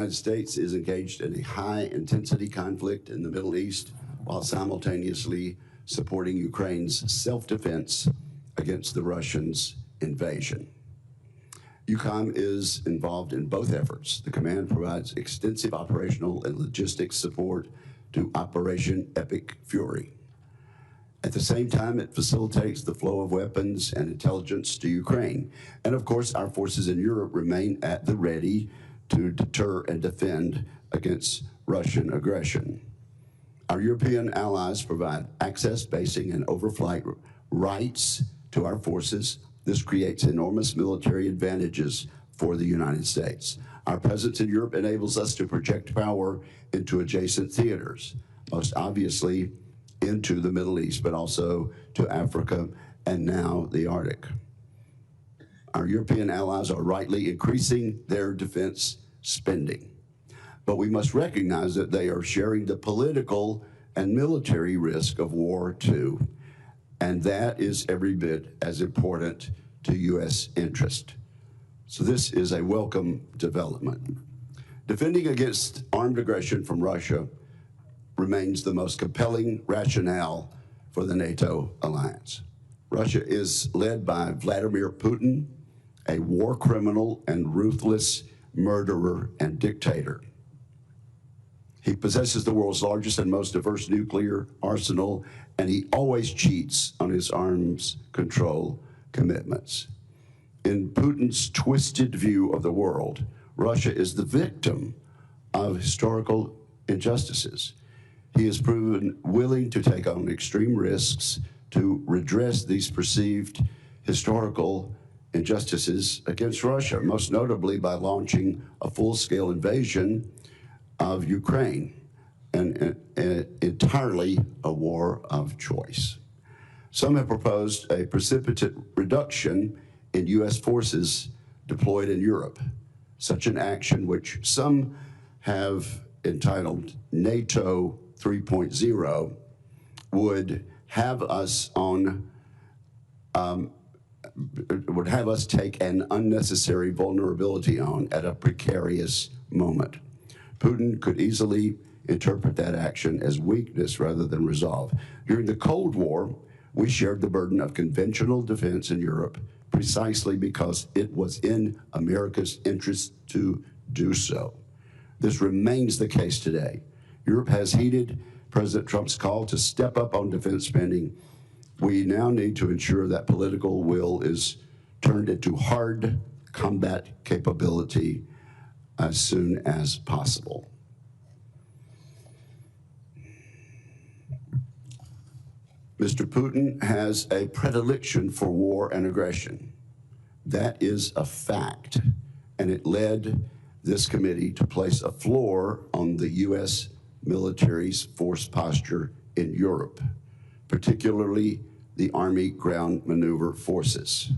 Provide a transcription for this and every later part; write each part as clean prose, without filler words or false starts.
United States is engaged in a high-intensity conflict in the Middle East while simultaneously supporting Ukraine's self-defense against the Russians' invasion. EUCOM is involved in both efforts. The command provides extensive operational and logistics support to Operation Epic Fury. At the same time, it facilitates the flow of weapons and intelligence to Ukraine. And of course, our forces in Europe remain at the ready to deter and defend against Russian aggression. Our European allies provide access, basing, and overflight rights to our forces. This creates enormous military advantages for the United States. Our presence in Europe enables us to project power into adjacent theaters, most obviously into the Middle East, but also to Africa and now the Arctic. Our European allies are rightly increasing their defense spending, but we must recognize that they are sharing the political and military risk of war too, and that is every bit as important to U.S. interest. So this is a welcome development. Defending against armed aggression from Russia remains the most compelling rationale for the NATO alliance. Russia is led by Vladimir Putin, a war criminal and ruthless murderer and dictator. He possesses the world's largest and most diverse nuclear arsenal, and he always cheats on his arms control commitments. In Putin's twisted view of the world, Russia is the victim of historical injustices. He has proven willing to take on extreme risks to redress these perceived historical injustices against Russia, most notably by launching a full-scale invasion of Ukraine, and entirely a war of choice. Some have proposed a precipitate reduction in U.S. forces deployed in Europe. Such an action, which some have entitled NATO 3.0, would have us take an unnecessary vulnerability on at a precarious moment. Putin could easily interpret that action as weakness rather than resolve. During the Cold War, we shared the burden of conventional defense in Europe precisely because it was in America's interest to do so. This remains the case today. Europe has heeded President Trump's call to step up on defense spending. We now need to ensure that political will is turned into hard combat capability as soon as possible. Mr. Putin has a predilection for war and aggression. That is a fact, and it led this committee to place a floor on the U.S. military's force posture in Europe, particularly the Army Ground Maneuver Forces.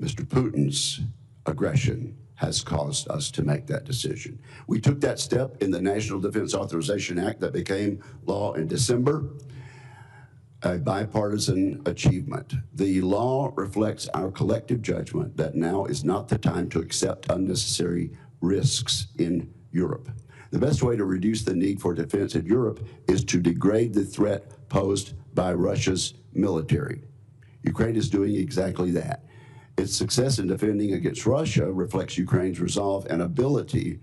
Mr. Putin's aggression has caused us to make that decision. We took that step in the National Defense Authorization Act that became law in December, a bipartisan achievement. The law reflects our collective judgment that now is not the time to accept unnecessary risks in Europe. The best way to reduce the need for defense in Europe is to degrade the threat posed by Russia's military. Ukraine is doing exactly that. Its success in defending against Russia reflects Ukraine's resolve and ability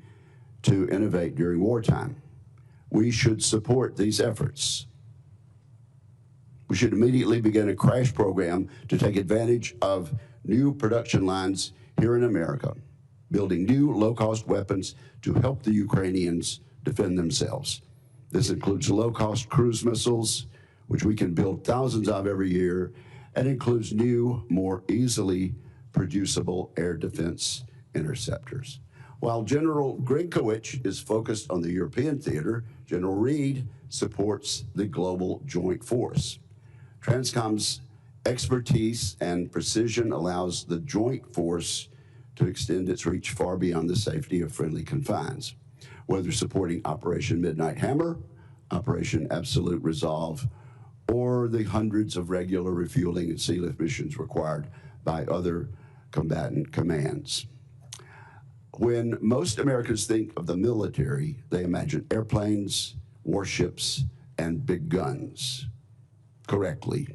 to innovate during wartime. We should support these efforts. We should immediately begin a crash program to take advantage of new production lines here in America, building new low-cost weapons to help the Ukrainians defend themselves. This includes low-cost cruise missiles, which we can build thousands of every year, and includes new, more easily producible air defense interceptors. While General Grinkovich is focused on the European theater, General Reed supports the global joint force. TRANSCOM's expertise and precision allows the joint force to extend its reach far beyond the safety of friendly confines. Whether supporting Operation Midnight Hammer, Operation Absolute Resolve, or the hundreds of regular refueling and sea lift missions required by other combatant commands. When most Americans think of the military, they imagine airplanes, warships, and big guns. Correctly,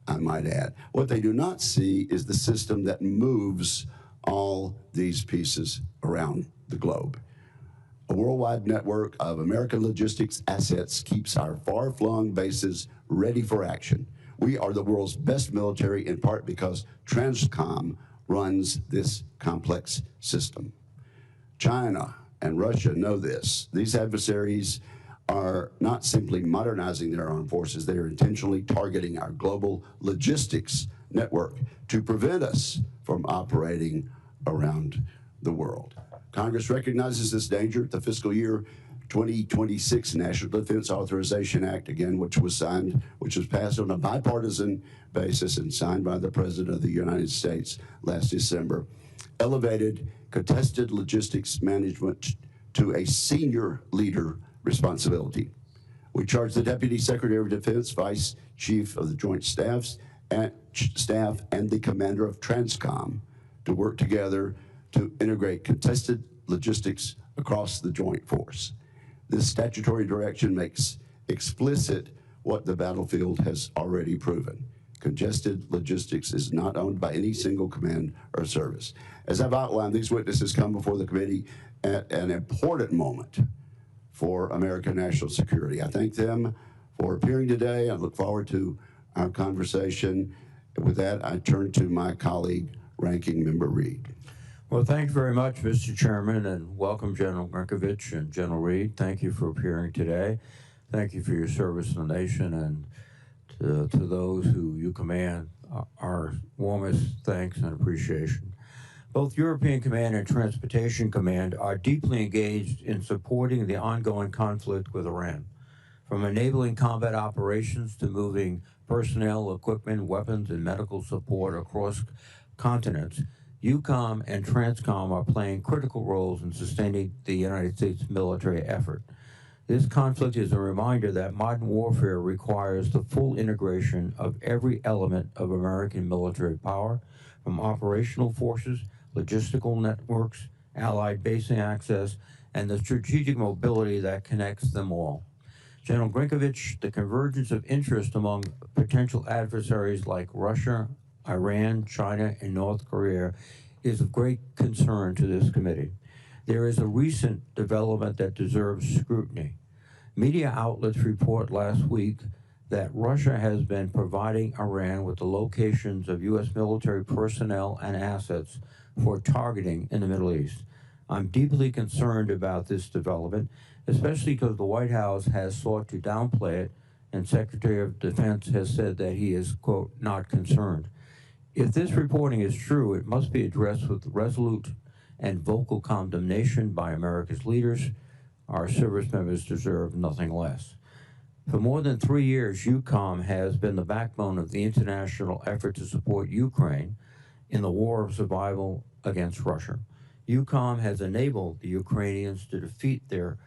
I might add. What they do not see is the system that moves all these pieces around the globe. A worldwide network of American logistics assets keeps our far-flung bases ready for action. We are the world's best military in part because Transcom runs this complex system. China and Russia know this. These adversaries are not simply modernizing their armed forces, they are intentionally targeting our global logistics network to prevent us from operating around the world. Congress recognizes this danger. The fiscal year 2026 National Defense Authorization Act, again, which was passed on a bipartisan basis and signed by the President of the United States last December, elevated contested logistics management to a senior leader responsibility. We charge the Deputy Secretary of Defense, Vice Chief of the Joint Staff, and the Commander of Transcom to work together to integrate contested logistics across the joint force. This statutory direction makes explicit what the battlefield has already proven. Congested logistics is not owned by any single command or service. As I've outlined, these witnesses come before the committee at an important moment for American national security. I thank them for appearing today. I look forward to our conversation. With that, I turn to my colleague, Ranking Member Reed. Well, thank you very much, Mr. Chairman, and welcome General Grinkovich and General Reed. Thank you for appearing today. Thank you for your service to the nation, and to those who you command, our warmest thanks and appreciation. Both European Command and Transportation Command are deeply engaged in supporting the ongoing conflict with Iran, from enabling combat operations to moving personnel, equipment, weapons, and medical support across continents. EUCOM and Transcom are playing critical roles in sustaining the United States military effort. This conflict is a reminder that modern warfare requires the full integration of every element of American military power, from operational forces, logistical networks, allied basing access, and the strategic mobility that connects them all. General Grinkovich, the convergence of interest among potential adversaries like Russia, Iran, China, and North Korea is of great concern to this committee. There is a recent development that deserves scrutiny. Media outlets report last week that Russia has been providing Iran with the locations of U.S. military personnel and assets for targeting in the Middle East. I'm deeply concerned about this development, especially because the White House has sought to downplay it, and Secretary of Defense has said that he is, quote, not concerned. If this reporting is true, it must be addressed with resolute and vocal condemnation by America's leaders. Our service members deserve nothing less. For more than 3 years, EUCOM has been the backbone of the international effort to support Ukraine in the war of survival against Russia. EUCOM has enabled the Ukrainians to defeat the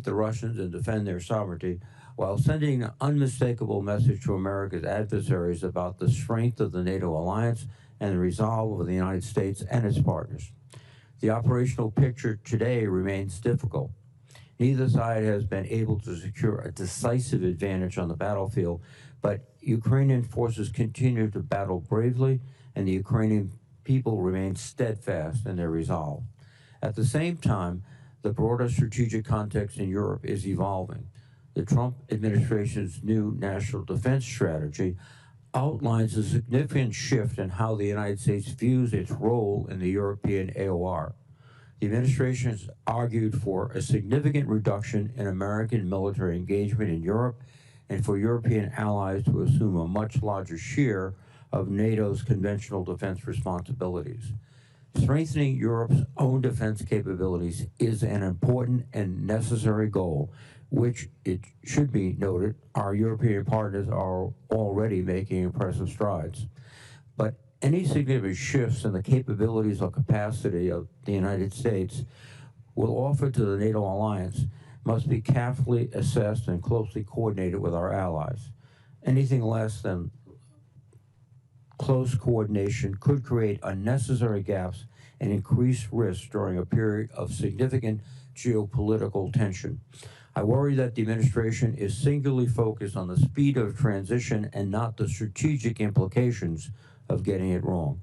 Russians and defend their sovereignty, while sending an unmistakable message to America's adversaries about the strength of the NATO alliance and the resolve of the United States and its partners. The operational picture today remains difficult. Neither side has been able to secure a decisive advantage on the battlefield, but Ukrainian forces continue to battle bravely, and the Ukrainian people remain steadfast in their resolve. At the same time, the broader strategic context in Europe is evolving. The Trump administration's new national defense strategy outlines a significant shift in how the United States views its role in the European AOR. The administration has argued for a significant reduction in American military engagement in Europe and for European allies to assume a much larger share of NATO's conventional defense responsibilities. Strengthening Europe's own defense capabilities is an important and necessary goal, which, it should be noted, our European partners are already making impressive strides. But any significant shifts in the capabilities or capacity of the United States will offer to the NATO alliance must be carefully assessed and closely coordinated with our allies. Anything less than close coordination could create unnecessary gaps and increased risk during a period of significant geopolitical tension. I worry that the administration is singularly focused on the speed of transition and not the strategic implications of getting it wrong.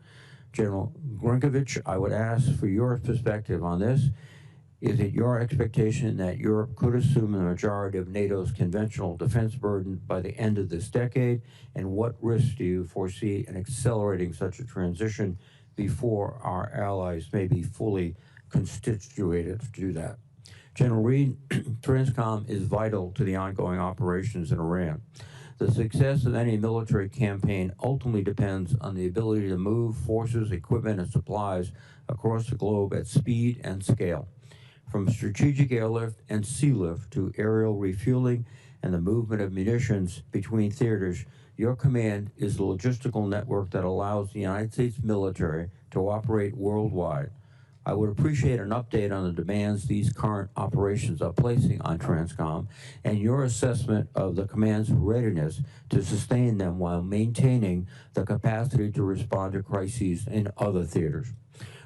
General Grinkovich, I would ask for your perspective on this. Is it your expectation that Europe could assume the majority of NATO's conventional defense burden by the end of this decade? And what risks do you foresee in accelerating such a transition before our allies may be fully constituted to do that? General Reed, TRANSCOM is vital to the ongoing operations in Iran. The success of any military campaign ultimately depends on the ability to move forces, equipment, and supplies across the globe at speed and scale. From strategic airlift and sea lift to aerial refueling and the movement of munitions between theaters, your command is the logistical network that allows the United States military to operate worldwide. I would appreciate an update on the demands these current operations are placing on TRANSCOM and your assessment of the command's readiness to sustain them while maintaining the capacity to respond to crises in other theaters.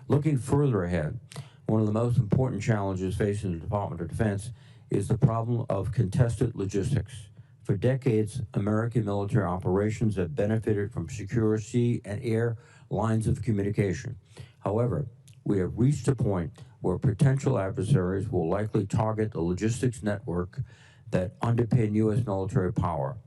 Looking further ahead, one of the most important challenges facing the Department of Defense is the problem of contested logistics. For decades, American military operations have benefited from secure sea and air lines of communication. However, we have reached a point where potential adversaries will likely target the logistics network that underpin U.S. military power.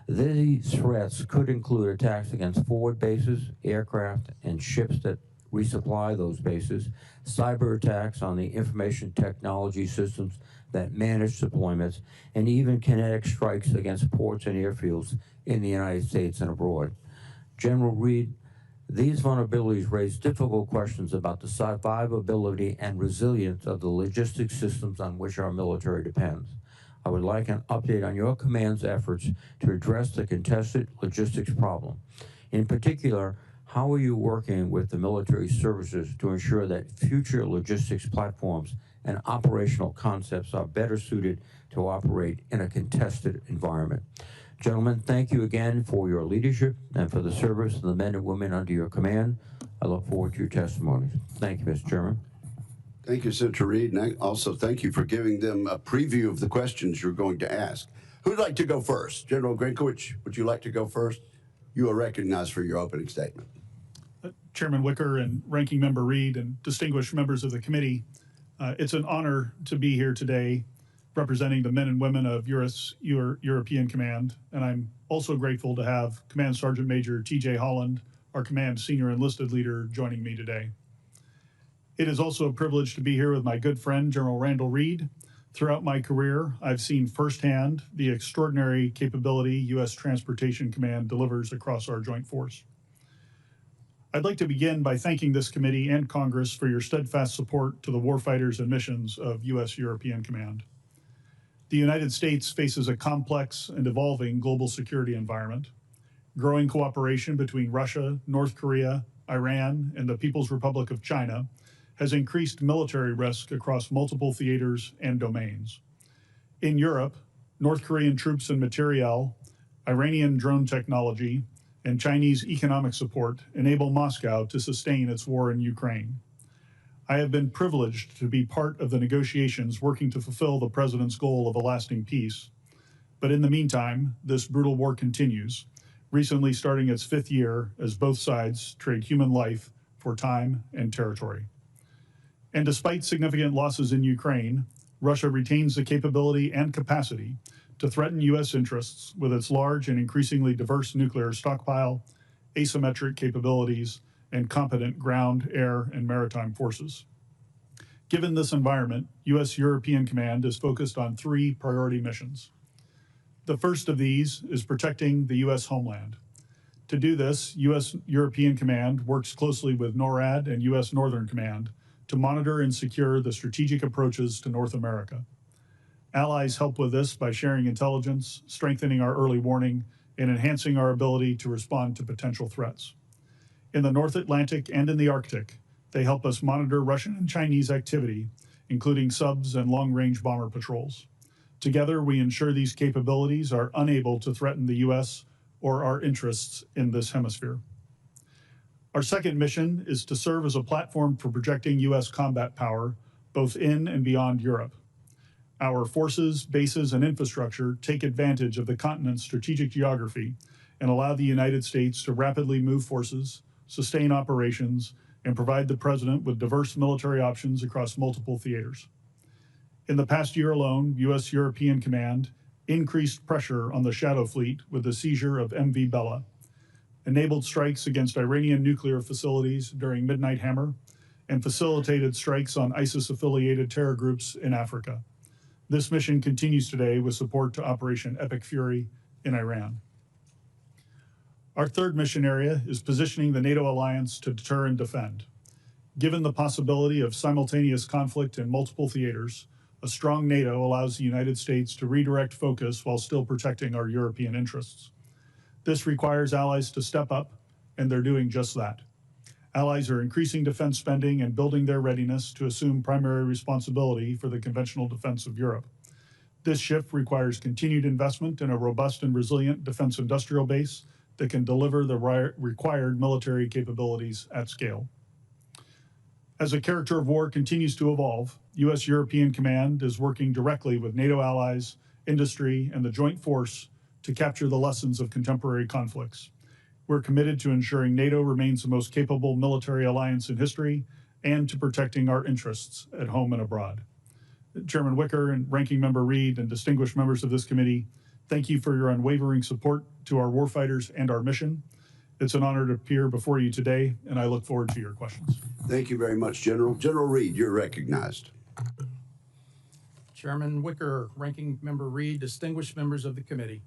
These threats could include attacks against forward bases, aircraft, and ships that resupply those bases, cyber attacks on the information technology systems that manage deployments, and even kinetic strikes against ports and airfields in the United States and abroad. General Reed, these vulnerabilities raise difficult questions about the survivability and resilience of the logistics systems on which our military depends. I would like an update on your command's efforts to address the contested logistics problem. In particular, how are you working with the military services to ensure that future logistics platforms and operational concepts are better suited to operate in a contested environment? Gentlemen, thank you again for your leadership and for the service of the men and women under your command. I look forward to your testimonies. Thank you, Mr. Chairman. Thank you, Senator Reed, and I also thank you for giving them a preview of the questions you're going to ask. Who'd like to go first? General Grinkovich, would you like to go first? You are recognized for your opening statement. Chairman Wicker and Ranking Member Reed and distinguished members of the committee, it's an honor to be here today representing the men and women of European Command, and I'm also grateful to have Command Sergeant Major T.J. Holland, our Command Senior Enlisted Leader, joining me today. It is also a privilege to be here with my good friend, General Randall Reed. Throughout my career, I've seen firsthand the extraordinary capability U.S. Transportation Command delivers across our joint force. I'd like to begin by thanking this committee and Congress for your steadfast support to the warfighters and missions of U.S. European Command. The United States faces a complex and evolving global security environment. Growing cooperation between Russia, North Korea, Iran, and the People's Republic of China has increased military risk across multiple theaters and domains. In Europe, North Korean troops and materiel, Iranian drone technology, and Chinese economic support enable Moscow to sustain its war in Ukraine. I have been privileged to be part of the negotiations working to fulfill the President's goal of a lasting peace. But in the meantime, this brutal war continues, recently starting its 5th year as both sides trade human life for time and territory. And despite significant losses in Ukraine, Russia retains the capability and capacity to threaten U.S. interests with its large and increasingly diverse nuclear stockpile, asymmetric capabilities, and competent ground, air, and maritime forces. Given this environment, U.S. European Command is focused on 3 priority missions. The first of these is protecting the U.S. homeland. To do this, U.S. European Command works closely with NORAD and U.S. Northern Command to monitor and secure the strategic approaches to North America. Allies help with this by sharing intelligence, strengthening our early warning, and enhancing our ability to respond to potential threats. In the North Atlantic and in the Arctic, they help us monitor Russian and Chinese activity, including subs and long-range bomber patrols. Together, we ensure these capabilities are unable to threaten the U.S. or our interests in this hemisphere. Our second mission is to serve as a platform for projecting U.S. combat power, both in and beyond Europe. Our forces, bases, and infrastructure take advantage of the continent's strategic geography and allow the United States to rapidly move forces, sustain operations, and provide the President with diverse military options across multiple theaters. In the past year alone, U.S. European Command increased pressure on the Shadow Fleet with the seizure of MV Bella, enabled strikes against Iranian nuclear facilities during Midnight Hammer, and facilitated strikes on ISIS-affiliated terror groups in Africa. This mission continues today with support to Operation Epic Fury in Iran. Our third mission area is positioning the NATO alliance to deter and defend. Given the possibility of simultaneous conflict in multiple theaters, a strong NATO allows the United States to redirect focus while still protecting our European interests. This requires allies to step up, and they're doing just that. Allies are increasing defense spending and building their readiness to assume primary responsibility for the conventional defense of Europe. This shift requires continued investment in a robust and resilient defense industrial base that can deliver the required military capabilities at scale. As the character of war continues to evolve, U.S. European Command is working directly with NATO allies, industry, and the Joint Force to capture the lessons of contemporary conflicts. We're committed to ensuring NATO remains the most capable military alliance in history and to protecting our interests at home and abroad. Chairman Wicker and Ranking Member Reed and distinguished members of this committee, thank you for your unwavering support to our warfighters and our mission. It's an honor to appear before you today, and I look forward to your questions. Thank you very much, General. General Reed, you're recognized. Chairman Wicker, Ranking Member Reed, distinguished members of the committee.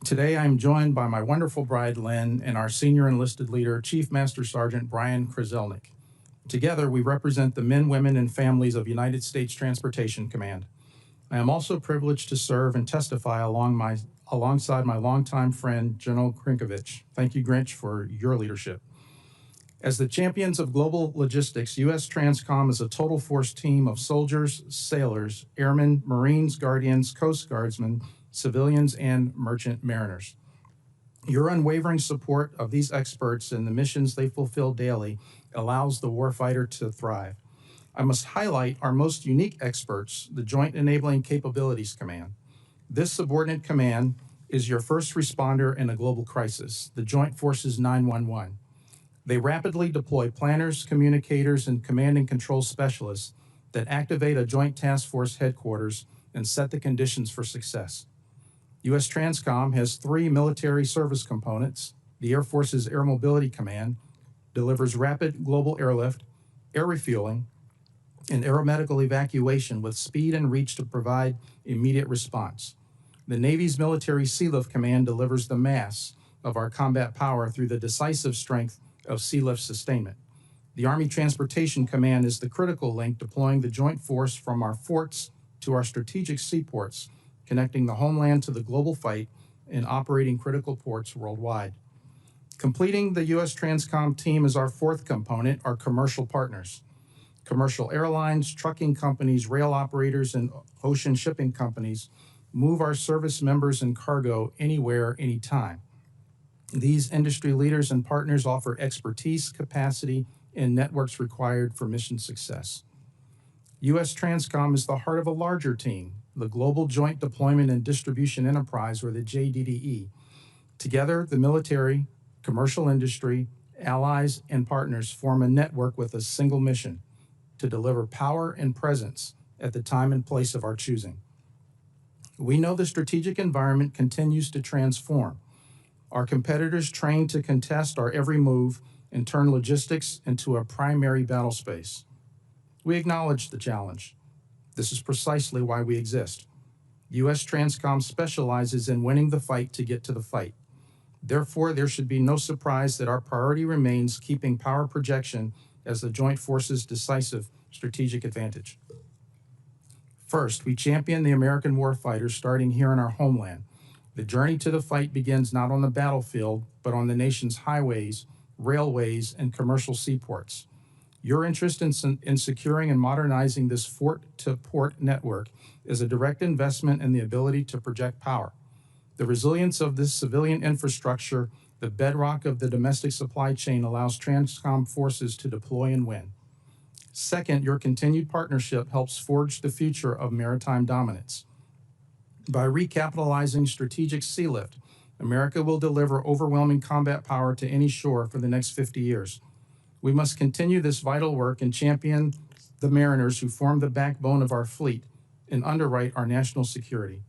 Today, I'm joined by my wonderful bride, Lynn, and our senior enlisted leader, Chief Master Sergeant Brian Kraselnik. Together, we represent the men, women, and families of United States Transportation Command. I am also privileged to serve and testify alongside my longtime friend, General Grinkovich. Thank you, Grinch, for your leadership. As the champions of global logistics, U.S. Transcom is a total force team of soldiers, sailors, airmen, Marines, Guardians, Coast Guardsmen, civilians, and merchant mariners. Your unwavering support of these experts and the missions they fulfill daily allows the warfighter to thrive. I must highlight our most unique experts, the Joint Enabling Capabilities Command. This subordinate command is your first responder in a global crisis, the Joint Forces 911. They rapidly deploy planners, communicators, and command and control specialists that activate a Joint Task Force headquarters and set the conditions for success. U.S. Transcom has 3 military service components. The Air Force's Air Mobility Command delivers rapid global airlift, air refueling, and aeromedical evacuation with speed and reach to provide immediate response. The Navy's Military Sealift Command delivers the mass of our combat power through the decisive strength of sealift sustainment. The Army Transportation Command is the critical link deploying the joint force from our forts to our strategic seaports, connecting the homeland to the global fight and operating critical ports worldwide. Completing the U.S. Transcom team is our fourth component, our commercial partners. Commercial airlines, trucking companies, rail operators, and ocean shipping companies move our service members and cargo anywhere, anytime. These industry leaders and partners offer expertise, capacity, and networks required for mission success. U.S. Transcom is the heart of a larger team, the Global Joint Deployment and Distribution Enterprise, or the JDDE. Together, the military, commercial industry, allies, and partners form a network with a single mission: to deliver power and presence at the time and place of our choosing. We know the strategic environment continues to transform. Our competitors train to contest our every move and turn logistics into a primary battle space. We acknowledge the challenge. This is precisely why we exist. U.S. Transcom specializes in winning the fight to get to the fight. Therefore, there should be no surprise that our priority remains keeping power projection as the joint forces' decisive strategic advantage. First, we champion the American warfighter starting here in our homeland. The journey to the fight begins not on the battlefield, but on the nation's highways, railways, and commercial seaports. Your interest in securing and modernizing this fort-to-port network is a direct investment in the ability to project power. The resilience of this civilian infrastructure The bedrock of the domestic supply chain allows Transcom forces to deploy and win. Second, your continued partnership helps forge the future of maritime dominance. By recapitalizing strategic sea lift, America will deliver overwhelming combat power to any shore for the next 50 years. We must continue this vital work and champion the mariners who form the backbone of our fleet and underwrite our national security.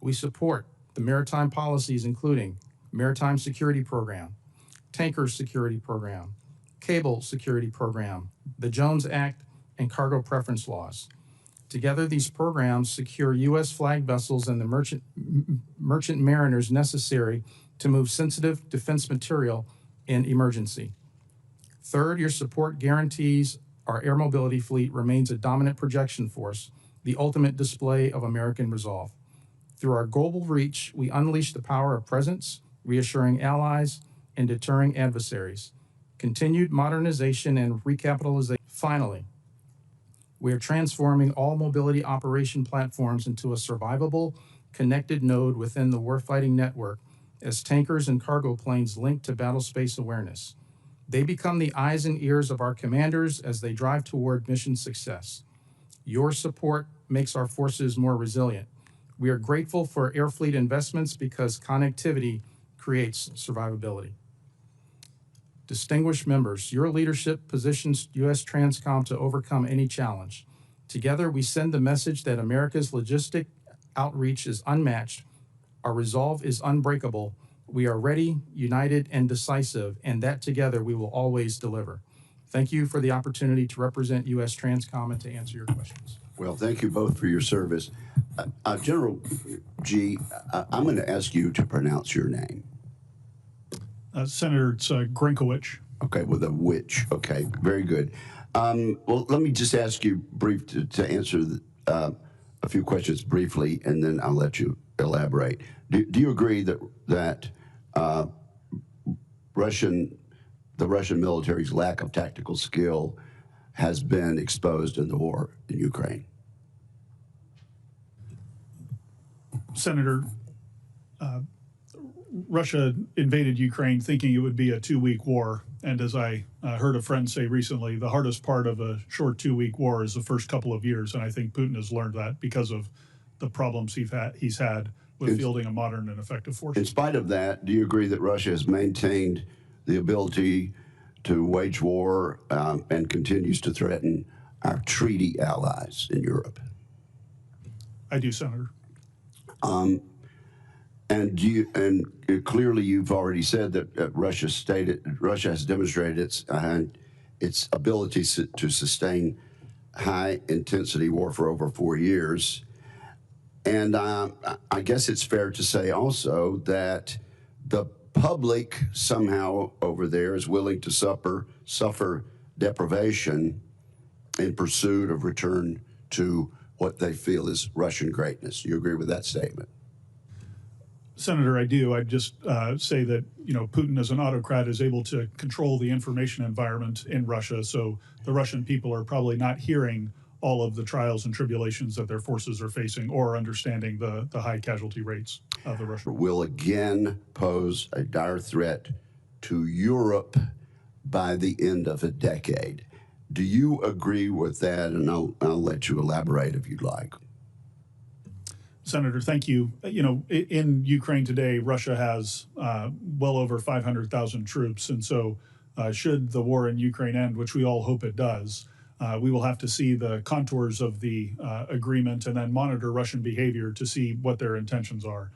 We support the maritime policies including Maritime Security Program, Tanker Security Program, Cable Security Program, the Jones Act, and cargo preference laws. Together, these programs secure U.S. flag vessels and the merchant mariners necessary to move sensitive defense material in emergency. Third, your support guarantees our air mobility fleet remains a dominant projection force, the ultimate display of American resolve. Through our global reach, we unleash the power of presence, reassuring allies, and deterring adversaries. Continued modernization and recapitalization. Finally, we are transforming all mobility operation platforms into a survivable, connected node within the warfighting network as tankers and cargo planes link to battle space awareness. They become the eyes and ears of our commanders as they drive toward mission success. Your support makes our forces more resilient. We are grateful for air fleet investments because connectivity creates survivability. Distinguished members, your leadership positions U.S. Transcom to overcome any challenge. Together, we send the message that America's logistic outreach is unmatched, our resolve is unbreakable, we are ready, united, and decisive, and that together we will always deliver. Thank you for the opportunity to represent U.S. Transcom and to answer your questions. Well, thank you both for your service. General G, I'm going to ask you to pronounce your name. Senator, it's Grinkovich. Okay, with a which. Okay, very good. Well, let me just ask you to answer a few questions briefly, and then I'll let you elaborate. Do you agree that the Russian military's lack of tactical skill has been exposed in the war in Ukraine? Senator, Russia invaded Ukraine thinking it would be a 2-week war. And as I heard a friend say recently, the hardest part of a short 2-week war is the first couple of years. And I think Putin has learned that because of the problems he's had with fielding a modern and effective force. In spite of that, do you agree that Russia has maintained the ability to wage war and continues to threaten our treaty allies in Europe? I do, Senator. And clearly, you've already said that Russia has demonstrated its ability to sustain high-intensity war for over 4 years. And I guess it's fair to say also that the public somehow over there is willing to suffer deprivation in pursuit of return to what they feel is Russian greatness. You agree with that statement? Senator, I do. I'd just say that, Putin as an autocrat is able to control the information environment in Russia. So the Russian people are probably not hearing all of the trials and tribulations that their forces are facing or understanding the high casualty rates of the Russian. Will again pose a dire threat to Europe by the end of a decade. Do you agree with that? And I'll let you elaborate if you'd like. Senator, thank you. In Ukraine today, Russia has well over 500,000 troops. And so should the war in Ukraine end, which we all hope it does, we will have to see the contours of the agreement and then monitor Russian behavior to see what their intentions are.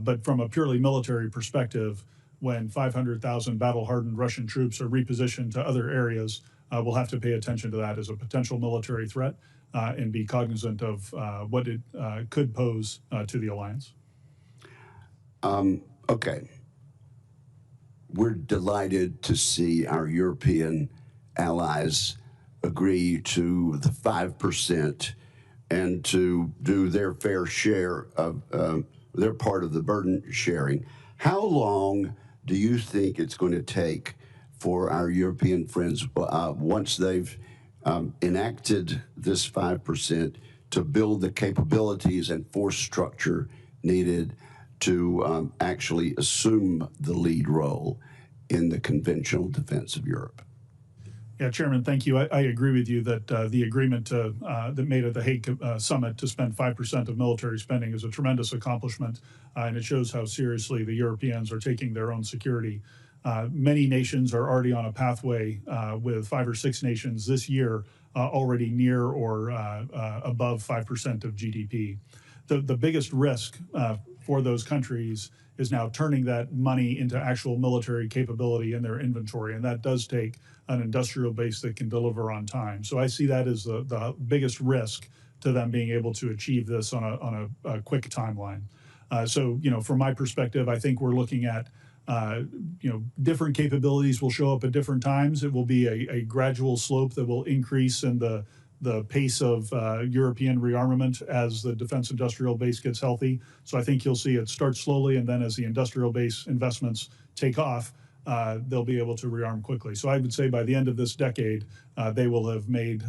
But from a purely military perspective, when 500,000 battle-hardened Russian troops are repositioned to other areas, we'll have to pay attention to that as a potential military threat. And be cognizant of what it could pose to the alliance. Okay. We're delighted to see our European allies agree to the 5% and to do their fair share of their part of the burden sharing. How long do you think it's going to take for our European friends, once they've enacted this 5%, to build the capabilities and force structure needed to actually assume the lead role in the conventional defense of Europe. Yeah, Chairman, thank you. I agree with you that the agreement that made at the Hague summit to spend 5% of military spending is a tremendous accomplishment, and it shows how seriously the Europeans are taking their own security. Many nations are already on a pathway with 5 or 6 nations this year already near or above 5% of GDP. The biggest risk for those countries is now turning that money into actual military capability in their inventory, and that does take an industrial base that can deliver on time. So I see that as the biggest risk to them being able to achieve this on a quick timeline. So, from my perspective, I think we're looking at different capabilities will show up at different times. It will be a gradual slope that will increase in the pace of European rearmament as the defense industrial base gets healthy. So I think you'll see it start slowly, and then as the industrial base investments take off, they'll be able to rearm quickly. So I would say by the end of this decade, they will have made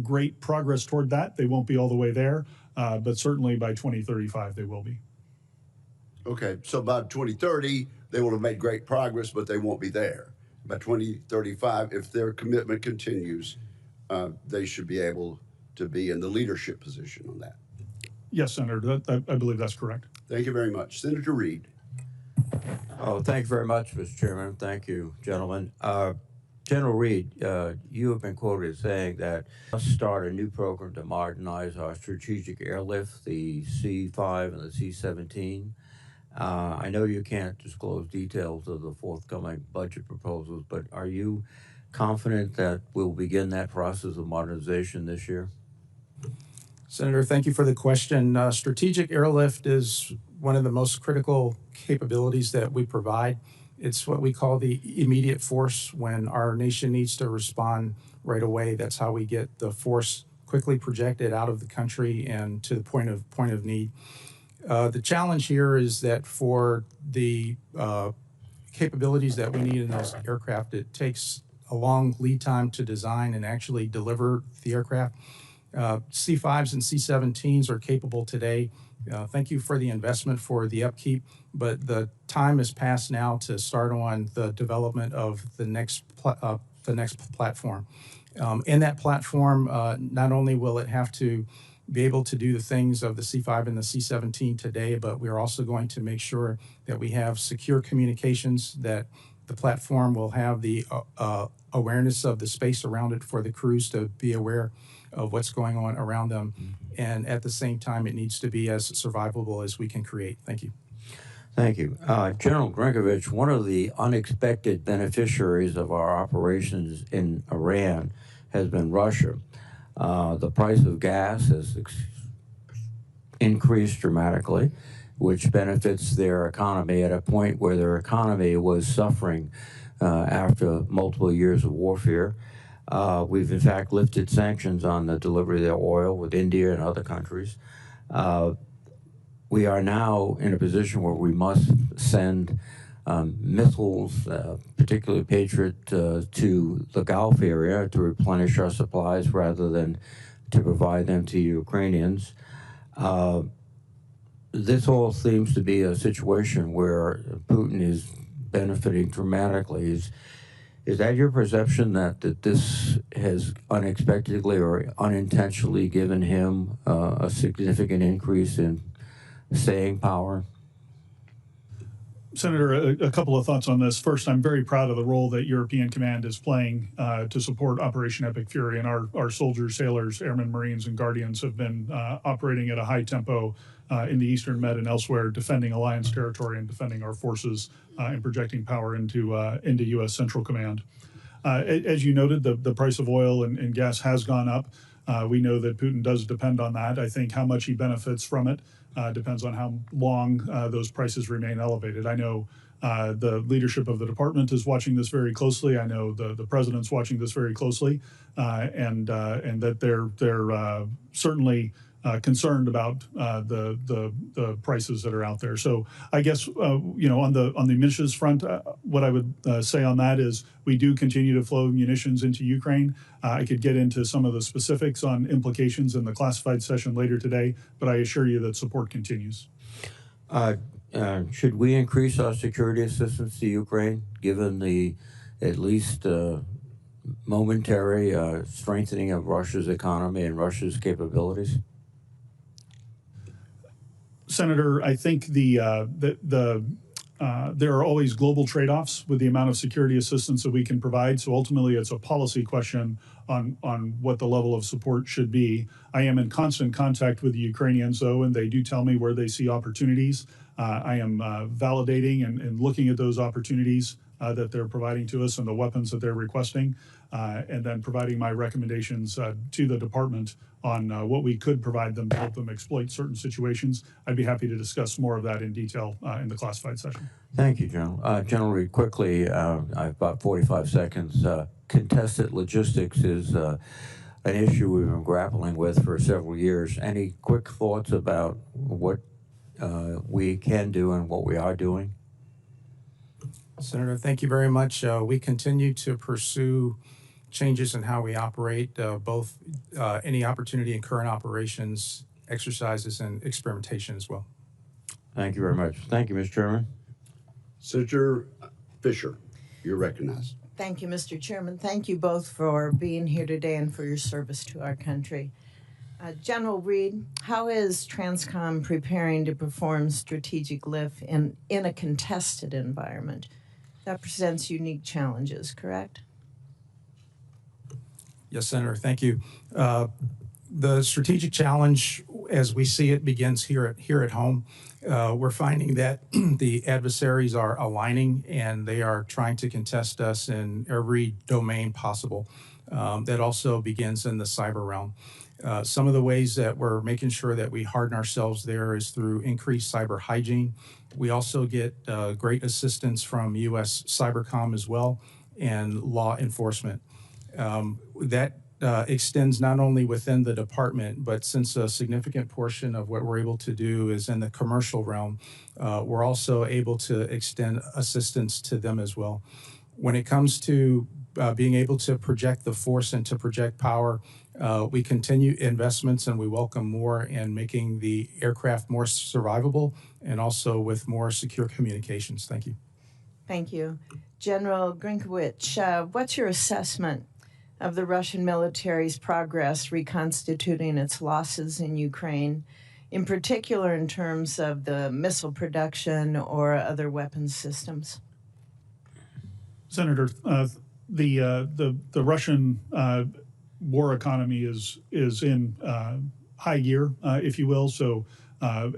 great progress toward that. They won't be all the way there, but certainly by 2035, they will be. Okay, so by 2030, they will have made great progress, but they won't be there. By 2035, if their commitment continues, they should be able to be in the leadership position on that. Yes, Senator, I believe that's correct. Thank you very much. Senator Reid. Oh, thank you very much, Mr. Chairman. Thank you, gentlemen. General Reid, you have been quoted as saying that let's start a new program to modernize our strategic airlift, the C-5 and the C-17. I know you can't disclose details of the forthcoming budget proposals, but are you confident that we'll begin that process of modernization this year? Senator, thank you for the question. Strategic airlift is one of the most critical capabilities that we provide. It's what we call the immediate force when our nation needs to respond right away. That's how we get the force quickly projected out of the country and to the point of need. The challenge here is that for the capabilities that we need in those aircraft, it takes a long lead time to design and actually deliver the aircraft. C-5s and C-17s are capable today. Thank you for the investment for the upkeep, but the time has passed now to start on the development of the next platform. In that platform, not only will it have to be able to do the things of the C-5 and the C-17 today, but we're also going to make sure that we have secure communications, that the platform will have the awareness of the space around it for the crews to be aware of what's going on around them. And at the same time, it needs to be as survivable as we can create. Thank you. Thank you. General Grinkovich, one of the unexpected beneficiaries of our operations in Iran has been Russia. The price of gas has increased dramatically, which benefits their economy at a point where their economy was suffering after multiple years of warfare. We've in fact lifted sanctions on the delivery of their oil with India and other countries. We are now in a position where we must send missiles, particularly Patriot, to the Gulf area to replenish our supplies rather than to provide them to Ukrainians. This all seems to be a situation where Putin is benefiting dramatically. Is that your perception that this has unexpectedly or unintentionally given him a significant increase in staying power? Senator, a couple of thoughts on this. First, I'm very proud of the role that European Command is playing to support Operation Epic Fury, and our soldiers, sailors, airmen, Marines, and Guardians have been operating at a high tempo in the Eastern Med and elsewhere, defending alliance territory and defending our forces and projecting power into U.S. Central Command. As you noted, the price of oil and gas has gone up. We know that Putin does depend on that. I think how much he benefits from it depends on how long those prices remain elevated. I know the leadership of the department is watching this very closely. I know the president's watching this very closely, and that they're certainly concerned about the prices that are out there. So I guess on the munitions front, what I would say on that is we do continue to flow munitions into Ukraine. I could get into some of the specifics on implications in the classified session later today, but I assure you that support continues. Should we increase our security assistance to Ukraine, given the at least momentary strengthening of Russia's economy and Russia's capabilities? Senator, I think there are always global trade-offs with the amount of security assistance that we can provide. So ultimately, it's a policy question on what the level of support should be. I am in constant contact with the Ukrainians, though, and they do tell me where they see opportunities. I am validating and looking at those opportunities that they're providing to us and the weapons that they're requesting, and then providing my recommendations to the department on what we could provide them to help them exploit certain situations. I'd be happy to discuss more of that in detail in the classified session. Thank you, General. General Reed, quickly, I have about 45 seconds. Contested logistics is an issue we've been grappling with for several years. Any quick thoughts about what we can do and what we are doing? Senator, thank you very much. We continue to pursue changes in how we operate, both any opportunity in current operations, exercises, and experimentation as well. Thank you very much. Thank you, Mr. Chairman. Senator Fisher, you're recognized. Thank you, Mr. Chairman. Thank you both for being here today and for your service to our country. General Reed, how is TRANSCOM preparing to perform strategic lift in a contested environment? That presents unique challenges, correct? Yes, Senator, thank you. The strategic challenge, as we see it, begins here at home. We're finding that the adversaries are aligning and they are trying to contest us in every domain possible. That also begins in the cyber realm. Some of the ways that we're making sure that we harden ourselves there is through increased cyber hygiene. We also get great assistance from U.S. Cybercom as well and law enforcement. That extends not only within the department, but since a significant portion of what we're able to do is in the commercial realm, we're also able to extend assistance to them as well. When it comes to being able to project the force and to project power, we continue investments and we welcome more in making the aircraft more survivable and also with more secure communications. Thank you. Thank you. General Grinkovich, what's your assessment of the Russian military's progress reconstituting its losses in Ukraine, in particular in terms of the missile production or other weapons systems? Senator, the Russian war economy is in high gear, if you will. So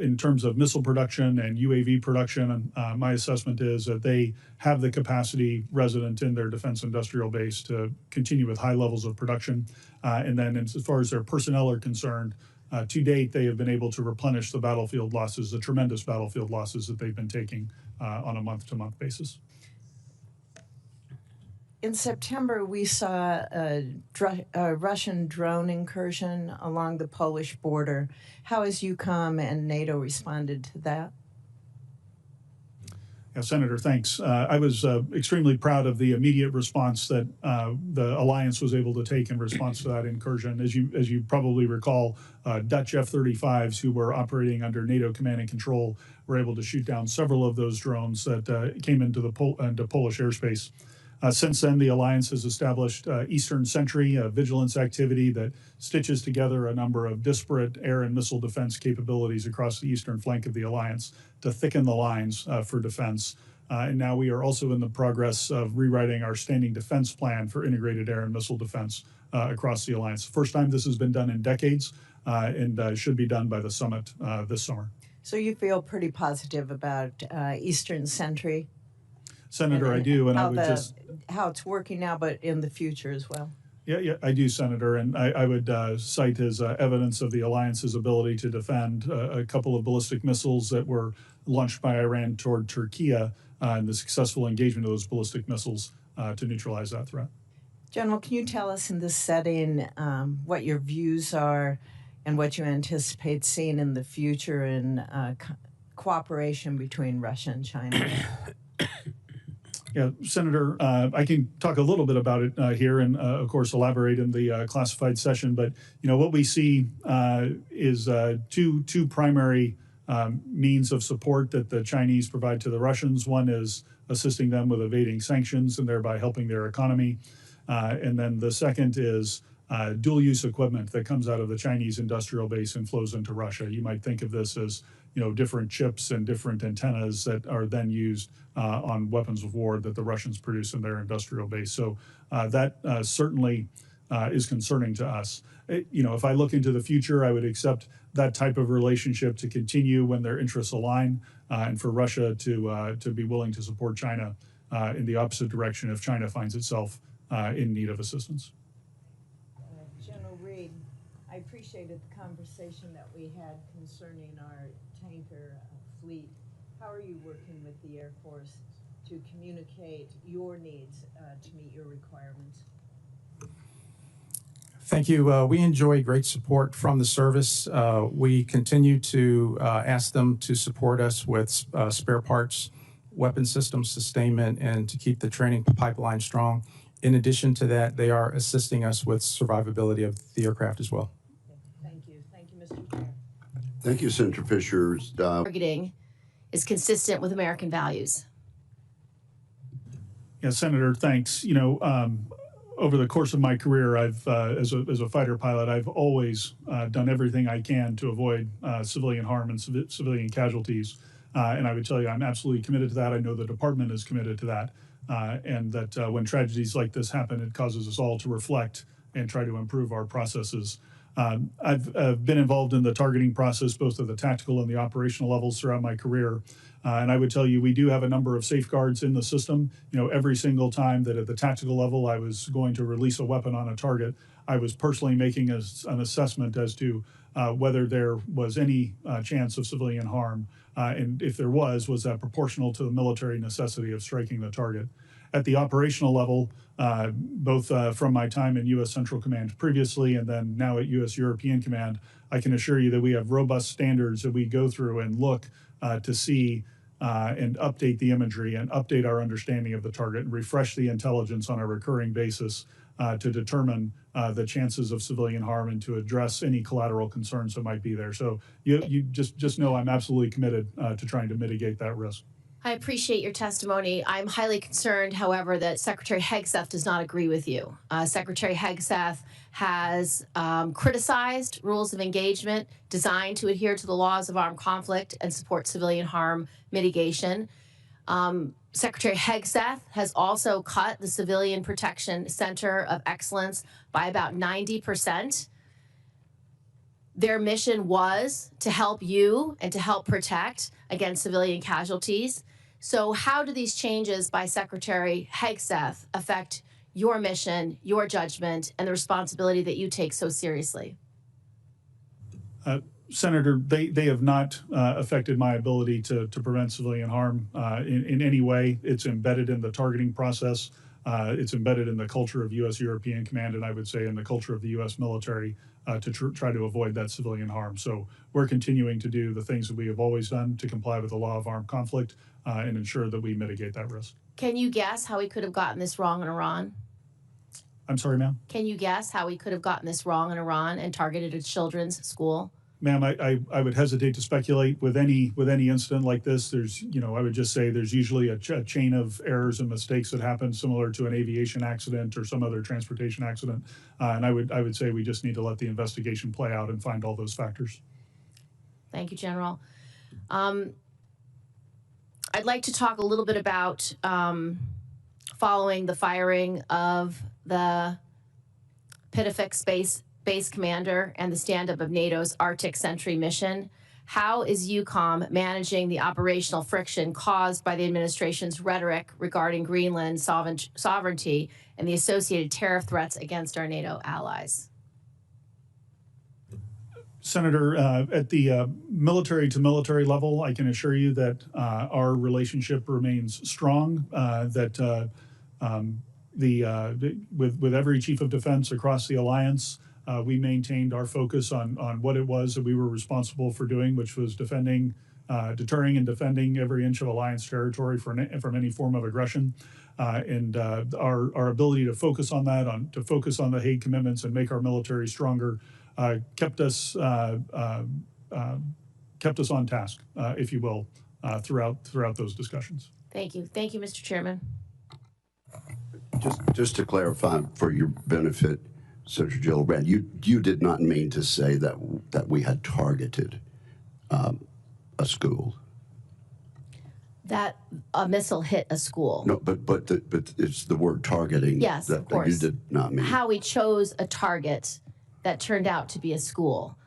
in terms of missile production and UAV production, my assessment is that they have the capacity resident in their defense industrial base to continue with high levels of production. And then as far as their personnel are concerned, to date, they have been able to replenish the battlefield losses, the tremendous battlefield losses that they've been taking on a month-to-month basis. In September, we saw a Russian drone incursion along the Polish border. How has EUCOM and NATO responded to that? Yeah, Senator, thanks. I was extremely proud of the immediate response that the alliance was able to take in response to that incursion. As you probably recall, Dutch F-35s who were operating under NATO command and control were able to shoot down several of those drones that came into Polish airspace. Since then, the alliance has established Eastern Sentry, a vigilance activity that stitches together a number of disparate air and missile defense capabilities across the eastern flank of the alliance to thicken the lines for defense. And now we are also in the progress of rewriting our standing defense plan for integrated air and missile defense across the alliance. First time this has been done in decades and should be done by the summit this summer. So you feel pretty positive about Eastern Sentry? Senator, I do, and I would just how it's working now, but in the future as well. Yeah, I do, Senator, and I would cite as evidence of the alliance's ability to defend a couple of ballistic missiles that were launched by Iran toward Turkey and the successful engagement of those ballistic missiles to neutralize that threat. General, can you tell us in this setting what your views are and what you anticipate seeing in the future in cooperation between Russia and China? Yeah, Senator, I can talk a little bit about it here and, of course, elaborate in the classified session. But, you know, what we see is two primary means of support that the Chinese provide to the Russians. One is assisting them with evading sanctions and thereby helping their economy. And then the second is dual-use equipment that comes out of the Chinese industrial base and flows into Russia. You might think of this as, you know, different chips and different antennas that are then used on weapons of war that the Russians produce in their industrial base. So that certainly is concerning to us. You know, if I look into the future, I would accept that type of relationship to continue when their interests align, and for Russia to be willing to support China in the opposite direction if China finds itself in need of assistance. General Reed, I appreciated the conversation that we had concerning our tanker fleet. How are you working with the Air Force to communicate your needs to meet your requirements? Thank you. We enjoy great support from the service. We continue to ask them to support us with spare parts, weapon system sustainment, and to keep the training pipeline strong. In addition to that, they are assisting us with survivability of the aircraft as well. Thank you. Thank you, Mr. Chair. Thank you, Senator Fisher. Targeting is consistent with American values. Yeah, Senator, thanks. You know, over the course of my career, I've as a fighter pilot, I've always done everything I can to avoid civilian harm and civilian casualties. And I would tell you, I'm absolutely committed to that. I know the department is committed to that. And that when tragedies like this happen, it causes us all to reflect and try to improve our processes. I've been involved in the targeting process, both at the tactical and the operational levels throughout my career. And I would tell you, we do have a number of safeguards in the system. You know, every single time that at the tactical level I was going to release a weapon on a target, I was personally making an assessment as to whether there was any chance of civilian harm. And if there was that proportional to the military necessity of striking the target? At the operational level, both from my time in U.S. Central Command previously and then now at U.S. European Command, I can assure you that we have robust standards that we go through and look to see and update the imagery and update our understanding of the target and refresh the intelligence on a recurring basis to determine the chances of civilian harm and to address any collateral concerns that might be there. So you just know I'm absolutely committed to trying to mitigate that risk. I appreciate your testimony. I'm highly concerned, however, that Secretary Hegseth does not agree with you. Secretary Hegseth has criticized rules of engagement designed to adhere to the laws of armed conflict and support civilian harm mitigation. Secretary Hegseth has also cut the Civilian Protection Center of Excellence by about 90%. Their mission was to help you and to help protect against civilian casualties. So how do these changes by Secretary Hegseth affect your mission, your judgment, and the responsibility that you take so seriously? Senator, they have not affected my ability to prevent civilian harm in any way. It's embedded in the targeting process. It's embedded in the culture of U.S. European Command, and I would say in the culture of the U.S. military to try to avoid that civilian harm. So we're continuing to do the things that we have always done to comply with the law of armed conflict and ensure that we mitigate that risk. Can you guess how we could have gotten this wrong in Iran? I'm sorry, ma'am? Can you guess how we could have gotten this wrong in Iran and targeted a children's school? Ma'am, I would hesitate to speculate with any incident like this. There's, you know, I would just say there's usually a chain of errors and mistakes that happen similar to an aviation accident or some other transportation accident. And I would say we just need to let the investigation play out and find all those factors. Thank you, General. I'd like to talk a little bit about following the firing of the Pitafix base commander and the stand-up of NATO's Arctic Sentry mission. How is EUCOM managing the operational friction caused by the administration's rhetoric regarding Greenland sovereignty and the associated tariff threats against our NATO allies? Senator, at the military-to-military level, I can assure you that our relationship remains strong, that with every chief of defense across the alliance, we maintained our focus on what it was that we were responsible for doing, which was deterring and defending every inch of alliance territory from any form of aggression. And our ability to focus on that, to focus on the Hague commitments and make our military stronger, kept us kept us on task, if you will, throughout those discussions. Thank you. Thank you, Mr. Chairman. Just to clarify for your benefit, Senator Jill Rand, you did not mean to say that we had targeted a school. That a missile hit a school. No, but it's the word targeting. Yes, that, of course. That you did not mean. How we chose a target that turned out to be a school,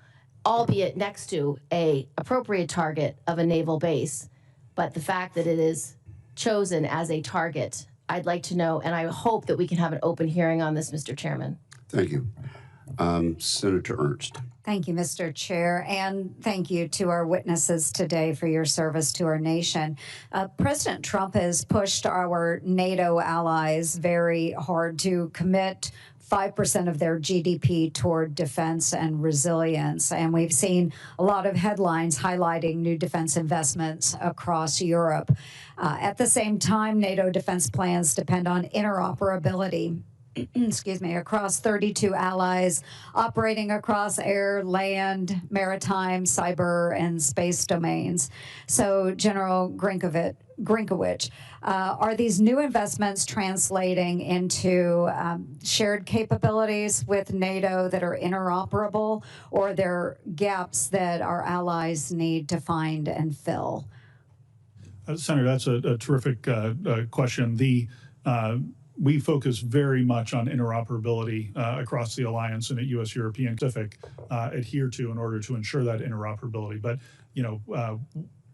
albeit next to a appropriate target of a naval base. But the fact that it is chosen as a target, I'd like to know, and I hope that we can have an open hearing on this, Mr. Chairman. Thank you. Senator Ernst. Thank you, Mr. Chair, and thank you to our witnesses today for your service to our nation. President Trump has pushed our NATO allies very hard to commit 5% of their GDP toward defense and resilience. And we've seen a lot of headlines highlighting new defense investments across Europe. At the same time, NATO defense plans depend on interoperability excuse me, across 32 allies operating across air, land, maritime, cyber, and space domains. So, General Grinkovich, are these new investments translating into shared capabilities with NATO that are interoperable, or are there gaps that our allies need to find and fill? Senator, that's a terrific question. We focus very much on interoperability across the alliance and at U.S. European Pacific adhere to in order to ensure that interoperability. But, you know,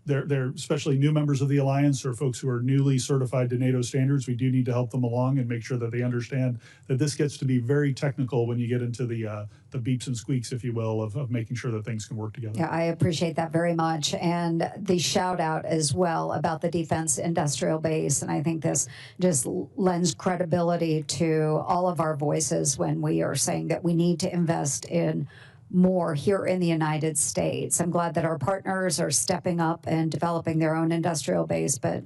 they're especially new members of the alliance or folks who are newly certified to NATO standards. We do need to help them along and make sure that they understand that this gets to be very technical when you get into the beeps and squeaks, if you will, of making sure that things can work together. Yeah, I appreciate that very much. And the shout out as well about the defense industrial base. And I think this just lends credibility to all of our voices when we are saying that we need to invest in more here in the United States. I'm glad that our partners are stepping up and developing their own industrial base, but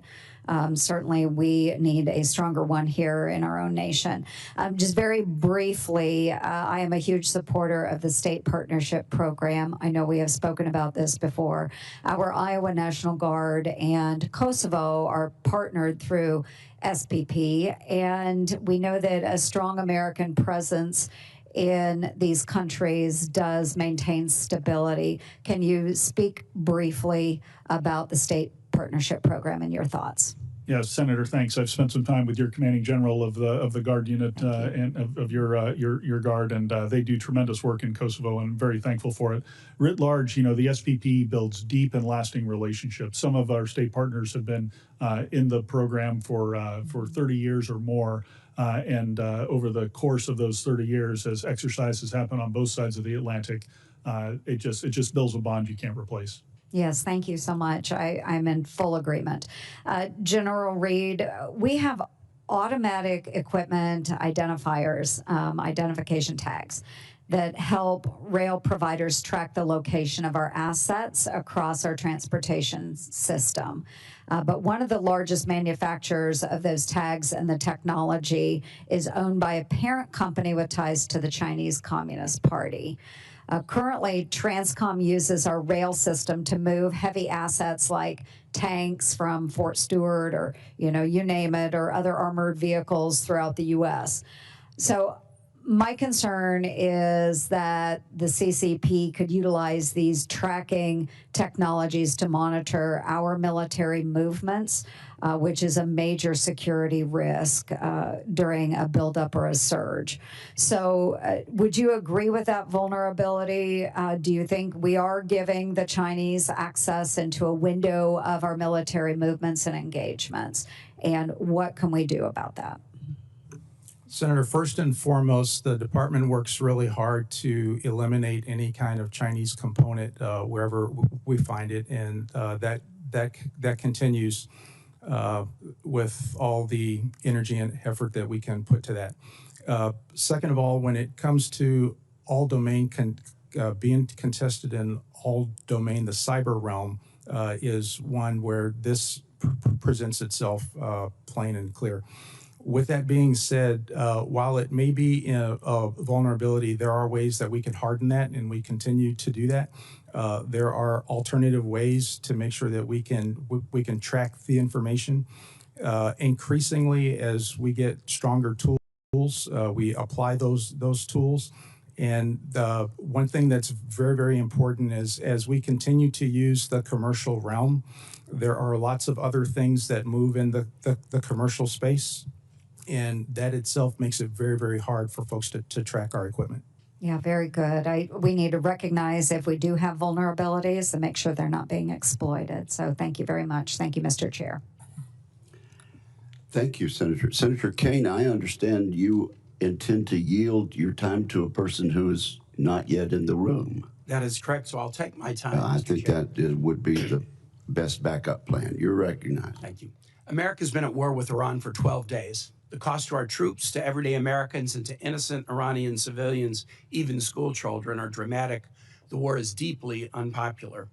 certainly we need a stronger one here in our own nation. Just very briefly, I am a huge supporter of the State Partnership Program. I know we have spoken about this before. Our Iowa National Guard and Kosovo are partnered through SPP, and we know that a strong American presence in these countries does maintain stability. Can you speak briefly about the State Partnership Program and your thoughts? Yes, Senator, thanks. I've spent some time with your commanding general of the Guard unit and of your Guard, and they do tremendous work in Kosovo, and I'm very thankful for it. Writ large, you know, the SPP builds deep and lasting relationships. Some of our state partners have been in the program for 30 years or more. And over the course of those 30 years, as exercises happen on both sides of the Atlantic, it just builds a bond you can't replace. Yes, thank you so much. I'm in full agreement. General Reed, we have automatic equipment identifiers, identification tags, that help rail providers track the location of our assets across our transportation system. But one of the largest manufacturers of those tags and the technology is owned by a parent company with ties to the Chinese Communist Party. Currently, Transcom uses our rail system to move heavy assets like tanks from Fort Stewart or, you name it, or other armored vehicles throughout the U.S. So my concern is that the CCP could utilize these tracking technologies to monitor our military movements, which is a major security risk during a buildup or a surge. So would you agree with that vulnerability? Do you think we are giving the Chinese access into a window of our military movements and engagements? And what can we do about that? Senator, first and foremost, the department works really hard to eliminate any kind of Chinese component wherever we find it, and that continues with all the energy and effort that we can put to that. Second of all, when it comes to all domain being contested in all domain, the cyber realm is one where this presents itself plain and clear. With that being said, while it may be a vulnerability, there are ways that we can harden that, and we continue to do that. There are alternative ways to make sure that we can track the information. Increasingly, as we get stronger tools, we apply those tools. And one thing that's very, very important is as we continue to use the commercial realm, there are lots of other things that move in the commercial space. And that itself makes it very, very hard for folks to track our equipment. Yeah, very good. We need to recognize if we do have vulnerabilities and make sure they're not being exploited. So thank you very much. Thank you, Mr. Chair. Thank you, Senator. Senator Kane, I understand you intend to yield your time to a person who is not yet in the room. That is correct, so I'll take my time. I think that would be the best backup plan. You're recognized. Thank you. America's been at war with Iran for 12 days. The cost to our troops, to everyday Americans, and to innocent Iranian civilians, even school children, are dramatic. The war is deeply unpopular.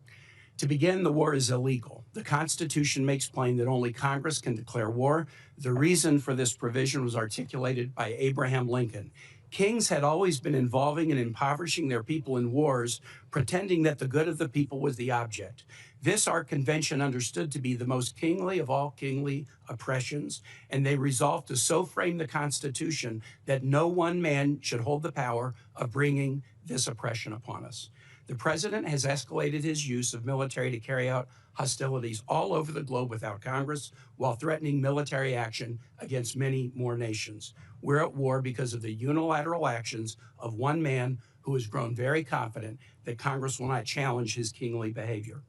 To begin, the war is illegal. The Constitution makes plain that only Congress can declare war. The reason for this provision was articulated by Abraham Lincoln. Kings had always been involving and impoverishing their people in wars, pretending that the good of the people was the object. This our convention understood to be the most kingly of all kingly oppressions, and they resolved to so frame the Constitution that no one man should hold the power of bringing this oppression upon us. The president has escalated his use of military to carry out hostilities all over the globe without Congress, while threatening military action against many more nations. We're at war because of the unilateral actions of one man who has grown very confident that Congress will not challenge his kingly behavior.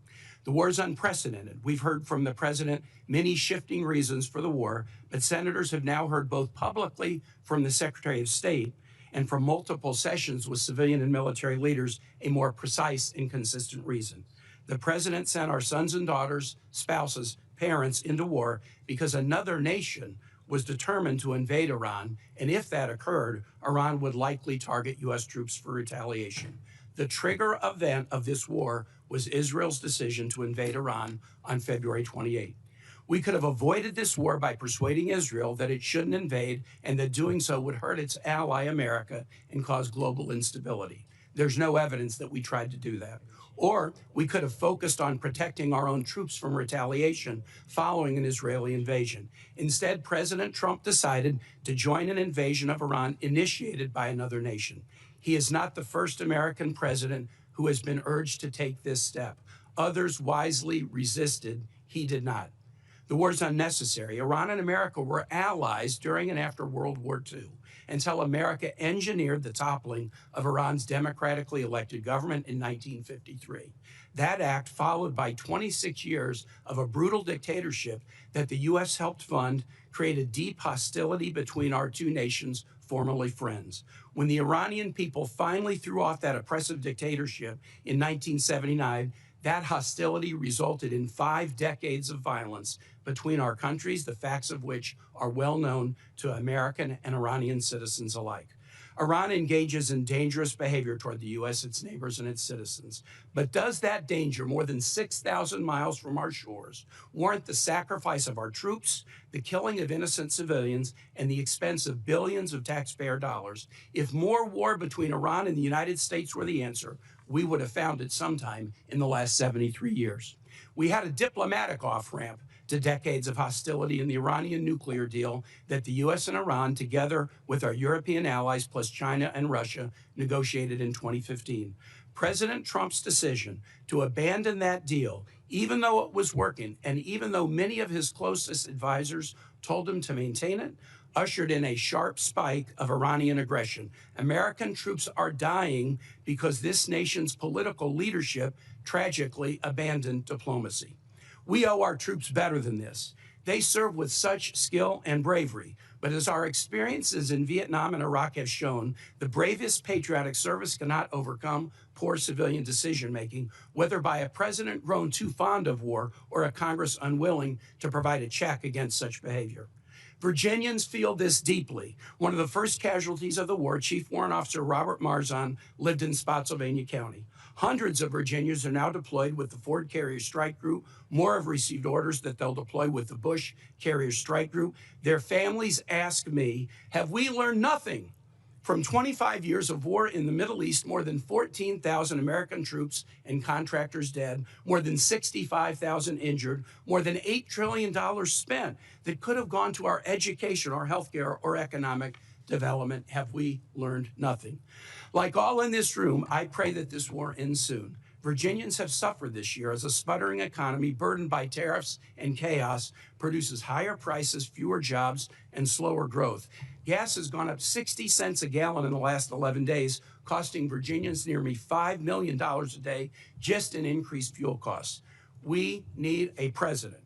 The war is unprecedented. We've heard from the president many shifting reasons for the war, but senators have now heard both publicly from the Secretary of State and from multiple sessions with civilian and military leaders a more precise and consistent reason. The president sent our sons and daughters, spouses, parents into war because another nation was determined to invade Iran, and if that occurred, Iran would likely target U.S. troops for retaliation. The trigger event of this war was Israel's decision to invade Iran on February 28. We could have avoided this war by persuading Israel that it shouldn't invade and that doing so would hurt its ally, America, and cause global instability. There's no evidence that we tried to do that. Or we could have focused on protecting our own troops from retaliation following an Israeli invasion. Instead, President Trump decided to join an invasion of Iran initiated by another nation. He is not the first American president who has been urged to take this step. Others wisely resisted. He did not. The war is unnecessary. Iran and America were allies during and after World War II until America engineered the toppling of Iran's democratically elected government in 1953. That act, followed by 26 years of a brutal dictatorship that the U.S. helped fund, created deep hostility between our two nations, formerly friends. When the Iranian people finally threw off that oppressive dictatorship in 1979, that hostility resulted in 5 decades of violence between our countries, the facts of which are well known to American and Iranian citizens alike. Iran engages in dangerous behavior toward the U.S., its neighbors, and its citizens. But does that danger, more than 6,000 miles from our shores, warrant the sacrifice of our troops, the killing of innocent civilians, and the expense of billions of taxpayer dollars? If more war between Iran and the United States were the answer, we would have found it sometime in the last 73 years. We had a diplomatic off-ramp to decades of hostility in the Iranian nuclear deal that the U.S. and Iran, together with our European allies plus China and Russia, negotiated in 2015. President Trump's decision to abandon that deal, even though it was working, and even though many of his closest advisors told him to maintain it, ushered in a sharp spike of Iranian aggression. American troops are dying because this nation's political leadership tragically abandoned diplomacy. We owe our troops better than this. They serve with such skill and bravery, but as our experiences in Vietnam and Iraq have shown, the bravest patriotic service cannot overcome poor civilian decision-making, whether by a president grown too fond of war or a Congress unwilling to provide a check against such behavior. Virginians feel this deeply. One of the first casualties of the war, Chief Warrant Officer Robert Marzon, lived in Spotsylvania County. Hundreds of Virginians are now deployed with the Ford Carrier Strike Group. More have received orders that they'll deploy with the Bush Carrier Strike Group. Their families ask me, have we learned nothing? From 25 years of war in the Middle East, more than 14,000 American troops and contractors dead, more than 65,000 injured, more than $8 trillion spent that could have gone to our education, our healthcare, or economic development. Have we learned nothing? Like all in this room, I pray that this war ends soon. Virginians have suffered this year as a sputtering economy burdened by tariffs and chaos produces higher prices, fewer jobs, and slower growth. Gas has gone up 60 cents a gallon in the last 11 days, costing Virginians nearly $5 million a day just in increased fuel costs. We need a president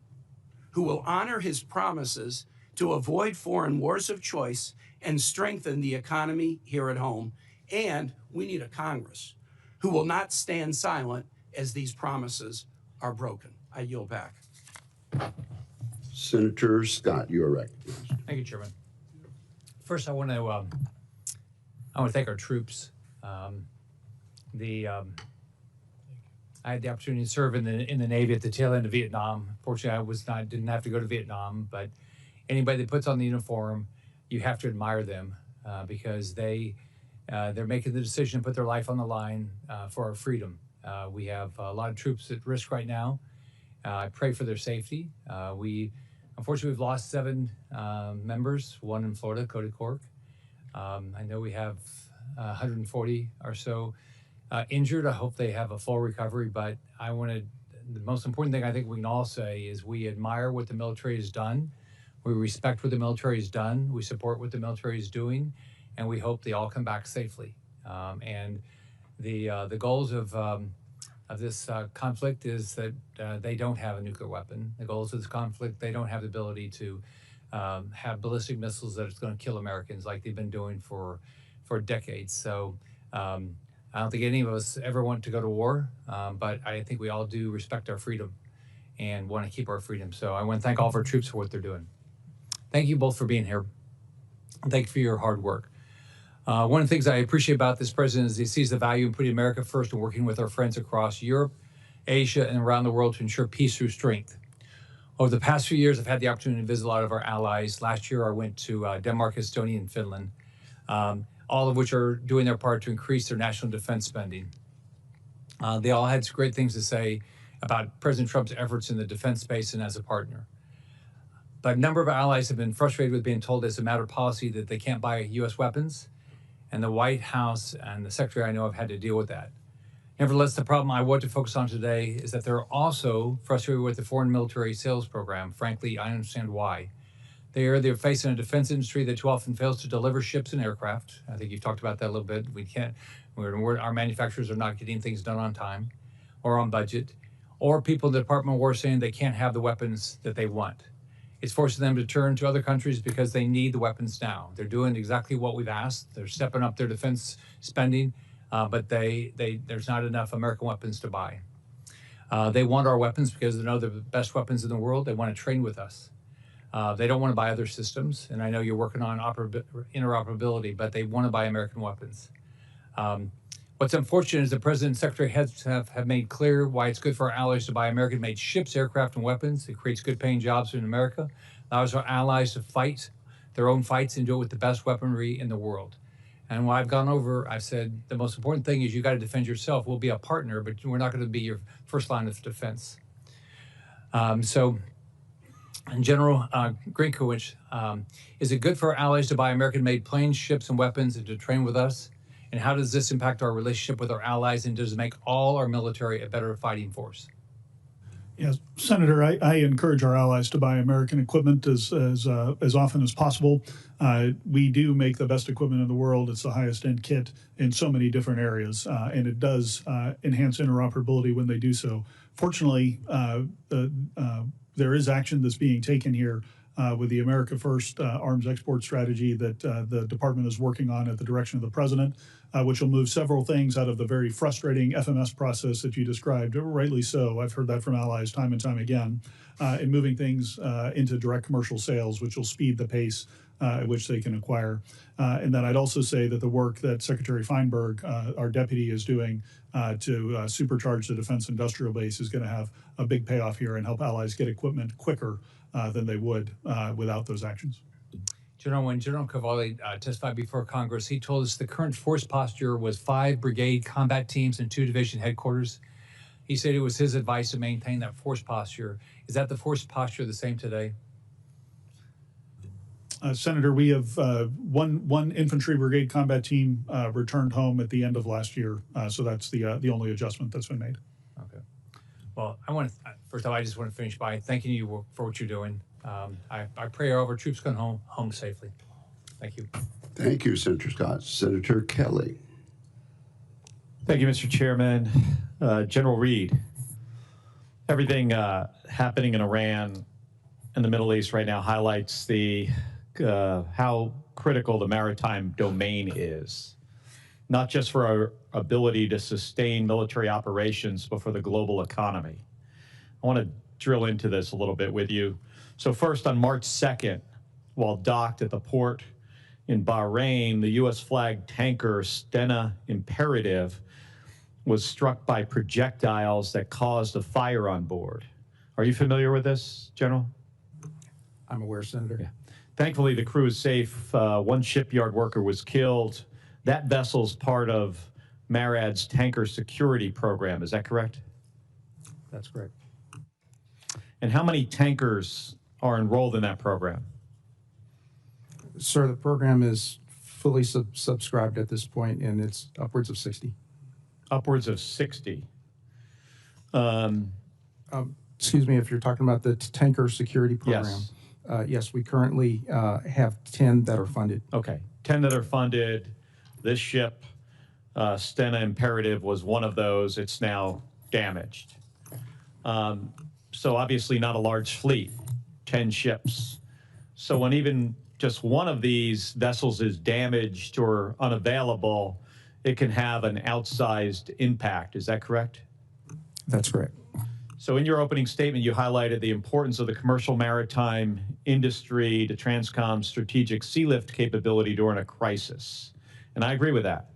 who will honor his promises to avoid foreign wars of choice and strengthen the economy here at home. And we need a Congress who will not stand silent as these promises are broken. I yield back. Senator Scott, you are recognized. Thank you, Chairman. First, I want to thank our troops. I had the opportunity to serve in the Navy at the tail end of Vietnam. Fortunately, didn't have to go to Vietnam, but anybody that puts on the uniform, you have to admire them because they're making the decision to put their life on the line for our freedom. We have a lot of troops at risk right now. I pray for their safety. Unfortunately, we've lost 7 members, 1 in Florida, Cody Cork. I know we have 140 or so injured. I hope they have a full recovery, but the most important thing I think we can all say is we admire what the military has done. We respect what the military has done. We support what the military is doing, and we hope they all come back safely. And the goals of this conflict is that they don't have a nuclear weapon. The goals of this conflict, they don't have the ability to have ballistic missiles that are going to kill Americans like they've been doing for decades. So I don't think any of us ever want to go to war, but I think we all do respect our freedom and want to keep our freedom. So I want to thank all of our troops for what they're doing. Thank you both for being here. Thank you for your hard work. One of the things I appreciate about this president is he sees the value in putting America first and working with our friends across Europe, Asia, and around the world to ensure peace through strength. Over the past few years, I've had the opportunity to visit a lot of our allies. Last year, I went to Denmark, Estonia, and Finland, all of which are doing their part to increase their national defense spending. They all had great things to say about President Trump's efforts in the defense space and as a partner. But a number of allies have been frustrated with being told as a matter of policy that they can't buy U.S. weapons. And the White House and the Secretary I know have had to deal with that. Nevertheless, the problem I want to focus on today is that they're also frustrated with the foreign military sales program. Frankly, I understand why. They're facing a defense industry that too often fails to deliver ships and aircraft. I think you've talked about that a little bit. Our manufacturers are not getting things done on time or on budget, or people in the Department of War saying they can't have the weapons that they want. It's forcing them to turn to other countries because they need the weapons now. They're doing exactly what we've asked. They're stepping up their defense spending, but there's not enough American weapons to buy. They want our weapons because they know they're the best weapons in the world. They want to train with us. They don't want to buy other systems, and I know you're working on interoperability, but they want to buy American weapons. What's unfortunate is the President and Secretary heads have made clear why it's good for our allies to buy American-made ships, aircraft, and weapons. It creates good-paying jobs in America, allows our allies to fight their own fights and do it with the best weaponry in the world. And when I've gone over, I've said the most important thing is you got to defend yourself. We'll be a partner, but we're not going to be your first line of defense. So, in General Grinkovich, is it good for our allies to buy American-made planes, ships, and weapons and to train with us? And how does this impact our relationship with our allies, and does it make all our military a better fighting force? Yes, Senator, I encourage our allies to buy American equipment as often as possible. We do make the best equipment in the world. It's the highest end kit in so many different areas, and it does enhance interoperability when they do so. Fortunately, there is action that's being taken here with the America First arms export strategy that the department is working on at the direction of the president, which will move several things out of the very frustrating FMS process that you described, rightly so. I've heard that from allies time and time again, in moving things into direct commercial sales, which will speed the pace at which they can acquire. And then I'd also say that the work that Secretary Feinberg, our deputy, is doing to supercharge the defense industrial base is going to have a big payoff here and help allies get equipment quicker than they would without those actions. General, when General Cavalli testified before Congress, he told us the current force posture was 5 brigade combat teams and 2 division headquarters. He said it was his advice to maintain that force posture. Is that the force posture the same today? Senator, we have one infantry brigade combat team returned home at the end of last year, so that's the only adjustment that's been made. Okay. Well, first of all, I just want to finish by thanking you for what you're doing. I pray all of our troops come home safely. Thank you. Thank you, Senator Scott. Senator Kelly. Thank you, Mr. Chairman. General Reed, everything happening in Iran and the Middle East right now highlights how critical the maritime domain is, not just for our ability to sustain military operations, but for the global economy. I want to drill into this a little bit with you. So first, on March 2nd, while docked at the port in Bahrain, the U.S. flagged tanker Stena Imperative was struck by projectiles that caused a fire on board. Are you familiar with this, General? I'm aware, Senator. Yeah. Thankfully, the crew is safe. One shipyard worker was killed. That vessel's part of MARAD's tanker security program. Is that correct? That's correct. And how many tankers are enrolled in that program? Sir, the program is fully subscribed at this point, and it's upwards of 60. Upwards of 60. Excuse me, if you're talking about the tanker security program. Yes. Yes, we currently have 10 that are funded. Okay, 10 that are funded. This ship, Stena Imperative, was one of those. It's now damaged. So obviously not a large fleet, 10 ships. So when even just one of these vessels is damaged or unavailable, it can have an outsized impact. Is that correct? That's correct. So in your opening statement, you highlighted the importance of the commercial maritime industry to Transcom's strategic sea lift capability during a crisis. And I agree with that.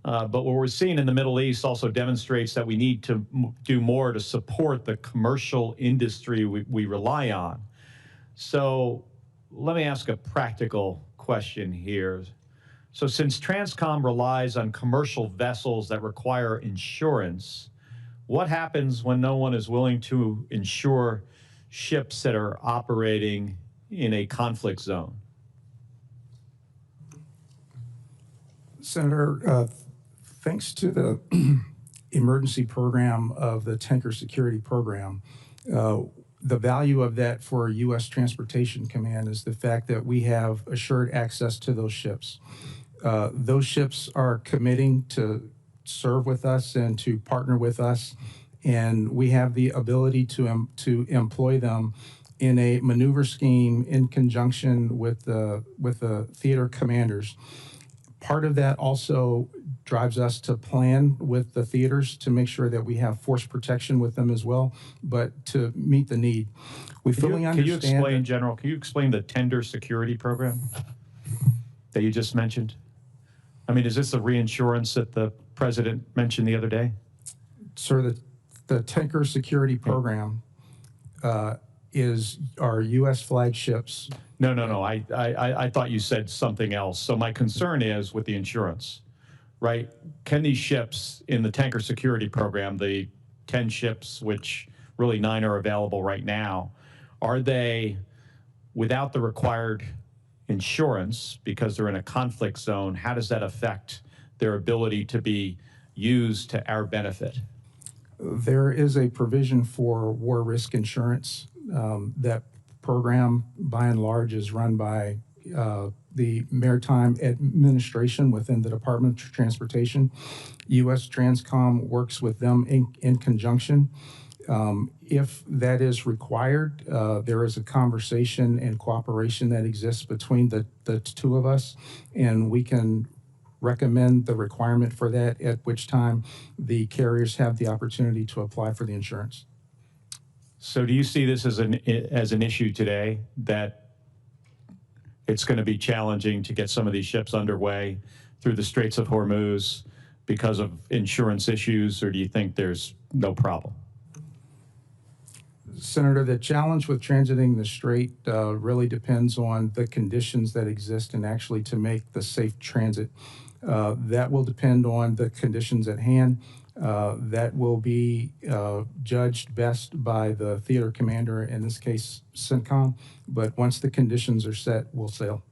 But what we're seeing in the Middle East also demonstrates that we need to do more to support the commercial industry we rely on. So let me ask a practical question here. So since Transcom relies on commercial vessels that require insurance, what happens when no one is willing to insure ships that are operating in a conflict zone? Senator, thanks to the emergency program of the Tanker Security Program, the value of that for U.S. Transportation Command is the fact that we have assured access to those ships. Those ships are committing to serve with us and to partner with us, and we have the ability to employ them in a maneuver scheme in conjunction with the theater commanders. Part of that also drives us to plan with the theaters to make sure that we have force protection with them as well, but to meet the need. We fully understand. Can you explain, General, can you explain the tender security program that you just mentioned? I mean, is this the reinsurance that the President mentioned the other day? Sir, the Tanker Security Program is our U.S. flagships. No. I thought you said something else. So my concern is with the insurance, right? Can these ships in the Tanker Security Program, the 10 ships, which really 9 are available right now, are they without the required insurance because they're in a conflict zone? How does that affect their ability to be used to our benefit? There is a provision for war risk insurance. That program, by and large, is run by the Maritime Administration within the Department of Transportation. U.S. Transcom works with them in conjunction. If that is required, there is a conversation and cooperation that exists between the two of us, and we can recommend the requirement for that, at which time the carriers have the opportunity to apply for the insurance. So do you see this as an issue today, that it's going to be challenging to get some of these ships underway through the Straits of Hormuz because of insurance issues, or do you think there's no problem? Senator, the challenge with transiting the strait really depends on the conditions that exist and actually to make the safe transit. That will depend on the conditions at hand. That will be judged best by the theater commander, in this case, CENTCOM. But once the conditions are set, we'll sail.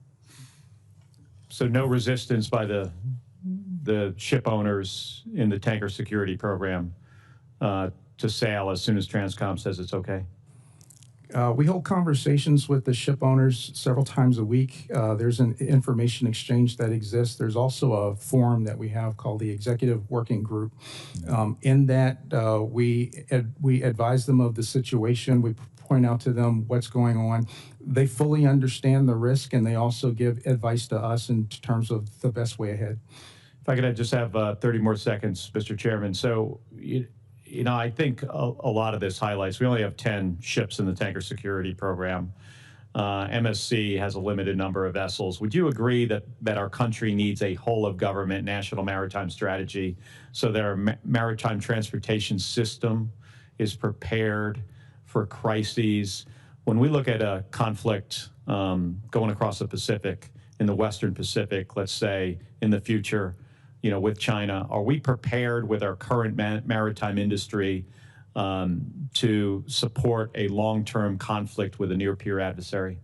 So no resistance by the ship owners in the tanker security program to sail as soon as Transcom says it's okay? We hold conversations with the ship owners several times a week. There's an information exchange that exists. There's also a forum that we have called the Executive Working Group. In that, we advise them of the situation. We point out to them what's going on. They fully understand the risk, and they also give advice to us in terms of the best way ahead. If I could just have 30 more seconds, Mr. Chairman. So, you know, I think a lot of this highlights, we only have 10 ships in the tanker security program. MSC has a limited number of vessels. Would you agree that our country needs a whole of government national maritime strategy so that our maritime transportation system is prepared for crises? When we look at a conflict going across the Pacific, in the Western Pacific, let's say, in the future, you know, with China, are we prepared with our current maritime industry to support a long-term conflict with a near-peer adversary?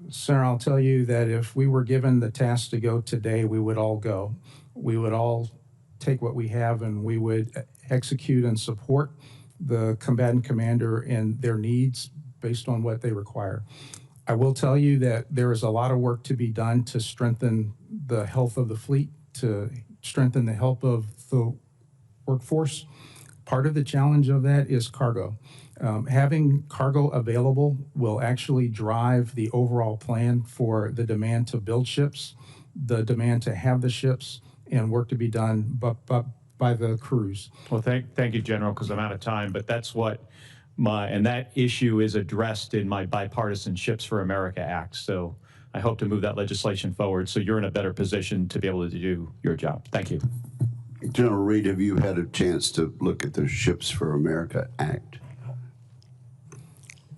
Senator, I'll tell you that if we were given the task to go today, we would all go. We would all take what we have and we would execute and support the combatant commander and their needs based on what they require. I will tell you that there is a lot of work to be done to strengthen the health of the fleet, to strengthen the health of the workforce. Part of the challenge of that is cargo. Having cargo available will actually drive the overall plan for the demand to build ships, the demand to have the ships, and work to be done by the crews. Well, thank you, General, because I'm out of time, but that's what and that issue is addressed in my Bipartisan Ships for America Act. So I hope to move that legislation forward so you're in a better position to be able to do your job. Thank you. General Reed, have you had a chance to look at the Ships for America Act?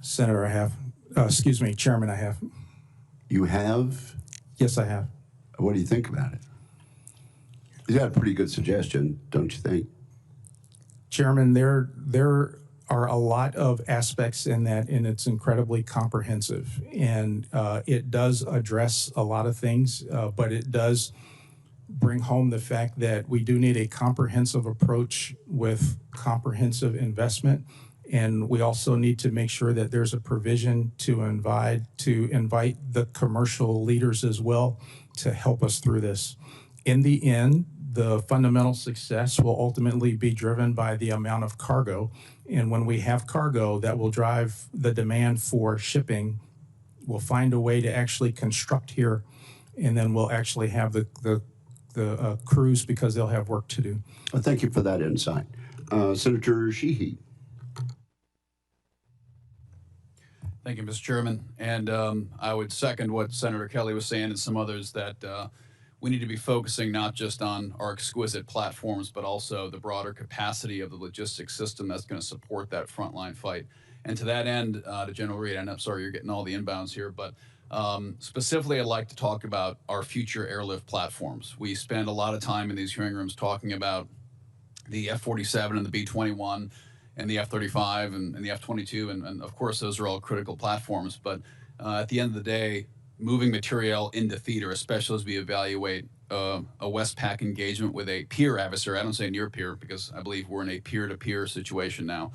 Senator, I have. Excuse me, Chairman, I have. You have? Yes, I have. What do you think about it? You got a pretty good suggestion, don't you think? Chairman, there are a lot of aspects in that, and it's incredibly comprehensive. And it does address a lot of things, but it does bring home the fact that we do need a comprehensive approach with comprehensive investment. And we also need to make sure that there's a provision to invite the commercial leaders as well to help us through this. In the end, the fundamental success will ultimately be driven by the amount of cargo. And when we have cargo, that will drive the demand for shipping. We'll find a way to actually construct here, and then we'll actually have the crews because they'll have work to do. Well, thank you for that insight. Senator Sheehy. Thank you, Mr. Chairman. And I would second what Senator Kelly was saying and some others that we need to be focusing not just on our exquisite platforms, but also the broader capacity of the logistics system that's going to support that frontline fight. And to that end, to General Reed, and I'm sorry you're getting all the inbounds here, but specifically I'd like to talk about our future airlift platforms. We spend a lot of time in these hearing rooms talking about the F-47 and the B-21 and the F-35 and the F-22, and of course those are all critical platforms. But at the end of the day, moving material into theater, especially as we evaluate a Westpac engagement with a peer adversary. I don't say near peer because I believe we're in a peer-to-peer situation now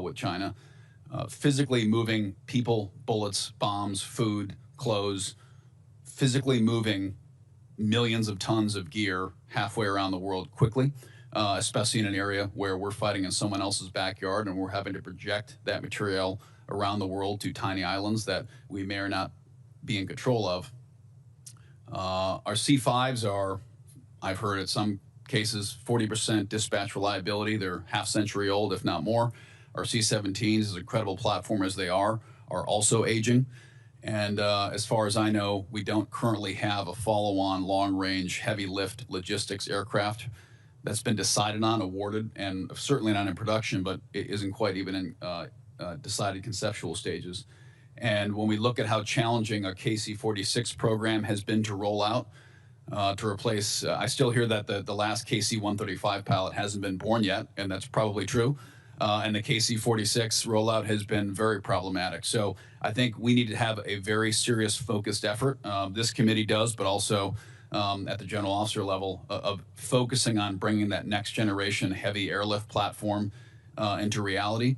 with China. Physically moving people, bullets, bombs, food, clothes, physically moving millions of tons of gear halfway around the world quickly, especially in an area where we're fighting in someone else's backyard and we're having to project that material around the world to tiny islands that we may or not be in control of. Our C5s are, I've heard in some cases, 40% dispatch reliability. They're half-century old, if not more. Our C-17s, as incredible platform as they are also aging. And as far as I know, we don't currently have a follow-on long-range heavy-lift logistics aircraft that's been decided on, awarded, and certainly not in production, but it isn't quite even in decided conceptual stages. And when we look at how challenging a KC-46 program has been to roll out, to replace, I still hear that the last KC-135 pilot hasn't been born yet, and that's probably true. And the KC-46 rollout has been very problematic. So I think we need to have a very serious, focused effort. This committee does, but also at the general officer level of focusing on bringing that next generation heavy airlift platform into reality.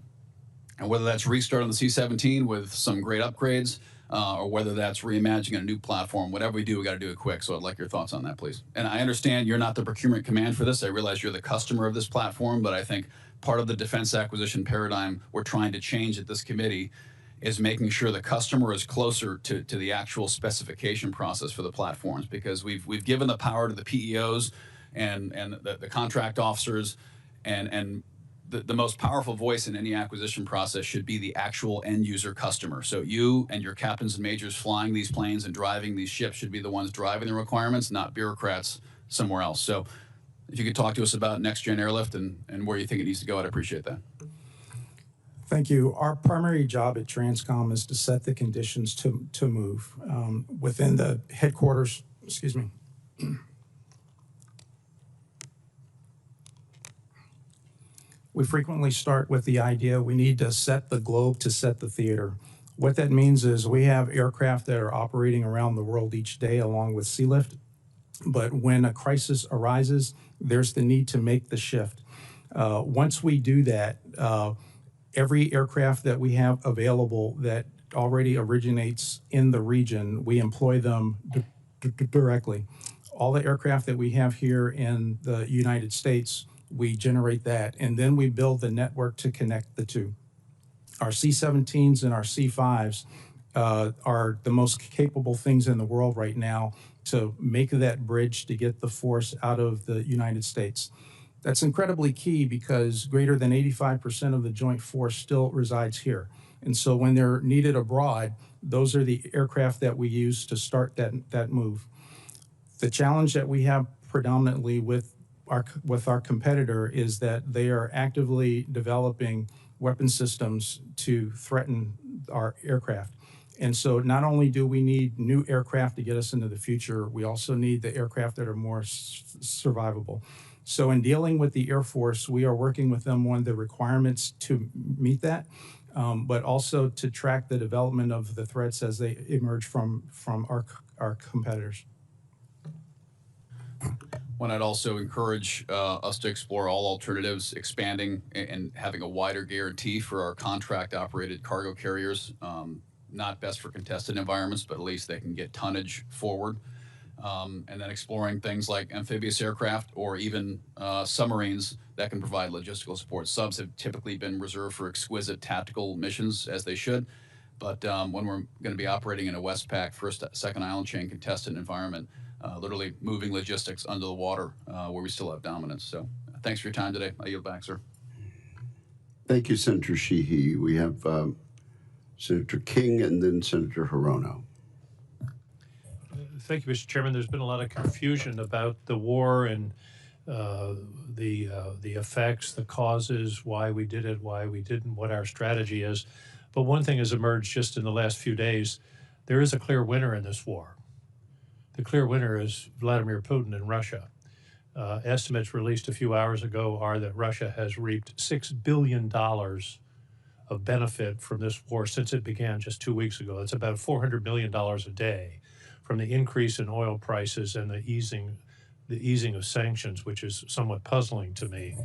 And whether that's restarting the C-17 with some great upgrades, or whether that's reimagining a new platform, whatever we do, we got to do it quick. So I'd like your thoughts on that, please. And I understand you're not the procurement command for this. I realize you're the customer of this platform, but I think part of the defense acquisition paradigm we're trying to change at this committee is making sure the customer is closer to the actual specification process for the platforms, because we've given the power to the PEOs and the contract officers, and the most powerful voice in any acquisition process should be the actual end user customer. So you and your captains and majors flying these planes and driving these ships should be the ones driving the requirements, not bureaucrats somewhere else. So if you could talk to us about next gen airlift and where you think it needs to go, I'd appreciate that. Thank you. Our primary job at Transcom is to set the conditions to move within the headquarters. Excuse me. We frequently start with the idea we need to set the globe to set the theater. What that means is we have aircraft that are operating around the world each day along with sea lift, but when a crisis arises, there's the need to make the shift. Once we do that, every aircraft that we have available that already originates in the region, we employ them directly. All the aircraft that we have here in the United States, we generate that, and then we build the network to connect the two. Our C-17s and our C-5s are the most capable things in the world right now to make that bridge to get the force out of the United States. That's incredibly key because greater than 85% of the joint force still resides here. And so when they're needed abroad, those are the aircraft that we use to start that move. The challenge that we have predominantly with our competitor is that they are actively developing weapon systems to threaten our aircraft. And so not only do we need new aircraft to get us into the future, we also need the aircraft that are more survivable. So in dealing with the Air Force, we are working with them on the requirements to meet that, but also to track the development of the threats as they emerge from our competitors. One, I'd also encourage us to explore all alternatives, expanding and having a wider guarantee for our contract-operated cargo carriers. Not best for contested environments, but at least they can get tonnage forward. And then exploring things like amphibious aircraft or even submarines that can provide logistical support. Subs have typically been reserved for exquisite tactical missions, as they should. But when we're going to be operating in a Westpac, first, second island chain contested environment, literally moving logistics under the water where we still have dominance. So thanks for your time today. I yield back, sir. Thank you, Senator Sheehy. We have Senator King and then Senator Hirono. Thank you, Mr. Chairman. There's been a lot of confusion about the war and the effects, the causes, why we did it, why we didn't, what our strategy is. But one thing has emerged just in the last few days. There is a clear winner in this war. The clear winner is Vladimir Putin in Russia. Estimates released a few hours ago are that Russia has reaped $6 billion of benefit from this war since it began just 2 weeks ago. That's about $400 million a day from the increase in oil prices and the easing of sanctions, which is somewhat puzzling to me.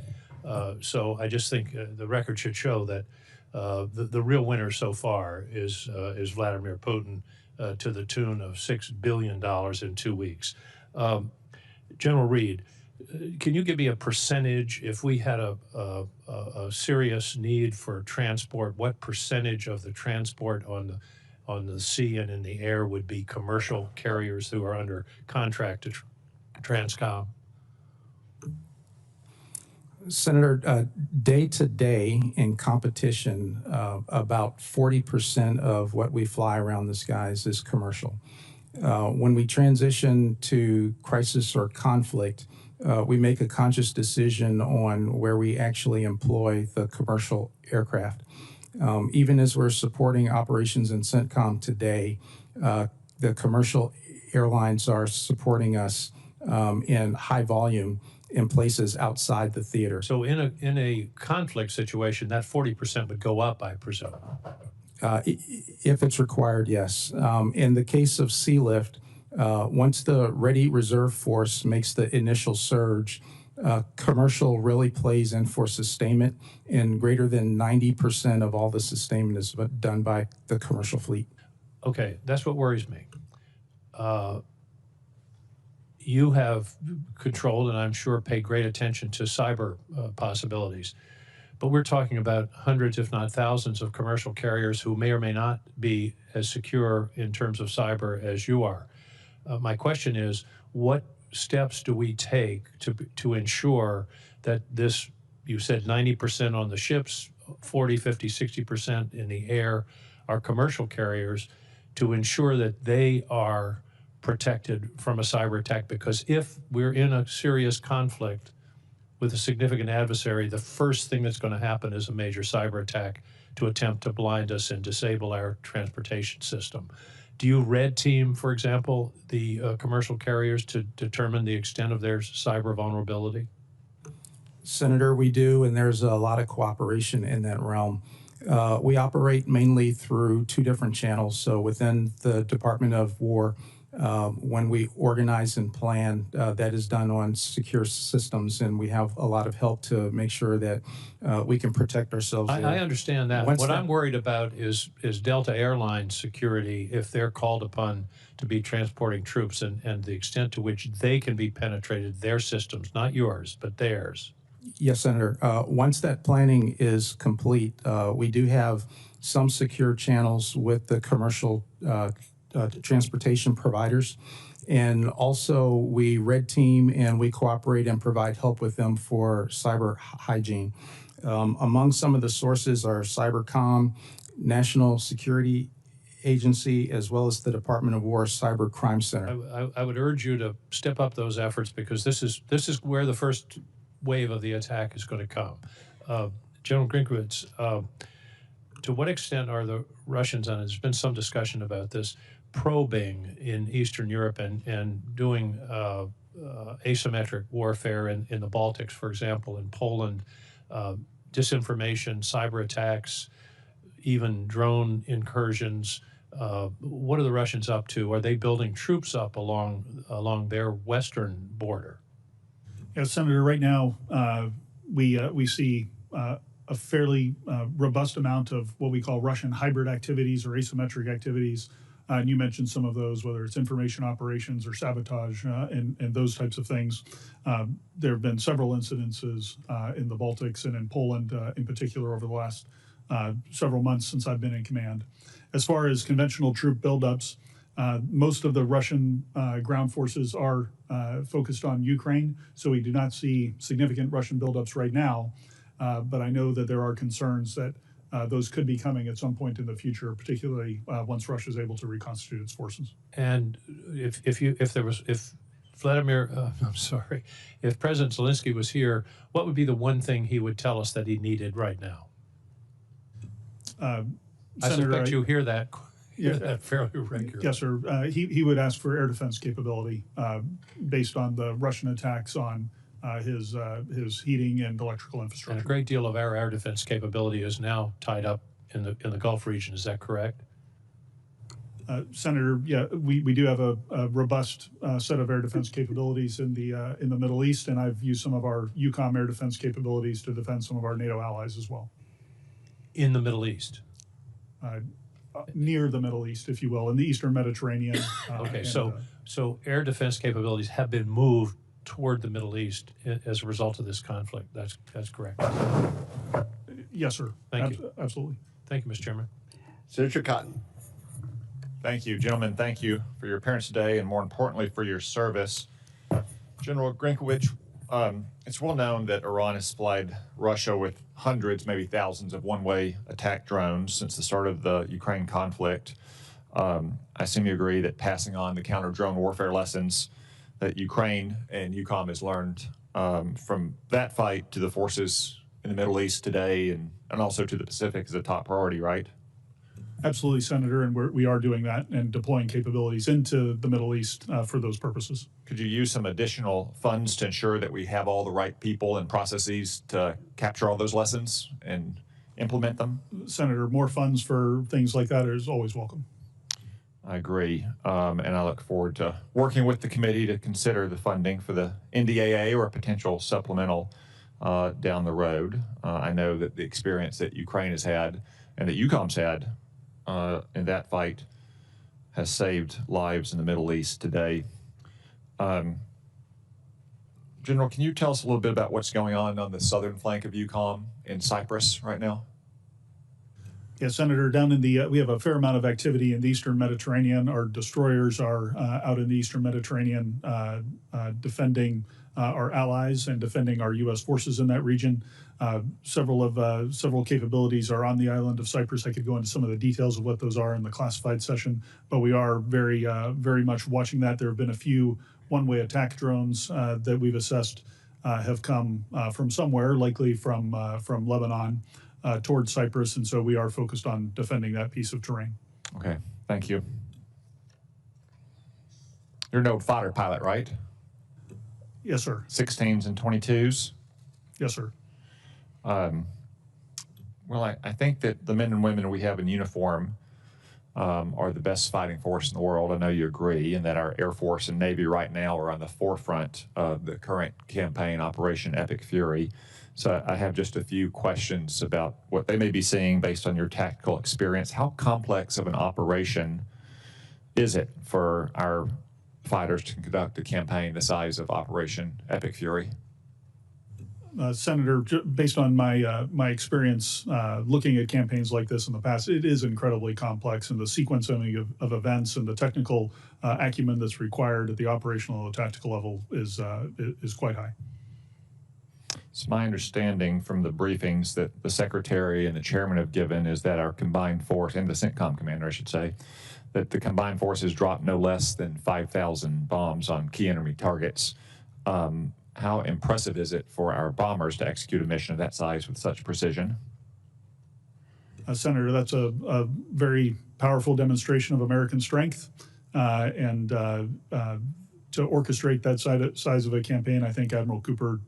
So I just think the record should show that the real winner so far is Vladimir Putin, to the tune of $6 billion in 2 weeks. General Reed, can you give me a percentage if we had a serious need for transport? What percentage of the transport on the sea and in the air would be commercial carriers who are under contract to Transcom? Senator, day to day in competition, about 40% of what we fly around the skies is commercial. When we transition to crisis or conflict, we make a conscious decision on where we actually employ the commercial aircraft. Even as we're supporting operations in CENTCOM today, the commercial airlines are supporting us in high volume in places outside the theater. So in a conflict situation, that 40% would go up, I presume. If it's required, yes. In the case of Sealift, once the Ready Reserve Force makes the initial surge, commercial really plays in for sustainment, and greater than 90% of all the sustainment is done by the commercial fleet. Okay, that's what worries me. You have controlled, and I'm sure paid great attention to cyber possibilities. But we're talking about hundreds, if not thousands, of commercial carriers who may or may not be as secure in terms of cyber as you are. My question is, what steps do we take to ensure that this, you said 90% on the ships, 40, 50, 60% in the air are commercial carriers, to ensure that they are protected from a cyber attack? Because if we're in a serious conflict with a significant adversary, the first thing that's going to happen is a major cyber attack to attempt to blind us and disable our transportation system. Do you red team, for example, the commercial carriers to determine the extent of their cyber vulnerability? Senator, we do, and there's a lot of cooperation in that realm. We operate mainly through two different channels. So within the Department of War, when we organize and plan, that is done on secure systems, and we have a lot of help to make sure that we can protect ourselves. I understand that. What I'm worried about is Delta Airlines security if they're called upon to be transporting troops, and the extent to which they can be penetrated, their systems, not yours, but theirs. Yes, Senator. Once that planning is complete, we do have some secure channels with the commercial transportation providers. And also we red team and we cooperate and provide help with them for cyber hygiene. Among some of the sources are Cybercom, National Security Agency, as well as the Department of War Cyber Crime Center. I would urge you to step up those efforts, because this is where the first wave of the attack is going to come. General Grinkovich, to what extent are the Russians, and there's been some discussion about this, probing in Eastern Europe and doing asymmetric warfare in the Baltics, for example, in Poland, disinformation, cyber attacks, even drone incursions? What are the Russians up to? Are they building troops up along their western border? Yeah, Senator, right now we see a fairly robust amount of what we call Russian hybrid activities or asymmetric activities. And you mentioned some of those, whether it's information operations or sabotage and those types of things. There have been several incidences in the Baltics and in Poland in particular over the last several months since I've been in command. As far as conventional troop buildups, most of the Russian ground forces are focused on Ukraine, so we do not see significant Russian buildups right now. But I know that there are concerns that those could be coming at some point in the future, particularly once Russia is able to reconstitute its forces. And if President Zelensky was here, what would be the one thing he would tell us that he needed right now? I suspect you hear that fairly regularly. Yes, sir. He would ask for air defense capability based on the Russian attacks on his heating and electrical infrastructure. And a great deal of our air defense capability is now tied up in the Gulf region. Is that correct? Senator, yeah, we do have a robust set of air defense capabilities in the Middle East, and I've used some of our EUCOM air defense capabilities to defend some of our NATO allies as well. In the Middle East? Near the Middle East, if you will, in the Eastern Mediterranean. Okay, so air defense capabilities have been moved toward the Middle East as a result of this conflict. That's correct. Yes, sir. Thank you. Absolutely. Thank you, Mr. Chairman. Senator Cotton. Thank you, gentlemen. Thank you for your appearance today, and more importantly, for your service. General Grinkovich, it's well known that Iran has supplied Russia with hundreds, maybe thousands of one-way attack drones since the start of the Ukraine conflict. I assume you agree that passing on the counter-drone warfare lessons that Ukraine and EUCOM has learned from that fight to the forces in the Middle East today and also to the Pacific is a top priority, right? Absolutely, Senator, and we are doing that and deploying capabilities into the Middle East for those purposes. Could you use some additional funds to ensure that we have all the right people and processes to capture all those lessons and implement them? Senator, more funds for things like that is always welcome. I agree, and I look forward to working with the committee to consider the funding for the NDAA or a potential supplemental down the road. I know that the experience that Ukraine has had and that EUCOM's had in that fight has saved lives in the Middle East today. General, can you tell us a little bit about what's going on the southern flank of EUCOM in Cyprus right now? Yeah, Senator, down in the, we have a fair amount of activity in the Eastern Mediterranean. Our destroyers are out in the Eastern Mediterranean defending our allies and defending our U.S. forces in that region. Several capabilities are on the island of Cyprus. I could go into some of the details of what those are in the classified session, but we are very much watching that. There have been a few one-way attack drones that we've assessed have come from somewhere, likely from Lebanon, towards Cyprus, and so we are focused on defending that piece of terrain. Okay, thank you. You're no fighter pilot, right? Yes, sir. 16s and 22s? Yes, sir. Well, I think that the men and women we have in uniform are the best fighting force in the world. I know you agree, and that our Air Force and Navy right now are on the forefront of the current campaign, Operation Epic Fury. So I have just a few questions about what they may be seeing based on your tactical experience. How complex of an operation is it for our fighters to conduct a campaign the size of Operation Epic Fury? Senator, based on my experience looking at campaigns like this in the past, it is incredibly complex, and the sequencing of events and the technical acumen that's required at the operational and tactical level is quite high. It's my understanding from the briefings that the Secretary and the Chairman have given is that our combined force, and the CENTCOM commander, I should say, that the combined force has dropped no less than 5,000 bombs on key enemy targets. How impressive is it for our bombers to execute a mission of that size with such precision? Senator, that's a very powerful demonstration of American strength, and to orchestrate that size of a campaign, I think Admiral Cooper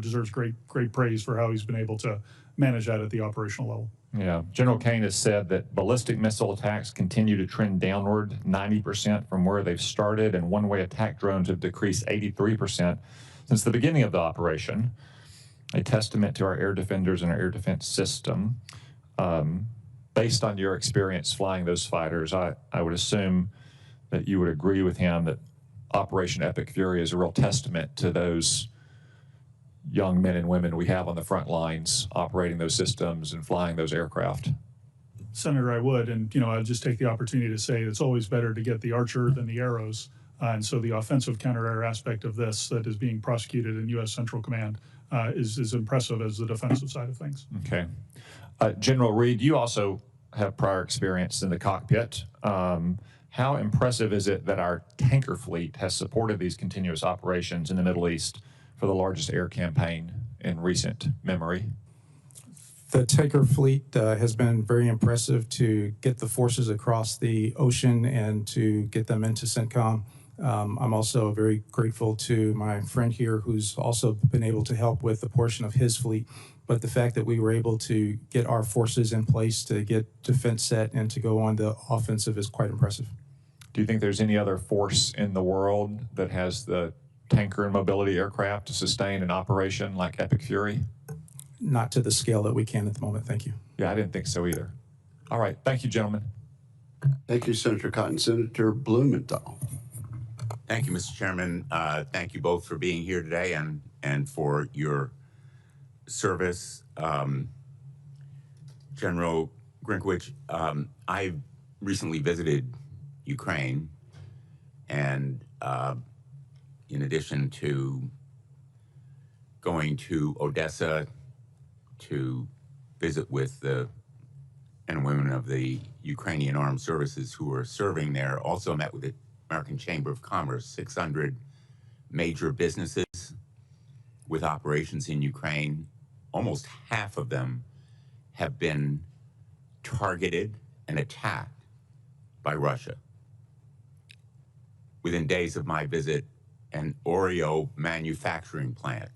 deserves great praise for how he's been able to manage that at the operational level. Yeah, General Kane has said that ballistic missile attacks continue to trend downward 90% from where they've started, and one-way attack drones have decreased 83% since the beginning of the operation, a testament to our air defenders and our air defense system. Based on your experience flying those fighters, I would assume that you would agree with him that Operation Epic Fury is a real testament to those young men and women we have on the front lines operating those systems and flying those aircraft. Senator, I would, and I'd just take the opportunity to say it's always better to get the Archer than the arrows, and so the offensive counter-air aspect of this that is being prosecuted in U.S. Central Command is as impressive as the defensive side of things. Okay. General Reed, you also have prior experience in the cockpit. How impressive is it that our tanker fleet has supported these continuous operations in the Middle East for the largest air campaign in recent memory? The tanker fleet has been very impressive to get the forces across the ocean and to get them into CENTCOM. I'm also very grateful to my friend here who's also been able to help with a portion of his fleet. But the fact that we were able to get our forces in place to get defense set and to go on the offensive is quite impressive. Do you think there's any other force in the world that has the tanker and mobility aircraft to sustain an operation like Epic Fury? Not to the scale that we can at the moment, thank you. Yeah, I didn't think so either. All right, thank you, gentlemen. Thank you, Senator Cotton. Senator Blumenthal. Thank you, Mr. Chairman. Thank you both for being here today and for your service. General Grinkovich, I recently visited Ukraine, and in addition to going to Odessa to visit with the men and women of the Ukrainian Armed Services who are serving there, also met with the American Chamber of Commerce, 600 major businesses with operations in Ukraine. Almost half of them have been targeted and attacked by Russia. Within days of my visit, an Oreo manufacturing plant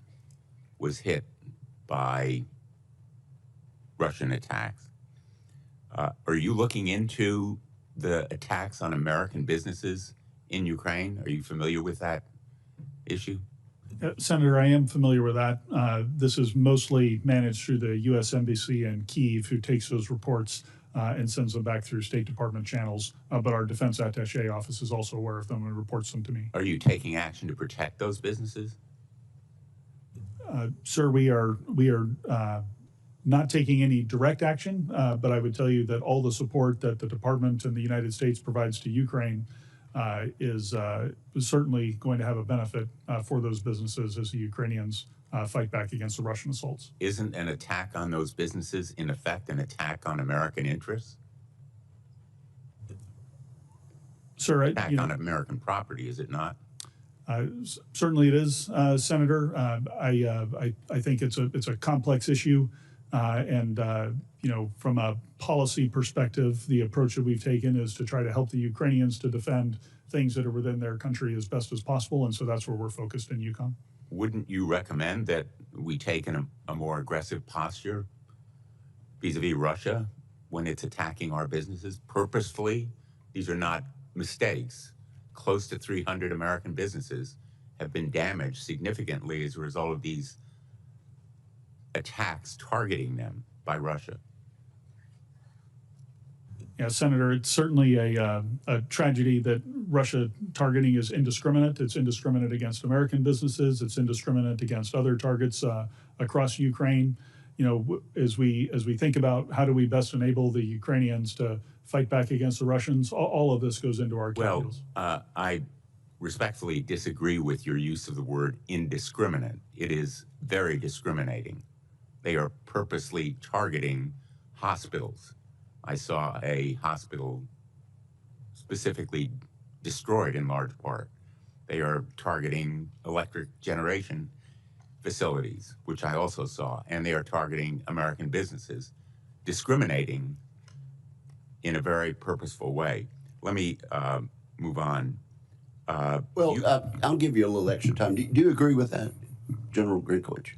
was hit by Russian attacks. Are you looking into the attacks on American businesses in Ukraine? Are you familiar with that issue? Senator, I am familiar with that. This is mostly managed through the U.S. Embassy in Kyiv, who takes those reports and sends them back through State Department channels. But our defense attaché office is also aware of them and reports them to me. Are you taking action to protect those businesses? Sir, we are not taking any direct action, but I would tell you that all the support that the department and the United States provides to Ukraine is certainly going to have a benefit for those businesses as the Ukrainians fight back against the Russian assaults. Isn't an attack on those businesses, in effect, an attack on American interests? Sir, attack on American property, is it not? Certainly it is, Senator. I think it's a complex issue. And from a policy perspective, the approach that we've taken is to try to help the Ukrainians to defend things that are within their country as best as possible. And so that's where we're focused in Yukon. Wouldn't you recommend that we take a more aggressive posture vis-a-vis Russia when it's attacking our businesses purposefully? These are not mistakes. Close to 300 American businesses have been damaged significantly as a result of these attacks targeting them by Russia. Yeah, Senator, it's certainly a tragedy that Russia targeting is indiscriminate. It's indiscriminate against American businesses. It's indiscriminate against other targets across Ukraine. As we think about how do we best enable the Ukrainians to fight back against the Russians, all of this goes into our calculus. Well, I respectfully disagree with your use of the word indiscriminate. It is very discriminating. They are purposely targeting hospitals. I saw a hospital specifically destroyed in large part. They are targeting electric generation facilities, which I also saw, and they are targeting American businesses, discriminating in a very purposeful way. Let me move on. I'll give you a little extra time. Do you agree with that, General Grinkovich?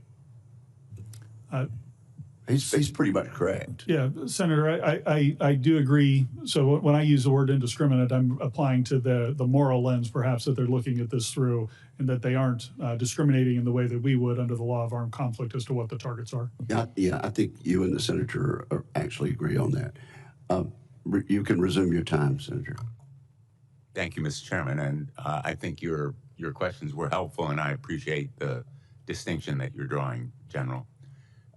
He's pretty much correct. Yeah, Senator, I do agree. So when I use the word indiscriminate, I'm applying to the moral lens, perhaps, that they're looking at this through, and that they aren't discriminating in the way that we would under the law of armed conflict as to what the targets are. Yeah, I think you and the Senator actually agree on that. You can resume your time, Senator. Thank you, Mr. Chairman, and I think your questions were helpful, and I appreciate the distinction that you're drawing, General.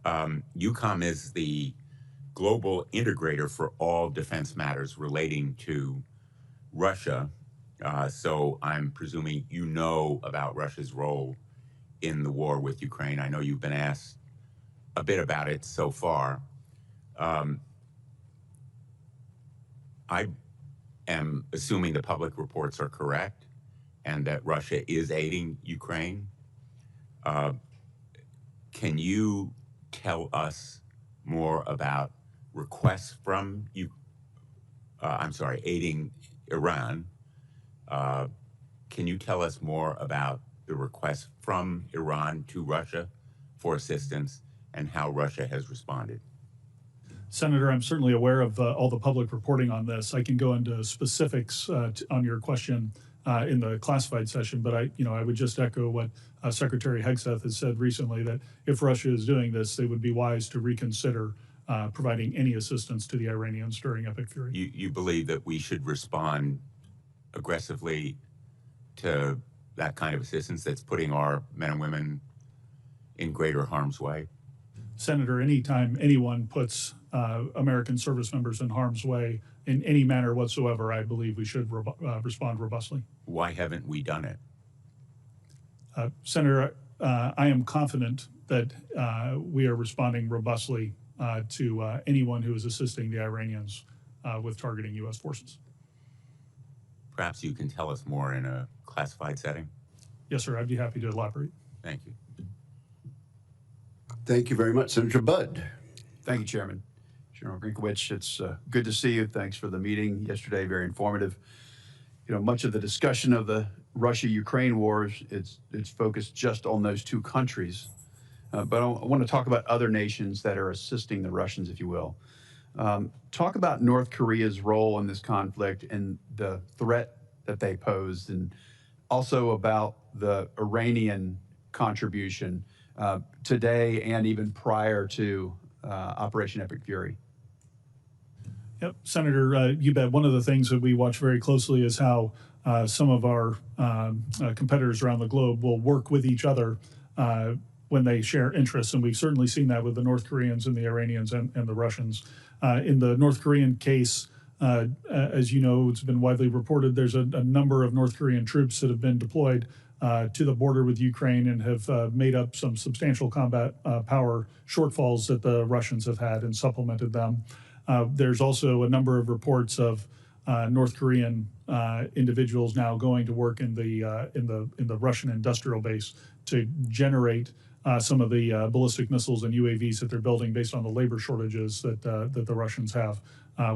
EUCOM is the global integrator for all defense matters relating to Russia. So I'm presuming you know about Russia's role in the war with Ukraine. I know you've been asked a bit about it so far. I am assuming the public reports are correct and that Russia is aiding Ukraine. Can you tell us more about requests from aiding Iran? Can you tell us more about the requests from Iran to Russia for assistance and how Russia has responded? Senator, I'm certainly aware of all the public reporting on this. I can go into specifics on your question in the classified session, but I would just echo what Secretary Hegseth has said recently, that if Russia is doing this, they would be wise to reconsider providing any assistance to the Iranians during Epic Fury. You believe that we should respond aggressively to that kind of assistance that's putting our men and women in greater harm's way? Senator, anytime anyone puts American service members in harm's way in any manner whatsoever, I believe we should respond robustly. Why haven't we done it? Senator, I am confident that we are responding robustly to anyone who is assisting the Iranians with targeting U.S. forces. Perhaps you can tell us more in a classified setting? Yes, sir. I'd be happy to elaborate. Thank you. Thank you very much, Senator Budd. Thank you, Chairman. General Grinkovich, it's good to see you. Thanks for the meeting yesterday, very informative. You know, much of the discussion of the Russia-Ukraine wars, it's focused just on those two countries. But I want to talk about other nations that are assisting the Russians, if you will. Talk about North Korea's role in this conflict and the threat that they posed, and also about the Iranian contribution today and even prior to Operation Epic Fury. Yep, Senator, you bet. One of the things that we watch very closely is how some of our competitors around the globe will work with each other when they share interests, and we've certainly seen that with the North Koreans and the Iranians and the Russians. In the North Korean case, as you know, it's been widely reported, there's a number of North Korean troops that have been deployed to the border with Ukraine and have made up some substantial combat power shortfalls that the Russians have had and supplemented them. There's also a number of reports of North Korean individuals now going to work in the Russian industrial base to generate some of the ballistic missiles and UAVs that they're building based on the labor shortages that the Russians have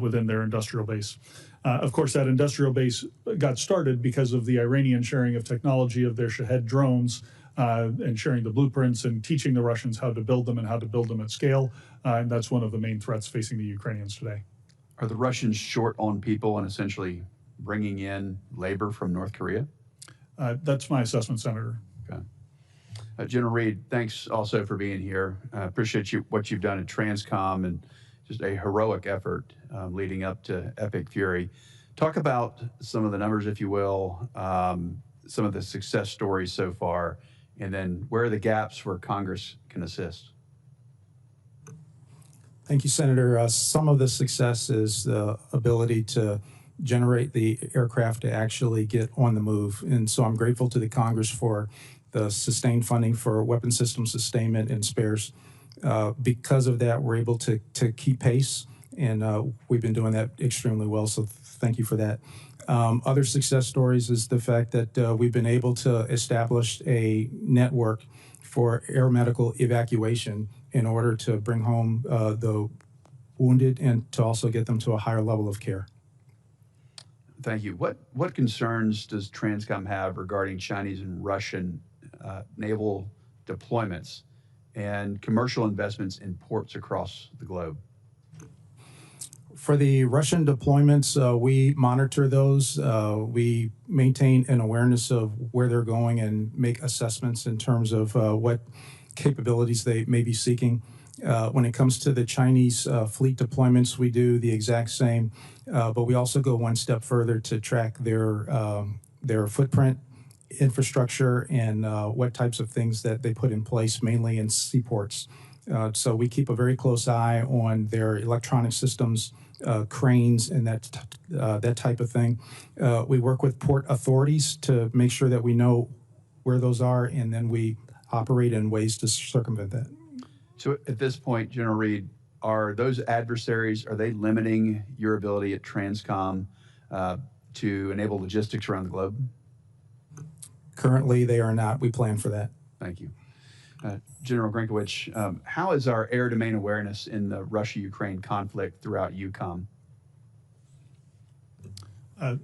within their industrial base. Of course, that industrial base got started because of the Iranian sharing of technology of their Shahed drones and sharing the blueprints and teaching the Russians how to build them and how to build them at scale. And that's one of the main threats facing the Ukrainians today. Are the Russians short on people and essentially bringing in labor from North Korea? That's my assessment, Senator. Okay. General Reed, thanks also for being here. Appreciate what you've done at Transcom and just a heroic effort leading up to Epic Fury. Talk about some of the numbers, if you will, some of the success stories so far, and then where are the gaps where Congress can assist? Thank you, Senator. Some of the success is the ability to generate the aircraft to actually get on the move. And so I'm grateful to the Congress for the sustained funding for weapon system sustainment and spares. Because of that, we're able to keep pace, and we've been doing that extremely well, so thank you for that. Other success stories is the fact that we've been able to establish a network for aeromedical evacuation in order to bring home the wounded and to also get them to a higher level of care. Thank you. What concerns does Transcom have regarding Chinese and Russian naval deployments and commercial investments in ports across the globe? For the Russian deployments, we monitor those. We maintain an awareness of where they're going and make assessments in terms of what capabilities they may be seeking. When it comes to the Chinese fleet deployments, we do the exact same, but we also go one step further to track their footprint, infrastructure, and what types of things that they put in place, mainly in seaports. So we keep a very close eye on their electronic systems, cranes, and that type of thing. We work with port authorities to make sure that we know where those are, and then we operate in ways to circumvent that. So at this point, General Reed, are those adversaries, are they limiting your ability at Transcom to enable logistics around the globe? Currently, they are not. We plan for that. Thank you. General Grinkovich, how is our air domain awareness in the Russia-Ukraine conflict throughout EUCOM?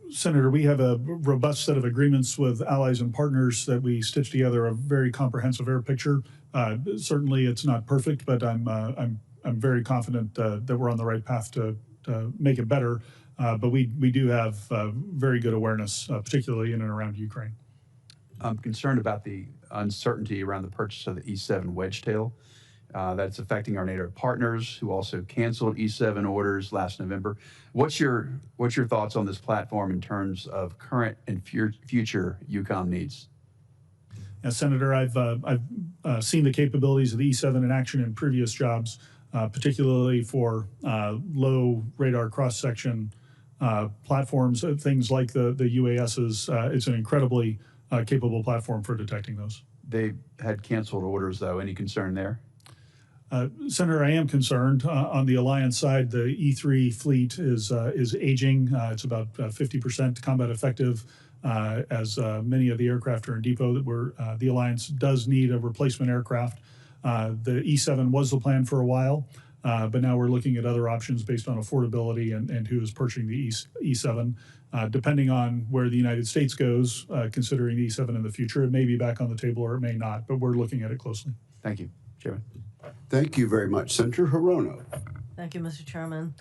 Senator, we have a robust set of agreements with allies and partners that we stitch together a very comprehensive air picture. Certainly, it's not perfect, but I'm very confident that we're on the right path to make it better. But we do have very good awareness, particularly in and around Ukraine. I'm concerned about the uncertainty around the purchase of the E-7 Wedgetail. That's affecting our NATO partners who also canceled E7 orders last November. What's your thoughts on this platform in terms of current and future EUCOM needs? Yeah, Senator, I've seen the capabilities of the E7 in action in previous jobs, particularly for low radar cross-section platforms, things like the UASs. It's an incredibly capable platform for detecting those. They had canceled orders, though. Any concern there? Senator, I am concerned. On the alliance side, the E3 fleet is aging. It's about 50% combat effective, as many of the aircraft are in depot. The alliance does need a replacement aircraft. The E7 was the plan for a while, but now we're looking at other options based on affordability and who is purchasing the E7. Depending on where the United States goes, considering the E7 in the future, it may be back on the table or it may not, but we're looking at it closely. Thank you, Chairman. Thank you very much. Senator Hirono. Thank you, Mr. Chairman.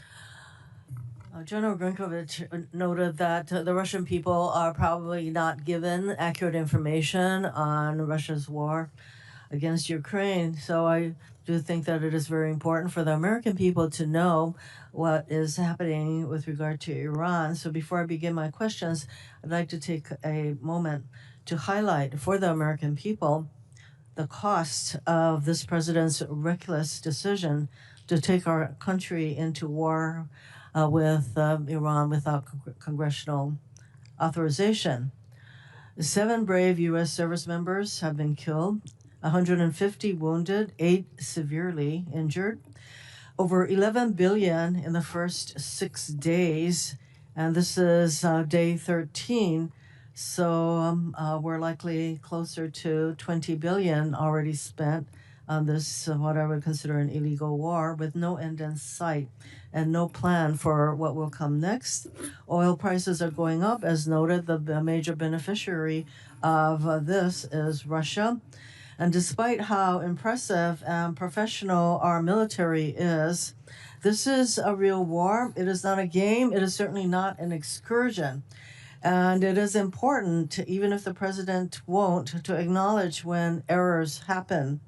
General Grinkovich noted that the Russian people are probably not given accurate information on Russia's war against Ukraine. So I do think that it is very important for the American people to know what is happening with regard to Iran. So before I begin my questions, I'd like to take a moment to highlight for the American people the cost of this president's reckless decision to take our country into war with Iran without congressional authorization. 7 brave U.S. service members have been killed, 150 wounded, 8 severely injured, over 11 billion in the first 6 days, and this is day 13. So we're likely closer to 20 billion already spent on this, what I would consider an illegal war with no end in sight and no plan for what will come next. Oil prices are going up. As noted, the major beneficiary of this is Russia. And despite how impressive and professional our military is, this is a real war. It is not a game. It is certainly not an excursion. And it is important, even if the president won't, to acknowledge when errors happen.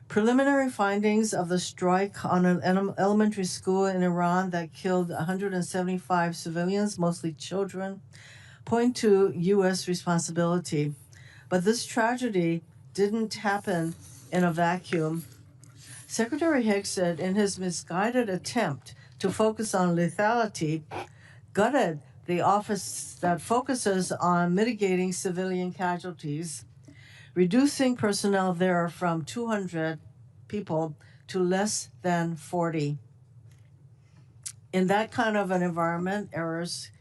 Preliminary findings of the strike on an elementary school in Iran that killed 175 civilians, mostly children, point to U.S. responsibility. But this tragedy didn't happen in a vacuum. Secretary Hicks said in his misguided attempt to focus on lethality, gutted the office that focuses on mitigating civilian casualties, reducing personnel there from 200 people to less than 40. In that kind of an environment, errors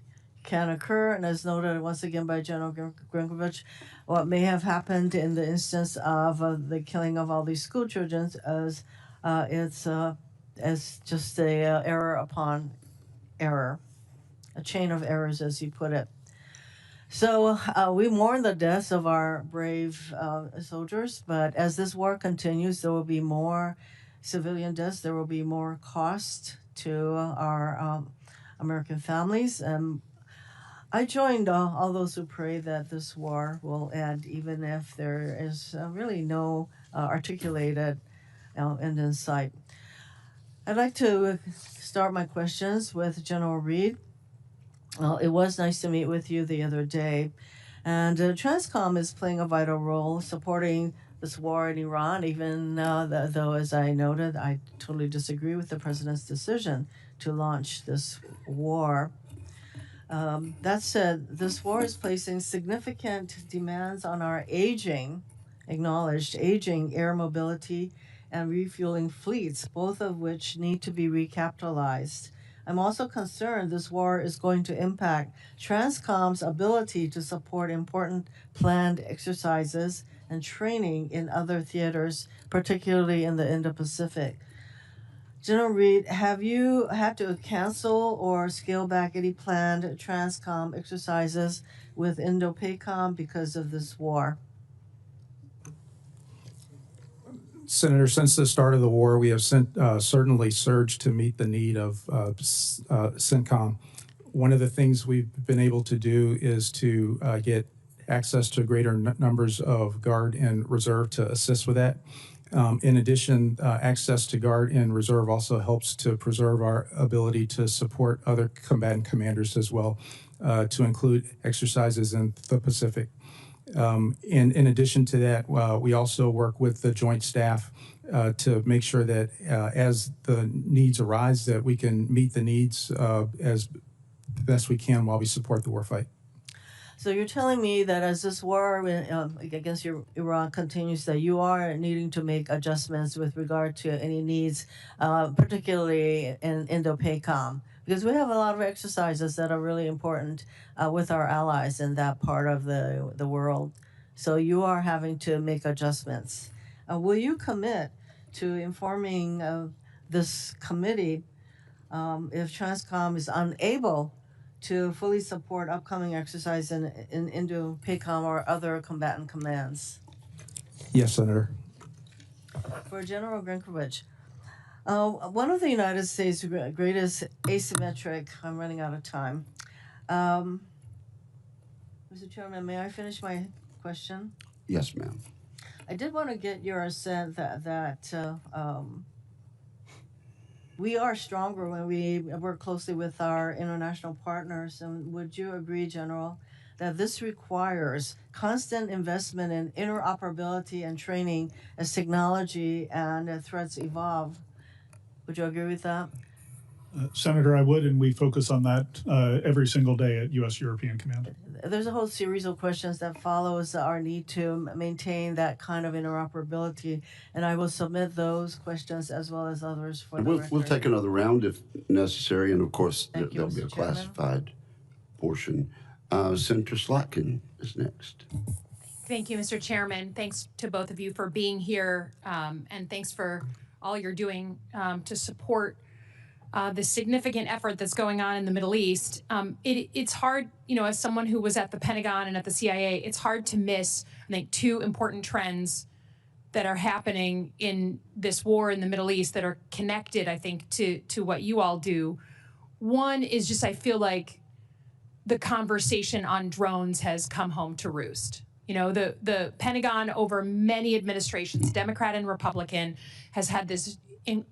can occur, and as noted once again by General Grinkovich, what may have happened in the instance of the killing of all these school children as just a error upon error, a chain of errors, as you put it. So we mourn the deaths of our brave soldiers, but as this war continues, there will be more civilian deaths. There will be more cost to our American families. I joined all those who pray that this war will end, even if there is really no articulated end in sight. I'd like to start my questions with General Reed. Well, it was nice to meet with you the other day. And Transcom is playing a vital role supporting this war in Iran, even though, as I noted, I totally disagree with the president's decision to launch this war. That said, this war is placing significant demands on our acknowledged aging air mobility and refueling fleets, both of which need to be recapitalized. I'm also concerned this war is going to impact Transcom's ability to support important planned exercises and training in other theaters, particularly in the Indo-Pacific. General Reed, have you had to cancel or scale back any planned Transcom exercises with Indo-PACOM because of this war? Senator, since the start of the war, we have certainly surged to meet the need of CENTCOM. One of the things we've been able to do is to get access to greater numbers of Guard and Reserve to assist with that. In addition, access to Guard and Reserve also helps to preserve our ability to support other combatant commanders as well, to include exercises in the Pacific. In addition to that, we also work with the Joint Staff to make sure that as the needs arise, that we can meet the needs as best we can while we support the warfight. So you're telling me that as this war against Iran continues, that you are needing to make adjustments with regard to any needs, particularly in Indo-PACOM, because we have a lot of exercises that are really important with our allies in that part of the world. So you are having to make adjustments. Will you commit to informing this committee if TRANSCOM is unable to fully support upcoming exercise in Indo-PACOM or other combatant commands? Yes, Senator. For General Grinkovich, one of the United States' greatest asymmetric, I'm running out of time. Mr. Chairman, may I finish my question? Yes, ma'am. I did want to get your sense that we are stronger when we work closely with our international partners. And would you agree, General, that this requires constant investment in interoperability and training as technology and threats evolve? Would you agree with that? Senator, I would, and we focus on that every single day at U.S.-European Command. There's a whole series of questions that follows our need to maintain that kind of interoperability, and I will submit those questions as well as others for the record. We'll take another round if necessary, and of course there'll be a Mr. Chairman. classified portion. Senator Slotkin is next. Thank you, Mr. Chairman. Thanks to both of you for being here, and thanks for all you're doing to support the significant effort that's going on in the Middle East. It's hard, as someone who was at the Pentagon and at the CIA, it's hard to miss, I think, two important trends that are happening in this war in the Middle East that are connected, I think, to what you all do. One is just, I feel like the conversation on drones has come home to roost. The Pentagon over many administrations, Democrat and Republican, has had this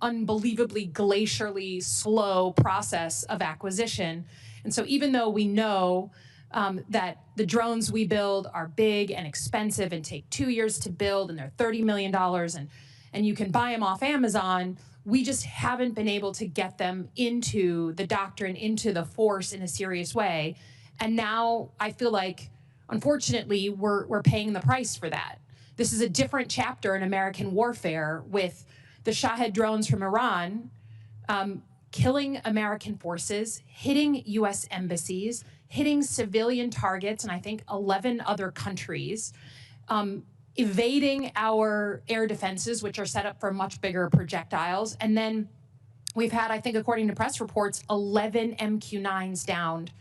unbelievably glacially slow process of acquisition. And so even though we know that the drones we build are big and expensive and take 2 years to build and they're $30 million and you can buy them off Amazon, we just haven't been able to get them into the doctrine, into the force in a serious way. And now I feel like, unfortunately, we're paying the price for that. This is a different chapter in American warfare with the Shahed drones from Iran killing American forces, hitting U.S. embassies, hitting civilian targets, and I think 11 other countries, evading our air defenses, which are set up for much bigger projectiles. And then we've had, I think, according to press reports, 11 MQ-9s downed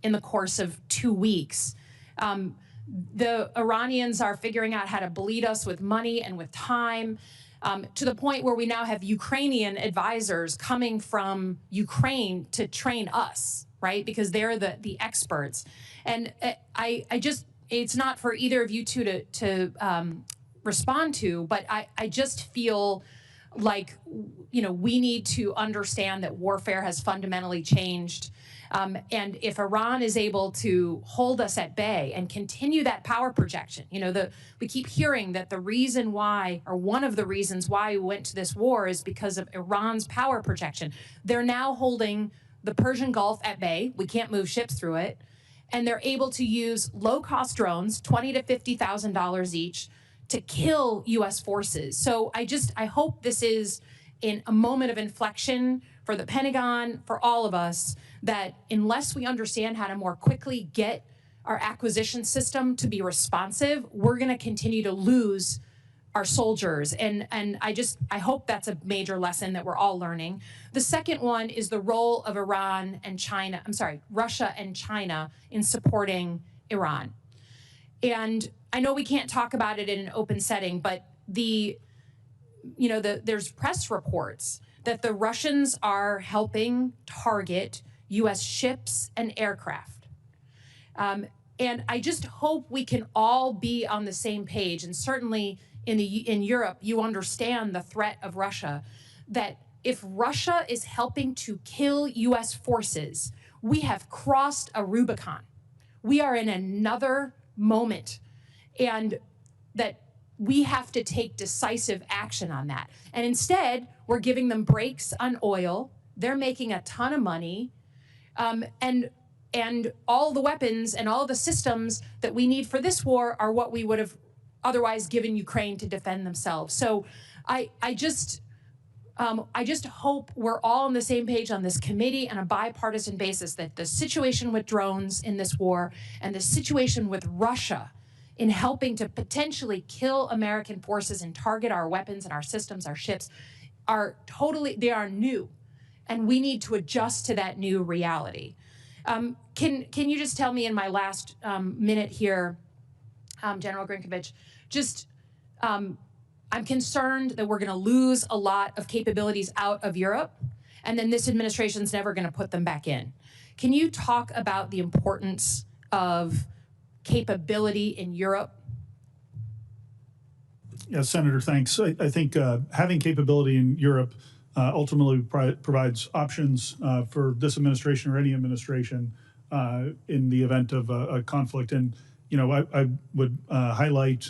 in the course of 2 weeks. The Iranians are figuring out how to bleed us with money and with time, to the point where we now have Ukrainian advisors coming from Ukraine to train us, right? Because they're the experts. And I just, it's not for either of you two to respond to, but I just feel like, we need to understand that warfare has fundamentally changed. And if Iran is able to hold us at bay and continue that power projection, we keep hearing that the reason why, or one of the reasons why we went to this war is because of Iran's power projection. They're now holding the Persian Gulf at bay. We can't move ships through it. And they're able to use low-cost drones, $20,000 to $50,000 each, to kill U.S. forces. So I hope this is in a moment of inflection for the Pentagon, for all of us, that unless we understand how to more quickly get our acquisition system to be responsive, we're going to continue to lose our soldiers. And I hope that's a major lesson that we're all learning. The second one is the role of Russia and China in supporting Iran. And I know we can't talk about it in an open setting, but there's press reports that the Russians are helping target U.S. ships and aircraft. And I just hope we can all be on the same page. And certainly in Europe, you understand the threat of Russia, that if Russia is helping to kill U.S. forces, we have crossed a Rubicon. We are in another moment, and that we have to take decisive action on that. And instead, we're giving them breaks on oil. They're making a ton of money, and all the weapons and all the systems that we need for this war are what we would have otherwise given Ukraine to defend themselves. So I just hope we're all on the same page on this committee on a bipartisan basis, that the situation with drones in this war and the situation with Russia in helping to potentially kill American forces and target our weapons and our systems, our ships, they are new. And we need to adjust to that new reality. Can you just tell me in my last minute here, General Grinkovich, I'm concerned that we're going to lose a lot of capabilities out of Europe, and then this administration's never going to put them back in. Can you talk about the importance of capability in Europe? Yeah, Senator, thanks. I think having capability in Europe ultimately provides options for this administration or any administration in the event of a conflict. And, you know, I would highlight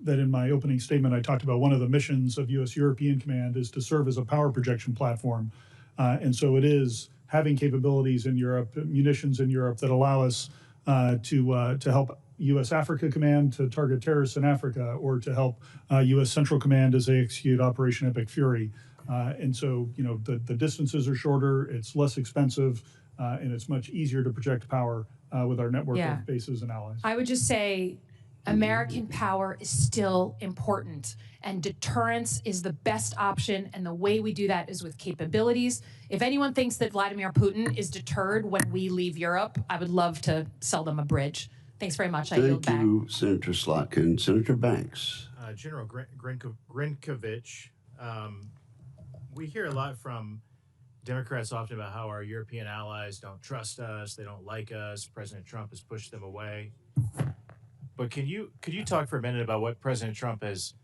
that in my opening statement, I talked about one of the missions of U.S. European Command is to serve as a power projection platform. And so it is having capabilities in Europe, munitions in Europe that allow us to help U.S. Africa Command to target terrorists in Africa, or to help U.S. Central Command as they execute Operation Epic Fury. And so, you know, the distances are shorter, it's less expensive, and it's much easier to project power with our network of bases and allies. I would just say American power is still important, and deterrence is the best option, and the way we do that is with capabilities. If anyone thinks that Vladimir Putin is deterred when we leave Europe, I would love to sell them a bridge. Thanks very much. I yield back. Thank you, Senator Slotkin. Senator Banks. General Grinkovich, we hear a lot from Democrats often about how our European allies don't trust us, they don't like us, President Trump has pushed them away. But could you talk for a minute about what President Trump has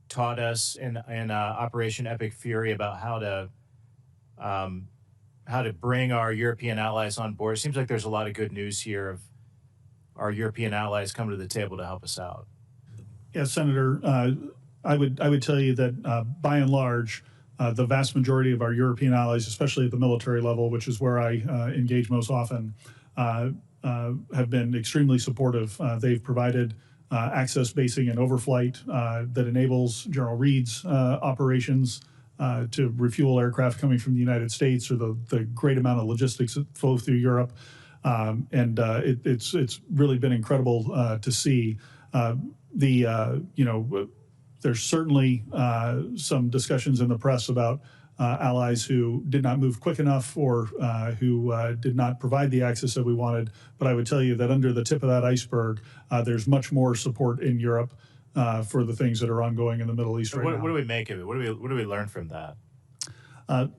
taught us in Operation Epic Fury about how to bring our European allies on board? It seems like there's a lot of good news here of our European allies coming to the table to help us out. Yeah, Senator, I would tell you that by and large, the vast majority of our European allies, especially at the military level, which is where I engage most often, have been extremely supportive. They've provided access, basing, and overflight that enables General Reed's operations to refuel aircraft coming from the United States, or the great amount of logistics that flow through Europe. It's really been incredible to see. There's certainly some discussions in the press about allies who did not move quick enough, or who did not provide the access that we wanted. But I would tell you that under the tip of that iceberg, there's much more support in Europe for the things that are ongoing in the Middle East right now. What do we make of it? What do we learn from that?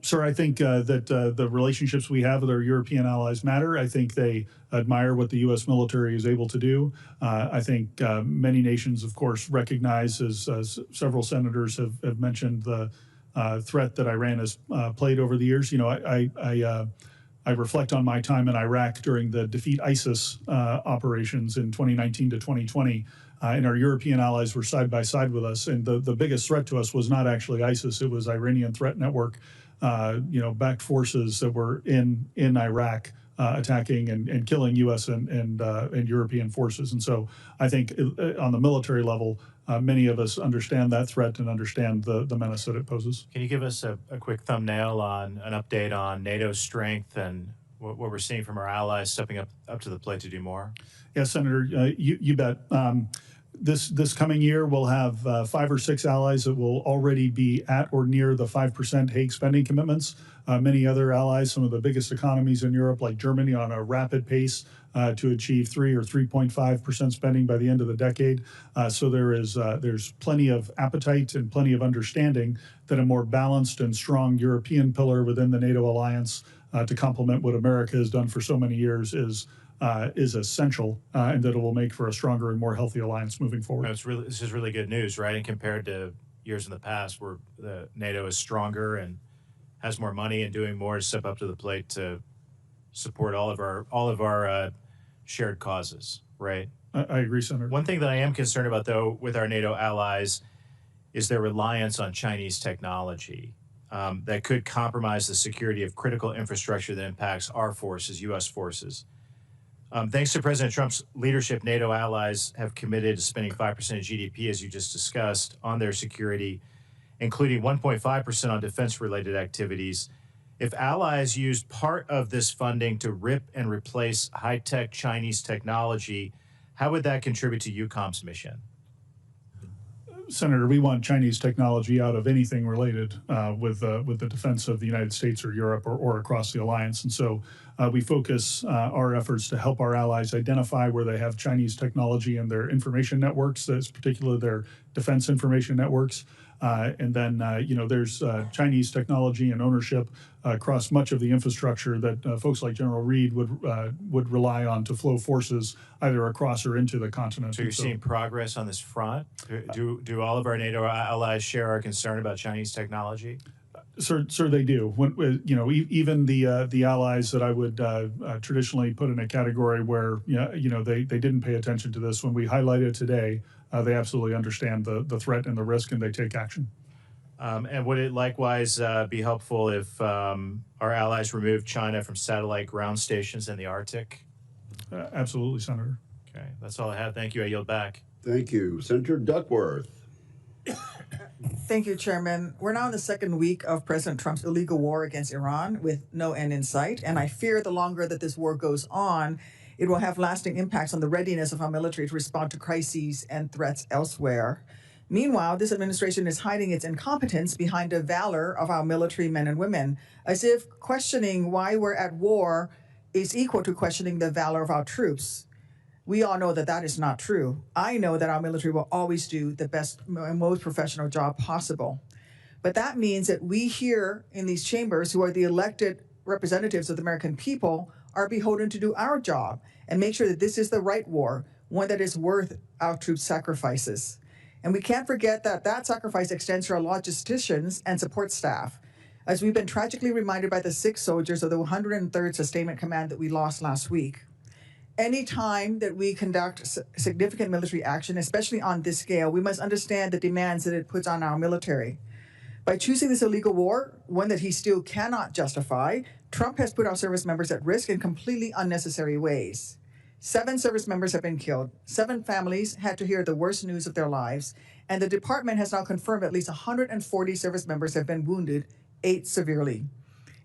Sir, I think that the relationships we have with our European allies matter. I think they admire what the U.S. military is able to do. I think many nations, of course, recognize, as several senators have mentioned, the threat that Iran has played over the years. You know, I reflect on my time in Iraq during the Defeat ISIS operations in 2019 to 2020. And our European allies were side by side with us. And the biggest threat to us was not actually ISIS, it was Iranian threat network, backed forces that were in Iraq attacking and killing U.S. and European forces. And so I think on the military level, many of us understand that threat and understand the menace that it poses. Can you give us a quick thumbnail on an update on NATO's strength and what we're seeing from our allies stepping up to the plate to do more? Yeah, Senator, you bet. This coming year, we'll have 5 or 6 allies that will already be at or near the 5% Hague spending commitments. Many other allies, some of the biggest economies in Europe, like Germany, on a rapid pace to achieve 3 or 3.5% spending by the end of the decade. So there's plenty of appetite and plenty of understanding that a more balanced and strong European pillar within the NATO alliance to complement what America has done for so many years is is essential, and that it will make for a stronger and more healthy alliance moving forward. This is really good news, right? And compared to years in the past where the NATO is stronger and has more money and doing more to step up to the plate to support all of our shared causes, right? I agree, Senator. One thing that I am concerned about, though, with our NATO allies is their reliance on Chinese technology that could compromise the security of critical infrastructure that impacts our forces, U.S. forces. Thanks to President Trump's leadership, NATO allies have committed to spending 5% of GDP, as you just discussed, on their security, including 1.5% on defense-related activities. If allies used part of this funding to rip and replace high-tech Chinese technology, how would that contribute to EUCOM's mission? Senator, we want Chinese technology out of anything related with the defense of the United States or Europe or across the alliance. And so we focus our efforts to help our allies identify where they have Chinese technology in their information networks, that's particularly their defense information networks. And then, there's Chinese technology and ownership across much of the infrastructure that folks like General Reed would rely on to flow forces either across or into the continent. So you're seeing progress on this front? Do all of our NATO allies share our concern about Chinese technology? Sir, they do. Even the allies that I would traditionally put in a category where they didn't pay attention to this, when we highlight it today, they absolutely understand the threat and the risk, and they take action. And would it likewise be helpful if our allies removed China from satellite ground stations in the Arctic? Absolutely, Senator. Okay, that's all I have. Thank you. I yield back. Thank you. Senator Duckworth. Thank you, Chairman. We're now in the second week of President Trump's illegal war against Iran with no end in sight, and I fear the longer that this war goes on, it will have lasting impacts on the readiness of our military to respond to crises and threats elsewhere. Meanwhile, this administration is hiding its incompetence behind the valor of our military men and women, as if questioning why we're at war is equal to questioning the valor of our troops. We all know that that is not true. I know that our military will always do the best and most professional job possible. But that means that we here in these chambers, who are the elected representatives of the American people, are beholden to do our job and make sure that this is the right war, one that is worth our troops' sacrifices. And we can't forget that that sacrifice extends to our logisticians and support staff, as we've been tragically reminded by the 6 soldiers of the 103rd Sustainment Command that we lost last week. Any time that we conduct significant military action, especially on this scale, we must understand the demands that it puts on our military. By choosing this illegal war, one that he still cannot justify, Trump has put our service members at risk in completely unnecessary ways. 7 service members have been killed. 7 families had to hear the worst news of their lives. And the department has now confirmed at least 140 service members have been wounded, 8 severely.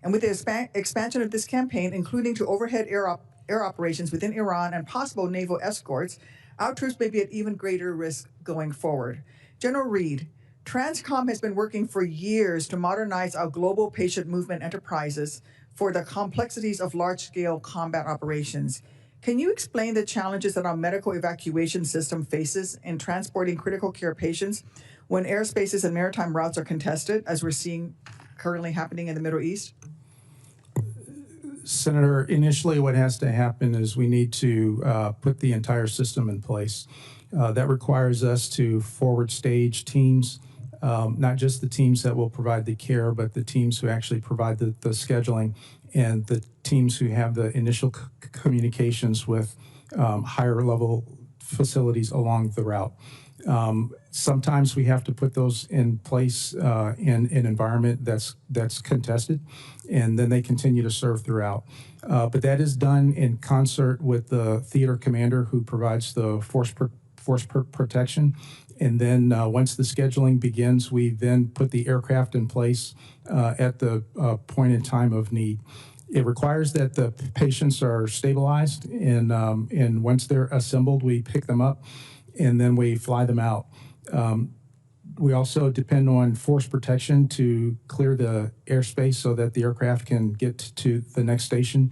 And with the expansion of this campaign, including to overhead air operations within Iran and possible naval escorts, our troops may be at even greater risk going forward. General Reed, Transcom has been working for years to modernize our global patient movement enterprises for the complexities of large-scale combat operations. Can you explain the challenges that our medical evacuation system faces in transporting critical care patients when airspaces and maritime routes are contested, as we're seeing currently happening in the Middle East? Senator, initially what has to happen is we need to put the entire system in place. That requires us to forward stage teams, not just the teams that will provide the care, but the teams who actually provide the scheduling and the teams who have the initial communications with higher level facilities along the route. Sometimes we have to put those in place in an environment that's contested, and then they continue to serve throughout. But that is done in concert with the theater commander who provides the force protection. And then once the scheduling begins, we then put the aircraft in place at the point in time of need. It requires that the patients are stabilized, and once they're assembled, we pick them up, and then we fly them out. We also depend on force protection to clear the airspace so that the aircraft can get to the next station.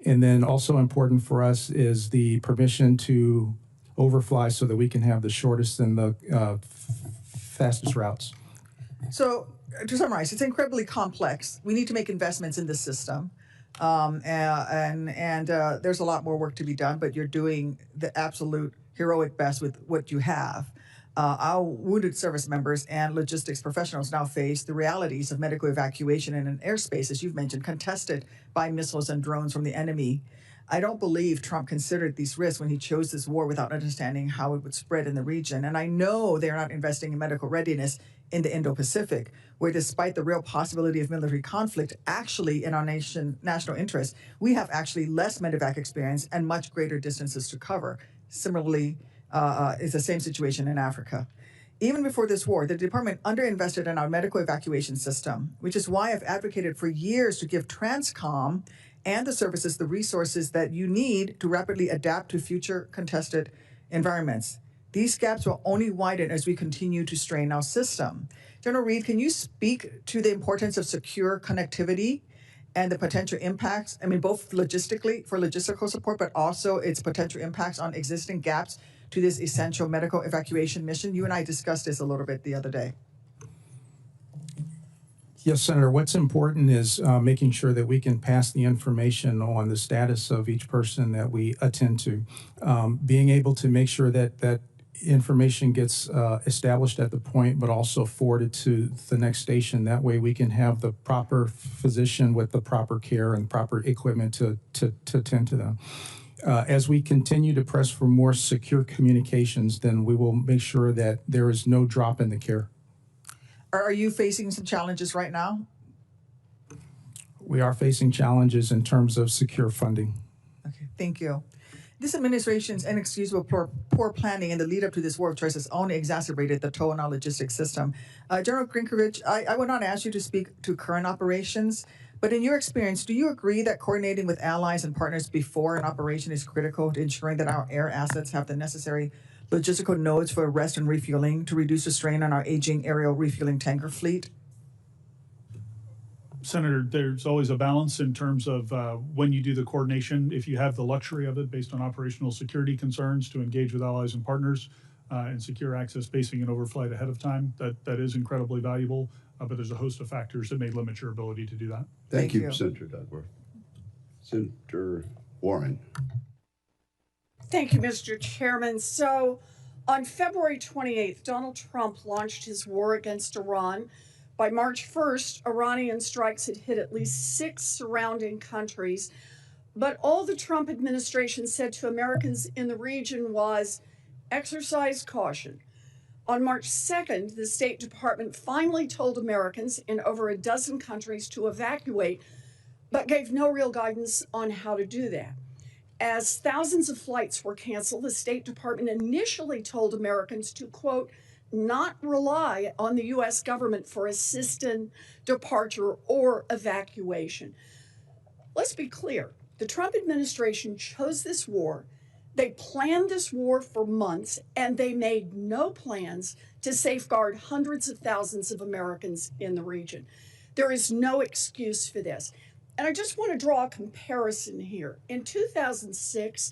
And then also important for us is the permission to overfly so that we can have the shortest and the fastest routes. So to summarize, it's incredibly complex. We need to make investments in the system. And there's a lot more work to be done, but you're doing the absolute heroic best with what you have. Our wounded service members and logistics professionals now face the realities of medical evacuation in an airspace, as you've mentioned, contested by missiles and drones from the enemy. I don't believe Trump considered these risks when he chose this war without understanding how it would spread in the region. And I know they're not investing in medical readiness in the Indo-Pacific, where despite the real possibility of military conflict, actually in our national interest, we have actually less medevac experience and much greater distances to cover. Similarly, it's the same situation in Africa. Even before this war, the department underinvested in our medical evacuation system, which is why I've advocated for years to give Transcom and the services the resources that you need to rapidly adapt to future contested environments. These gaps will only widen as we continue to strain our system. General Reed, can you speak to the importance of secure connectivity and the potential impacts, I mean, both logistically, for logistical support, but also its potential impacts on existing gaps to this essential medical evacuation mission? You and I discussed this a little bit the other day. Yes, Senator, what's important is making sure that we can pass the information on the status of each person that we attend to. Being able to make sure that that information gets established at the point, but also forwarded to the next station. That way we can have the proper physician with the proper care and proper equipment to attend to them. As we continue to press for more secure communications, then we will make sure that there is no drop in the care. Are you facing some challenges right now? We are facing challenges in terms of secure funding. Okay, thank you. This administration's inexcusable poor planning in the lead up to this war of choice has only exacerbated the toll on our logistics system. General Grinkovich, I would not ask you to speak to current operations, but in your experience, do you agree that coordinating with allies and partners before an operation is critical to ensuring that our air assets have the necessary logistical nodes for rest and refueling to reduce the strain on our aging aerial refueling tanker fleet? Senator, there's always a balance in terms of when you do the coordination, if you have the luxury of it based on operational security concerns to engage with allies and partners and secure access basing and overflight ahead of time, that is incredibly valuable, but there's a host of factors that may limit your ability to do that. Thank you, Senator Dudworth. Senator Warren. Thank you, Mr. Chairman. So on February 28th, Donald Trump launched his war against Iran. By March 1st, Iranian strikes had hit at least 6 surrounding countries. But all the Trump administration said to Americans in the region was, exercise caution. On March 2nd, the State Department finally told Americans in over a dozen countries to evacuate, but gave no real guidance on how to do that. As thousands of flights were canceled, the State Department initially told Americans to, quote, not rely on the U.S. government for assistance, departure, or evacuation. Let's be clear. The Trump administration chose this war. They planned this war for months, and they made no plans to safeguard hundreds of thousands of Americans in the region. There is no excuse for this. And I just want to draw a comparison here. In 2006,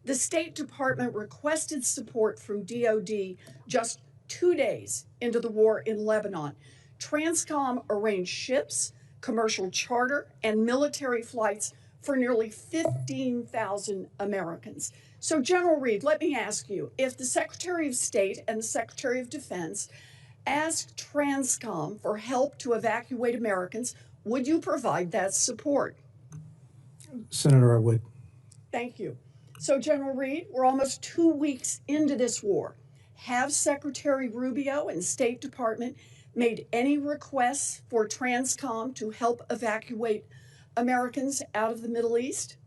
the State Department requested support from DOD just 2 days into the war in Lebanon. Transcom arranged ships, commercial charter, and military flights for nearly 15,000 Americans. So, General Reed, let me ask you, if the Secretary of State and the Secretary of Defense asked Transcom for help to evacuate Americans, would you provide that support? Senator, I would. Thank you. So, General Reed, we're almost 2 weeks into this war. Have Secretary Rubio and State Department made any requests for Transcom to help evacuate Americans out of the Middle East?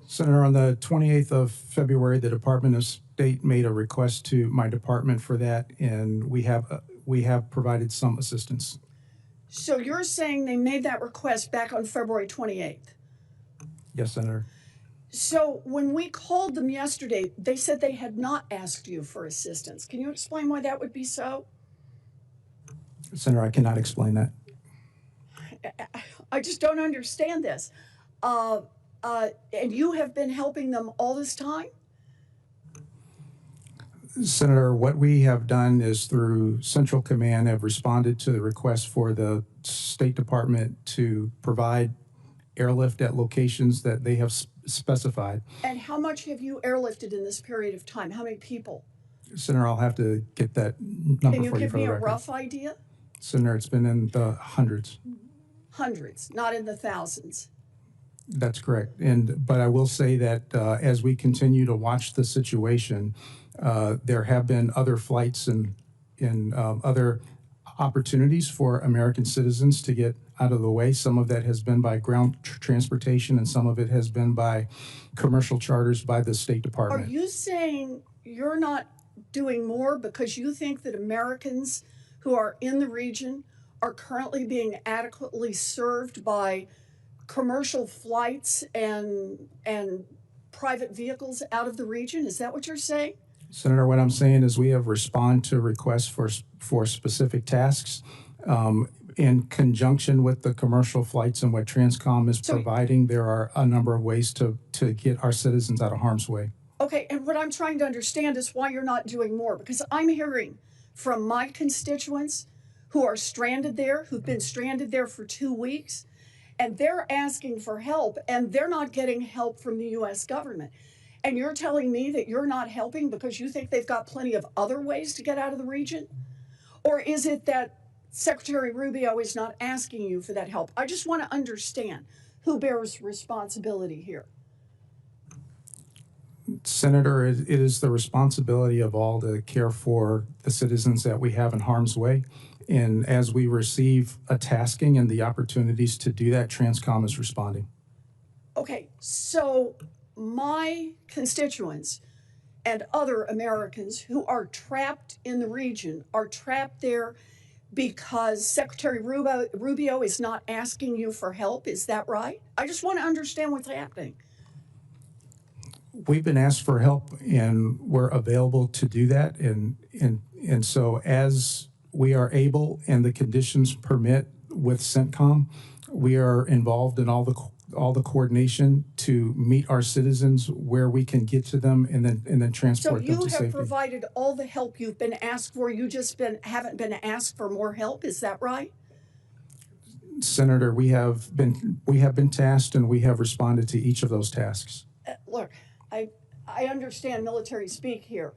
Senator, on the 28th of February, the Department of State made a request to my department for that, and we have provided some assistance. So you're saying they made that request back on February 28th? Yes, Senator. So when we called them yesterday, they said they had not asked you for assistance. Can you explain why that would be so? Senator, I cannot explain that. I just don't understand this. And you have been helping them all this time? Senator, what we have done is through Central Command have responded to the request for the State Department to provide airlift at locations that they have specified. And how much have you airlifted in this period of time? How many people? Senator, I'll have to get that number Can you for you give for me the a record. rough idea? Senator, it's been in the hundreds. Hundreds, not in the thousands. That's correct. But I will say that as we continue to watch the situation, there have been other flights and other opportunities for American citizens to get out of the way. Some of that has been by ground transportation, and some of it has been by commercial charters by the State Department. Are you saying you're not doing more because you think that Americans who are in the region are currently being adequately served by commercial flights and private vehicles out of the region? Is that what you're saying? Senator, what I'm saying is we have responded to requests for specific tasks in conjunction with the commercial flights and what Transcom is providing. There are a number of ways to get our citizens out of harm's way. Okay, and what I'm trying to understand is why you're not doing more, because I'm hearing from my constituents who are stranded there, who've been stranded there for 2 weeks, and they're asking for help, and they're not getting help from the U.S. government. And you're telling me that you're not helping because you think they've got plenty of other ways to get out of the region? Or is it that Secretary Rubio is not asking you for that help? I just want to understand who bears responsibility here. Senator, it is the responsibility of all to care for the citizens that we have in harm's way. And as we receive a tasking and the opportunities to do that, Transcom is responding. Okay, so my constituents and other Americans who are trapped in the region are trapped there because Secretary Rubio is not asking you for help. Is that right? I just want to understand what's happening. We've been asked for help, and we're available to do that. And so as we are able and the conditions permit with CENTCOM, we are involved in all the coordination to meet our citizens where we can get to them and then transport them to safety. So you have provided all the help you've been asked for. You just haven't been asked for more help. Is that right? Senator, we have been tasked, and we have responded to each of those tasks. Look, I understand military speak here,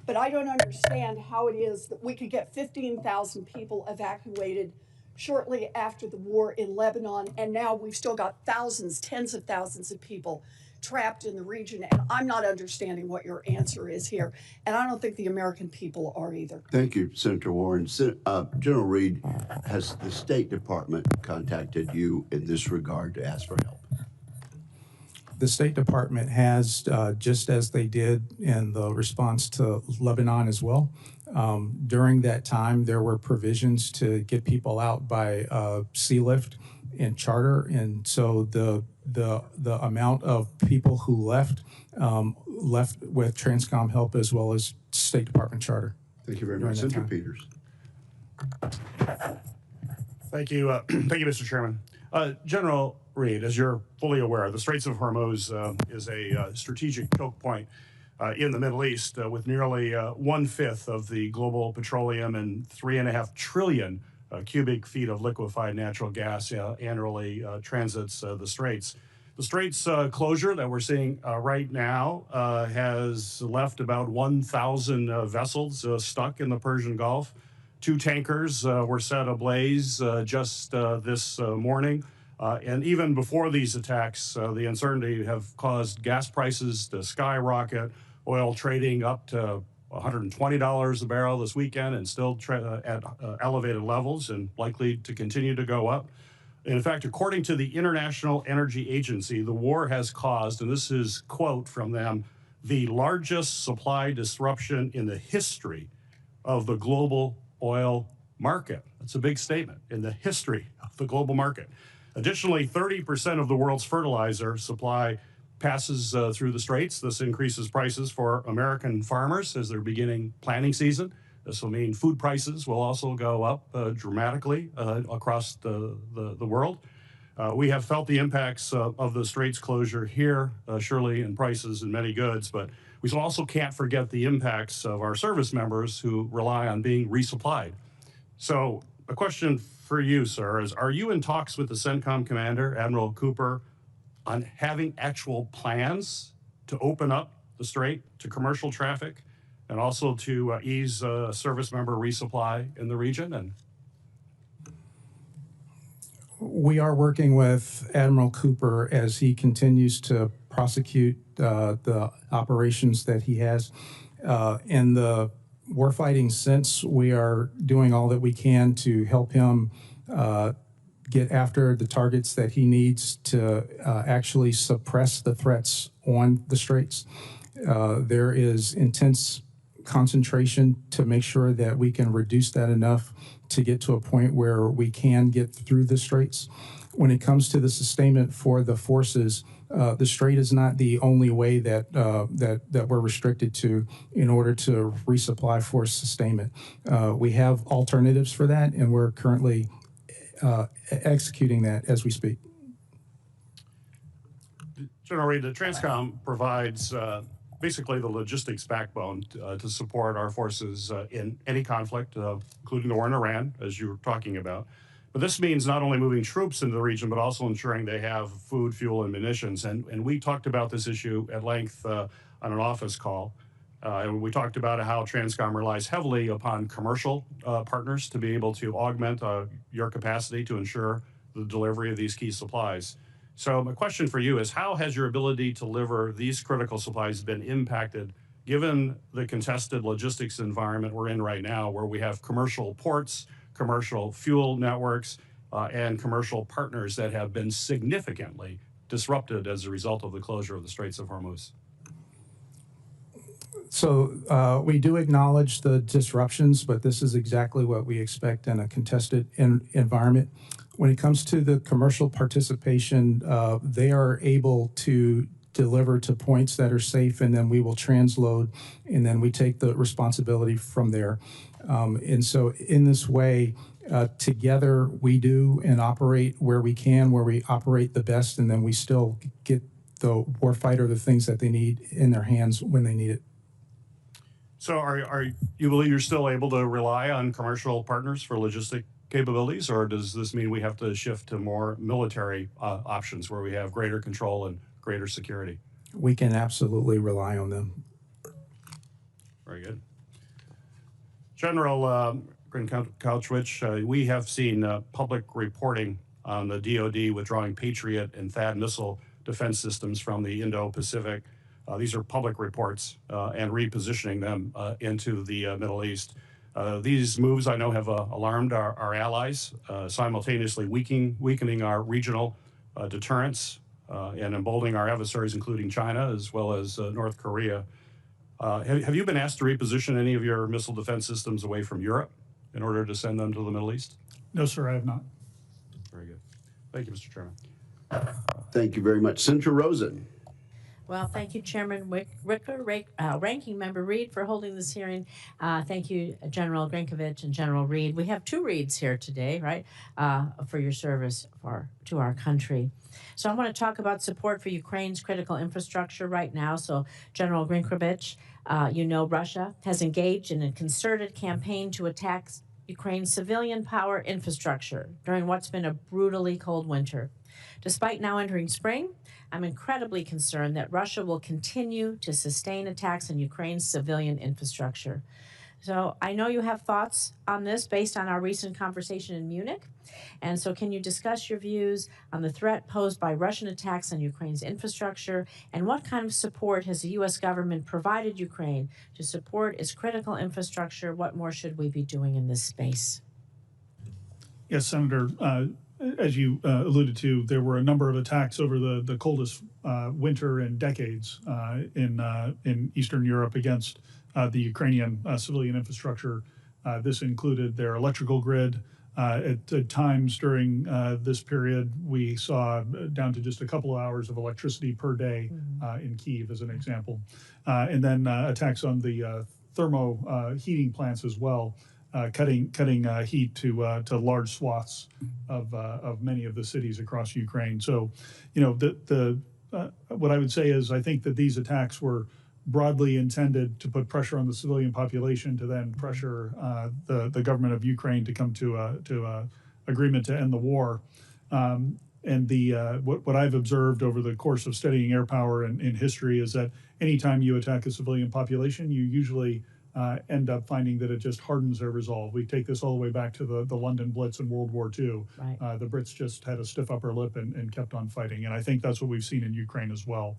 but I don't understand how it is that we could get 15,000 people evacuated shortly after the war in Lebanon, and now we've still got thousands, tens of thousands of people trapped in the region, and I'm not understanding what your answer is here, and I don't think the American people are either. Thank you, Senator Warren. General Reed, has the State Department contacted you in this regard to ask for help? The State Department has, just as they did in the response to Lebanon as well. During that time, there were provisions to get people out by sea lift and charter, and so the amount of people who left with Transcom help as well as State Department charter. Thank you very much, Senator Peters. Thank you, Mr. Chairman. General Reed, as you're fully aware, the Straits of Hormuz is a strategic choke point in the Middle East, with nearly 1/5 of the global petroleum and 3.5 trillion cubic feet of liquefied natural gas annually transits the Straits. The Straits closure that we're seeing right now has left about 1,000 vessels stuck in the Persian Gulf. 2 tankers were set ablaze just this morning. And even before these attacks, the uncertainty have caused gas prices to skyrocket, oil trading up to $120 a barrel this weekend and still at elevated levels and likely to continue to go up. In fact, according to the International Energy Agency, the war has caused, and this is quote from them, the largest supply disruption in the history of the global oil market. That's a big statement, in the history of the global market. Additionally, 30% of the world's fertilizer supply passes through the Straits. This increases prices for American farmers as they're beginning planting season. This will mean food prices will also go up dramatically across the world. We have felt the impacts of the Straits closure here, surely in prices and many goods, but we also can't forget the impacts of our service members who rely on being resupplied. So a question for you, sir, is are you in talks with the CENTCOM commander, Admiral Cooper, on having actual plans to open up the strait to commercial traffic and also to ease service member resupply in the region? And we are working with Admiral Cooper as he continues to prosecute the operations that he has. In the warfighting sense, we are doing all that we can to help him get after the targets that he needs to actually suppress the threats on the straits. There is intense concentration to make sure that we can reduce that enough to get to a point where we can get through the straits. When it comes to the sustainment for the forces, the strait is not the only way that that we're restricted to in order to resupply force sustainment. We have alternatives for that, and we're currently executing that as we speak. General Reed, the TRANSCOM provides basically the logistics backbone to support our forces in any conflict, including the war in Iran, as you were talking about. But this means not only moving troops into the region, but also ensuring they have food, fuel, and munitions. And we talked about this issue at length on an office call. And we talked about how TRANSCOM relies heavily upon commercial partners to be able to augment your capacity to ensure the delivery of these key supplies. So my question for you is, how has your ability to deliver these critical supplies been impacted given the contested logistics environment we're in right now, where we have commercial ports, commercial fuel networks, and commercial partners that have been significantly disrupted as a result of the closure of the Straits of Hormuz? So we do acknowledge the disruptions, but this is exactly what we expect in a contested environment. When it comes to the commercial participation, they are able to deliver to points that are safe, and then we will transload, and then we take the responsibility from there. And so in this way, together we do and operate where we can, where we operate the best, and then we still get the warfighter the things that they need in their hands when they need it. So are you believe you're still able to rely on commercial partners for logistic capabilities, or does this mean we have to shift to more military options where we have greater control and greater security? We can absolutely rely on them. Very good. General Grinkovich, we have seen public reporting on the DoD withdrawing Patriot and THAAD missile defense systems from the Indo-Pacific. These are public reports and repositioning them into the Middle East. These moves, I know, have alarmed our allies, simultaneously weakening our regional deterrence and emboldening our adversaries, including China, as well as North Korea. Have you been asked to reposition any of your missile defense systems away from Europe in order to send them to the Middle East? No, sir, I have not. Very good. Thank you, Mr. Chairman. Thank you very much. Senator Rosen. Well, thank you, Chairman Wicker, Ranking Member Reed, for holding this hearing. Thank you, General Grinkovich and General Reed. We have two Reeds here today, right, for your service to our country. So I want to talk about support for Ukraine's critical infrastructure right now. So, General Grinkovich, you know Russia has engaged in a concerted campaign to attack Ukraine's civilian power infrastructure during what's been a brutally cold winter. Despite now entering spring, I'm incredibly concerned that Russia will continue to sustain attacks on Ukraine's civilian infrastructure. So I know you have thoughts on this based on our recent conversation in Munich. And so can you discuss your views on the threat posed by Russian attacks on Ukraine's infrastructure, and what kind of support has the U.S. government provided Ukraine to support its critical infrastructure? What more should we be doing in this space? Yes, Senator. As you alluded to, there were a number of attacks over the coldest winter in decades in Eastern Europe against the Ukrainian civilian infrastructure. This included their electrical grid. At times during this period, we saw down to just a couple of hours of electricity per day in Kyiv, as an example. And then attacks on the thermo heating plants as well. Cutting heat to large swaths of many of the cities across Ukraine. So, you know, what I would say is I think that these attacks were broadly intended to put pressure on the civilian population to then pressure the government of Ukraine to come to a agreement to end the war. And what I've observed over the course of studying air power in history is that anytime you attack a civilian population, you usually end up finding that it just hardens their resolve. We take this all the way back to the London Blitz in World War II. Right. The Brits just had a stiff upper lip and kept on fighting. And I think that's what we've seen in Ukraine as well.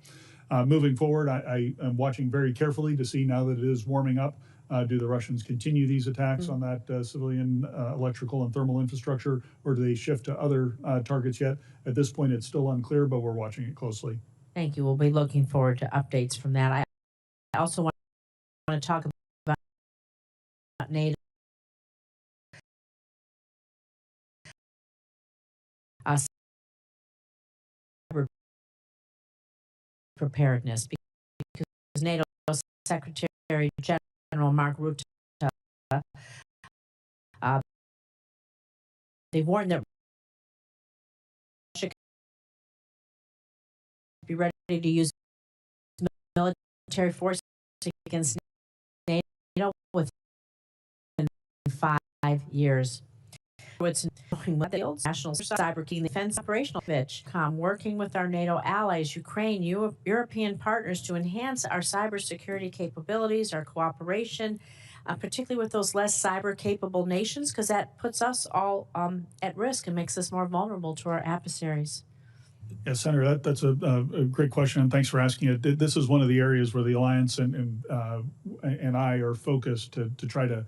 Moving forward, I am watching very carefully to see now that it is warming up. Do the Russians continue these attacks on that civilian electrical and thermal infrastructure, or do they shift to other targets yet? At this point, it's still unclear, but we're watching it closely. Thank you. We'll be looking forward to updates from that. I also want to talk about NATO. Preparedness, because NATO Secretary General Mark Rutte, they warned that Russia could be ready to use military force against NATO within 5 years. It's national cyber key defense operational working with our NATO allies, Ukraine, European partners to enhance our cybersecurity capabilities, our cooperation, particularly with those less cyber capable nations, because that puts us all at risk and makes us more vulnerable to our adversaries. Yes, Senator, that's a great question, and thanks for asking it. This is one of the areas where the Alliance and I are focused to try to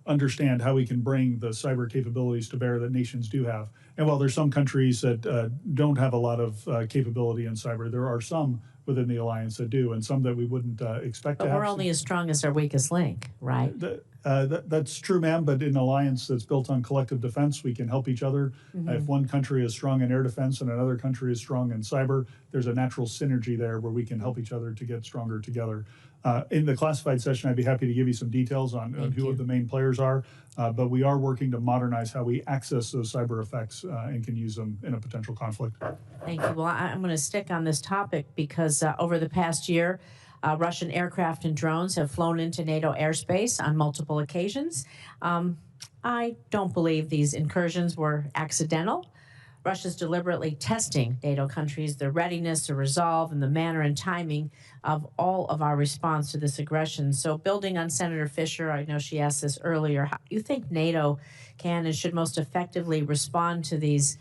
understand how we can bring the cyber capabilities to bear that nations do have. And while there's some countries that don't have a lot of capability in cyber, there are some within the alliance that do, and some that we wouldn't expect to have. But we're only as strong as our weakest link, right? That's true, ma'am, but in an alliance that's built on collective defense, we can help each other. If one country is strong in air defense and another country is strong in cyber, there's a natural synergy there where we can help each other to get stronger together. In the classified session, I'd be happy to give you some details on who the main players are, but we are working to modernize how we access those cyber effects and can use them in a potential conflict. Thank you. Well, I'm going to stick on this topic because over the past year, Russian aircraft and drones have flown into NATO airspace on multiple occasions. I don't believe these incursions were accidental. Russia's deliberately testing NATO countries, their readiness, their resolve, and the manner and timing of all of our response to this aggression. So building on Senator Fisher, I know she asked this earlier, how do you think NATO can and should most effectively respond to these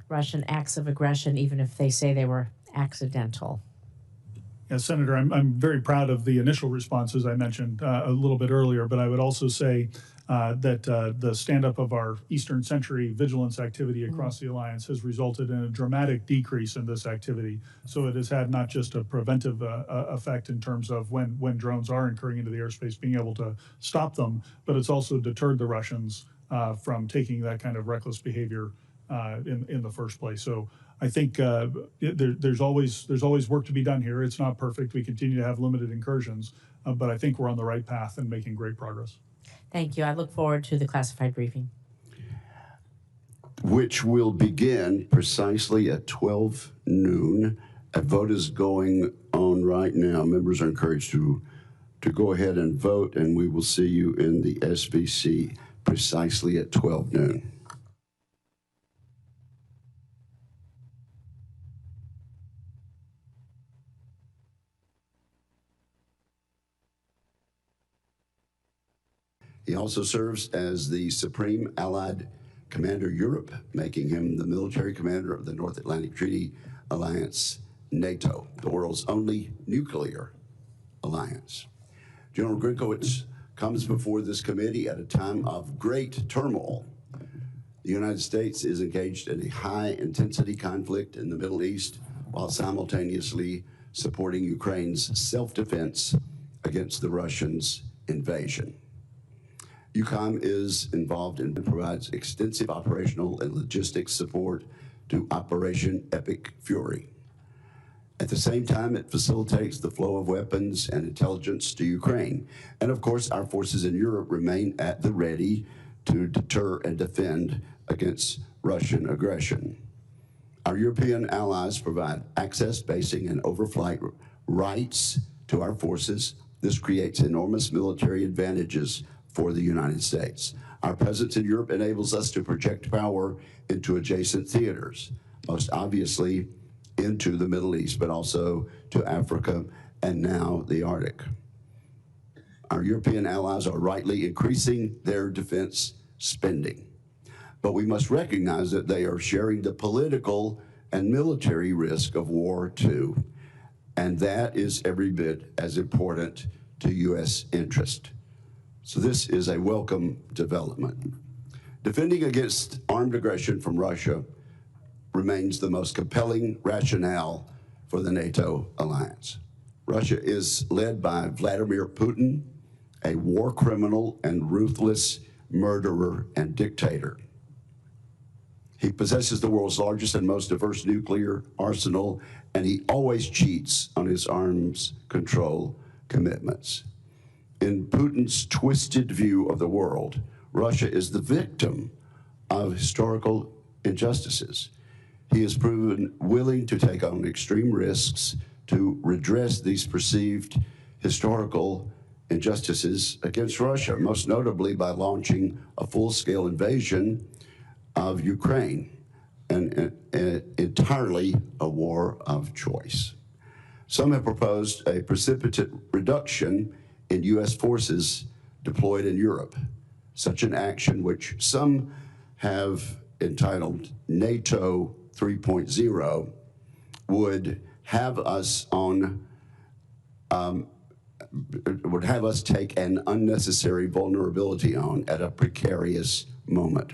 Russian acts of aggression, even if they say they were accidental? Yes, Senator, I'm very proud of the initial responses I mentioned a little bit earlier, but I would also say that the stand-up of our Eastern Century vigilance activity across the alliance has resulted in a dramatic decrease in this activity. So it has had not just a preventive effect in terms of when drones are incurring into the airspace, being able to stop them, but it's also deterred the Russians from taking that kind of reckless behavior in the first place. So I think there's always work to be done here. It's not perfect. We continue to have limited incursions, but I think we're on the right path and making great progress. Thank you. I look forward to the classified briefing, which will begin precisely at 12 noon. A vote is going on right now. Members are encouraged to go ahead and vote, and we will see you in the SBC precisely at 12 noon. He also serves as the Supreme Allied Commander Europe, making him the military commander of the North Atlantic Treaty Alliance, NATO, the world's only nuclear alliance. General Grinkovich comes before this committee at a time of great turmoil. The United States is engaged in a high-intensity conflict in the Middle East while simultaneously supporting Ukraine's self-defense against the Russians' invasion. EUCOM is involved and provides extensive operational and logistics support to Operation Epic Fury. At the same time, it facilitates the flow of weapons and intelligence to Ukraine. And of course, our forces in Europe remain at the ready to deter and defend against Russian aggression. Our European allies provide access, basing, and overflight rights to our forces. This creates enormous military advantages for the United States. Our presence in Europe enables us to project power into adjacent theaters, most obviously into the Middle East, but also to Africa and now the Arctic. Our European allies are rightly increasing their defense spending, but we must recognize that they are sharing the political and military risk of war too, and that is every bit as important to U.S. interest. So this is a welcome development. Defending against armed aggression from Russia remains the most compelling rationale for the NATO alliance. Russia is led by Vladimir Putin, a war criminal and ruthless murderer and dictator. He possesses the world's largest and most diverse nuclear arsenal, and he always cheats on his arms control commitments. In Putin's twisted view of the world, Russia is the victim of historical injustices. He has proven willing to take on extreme risks to redress these perceived historical injustices against Russia, most notably by launching a full-scale invasion of Ukraine, and entirely a war of choice. Some have proposed a precipitate reduction in U.S. forces deployed in Europe. Such an action, which some have entitled NATO 3.0, would have us take an unnecessary vulnerability on at a precarious moment.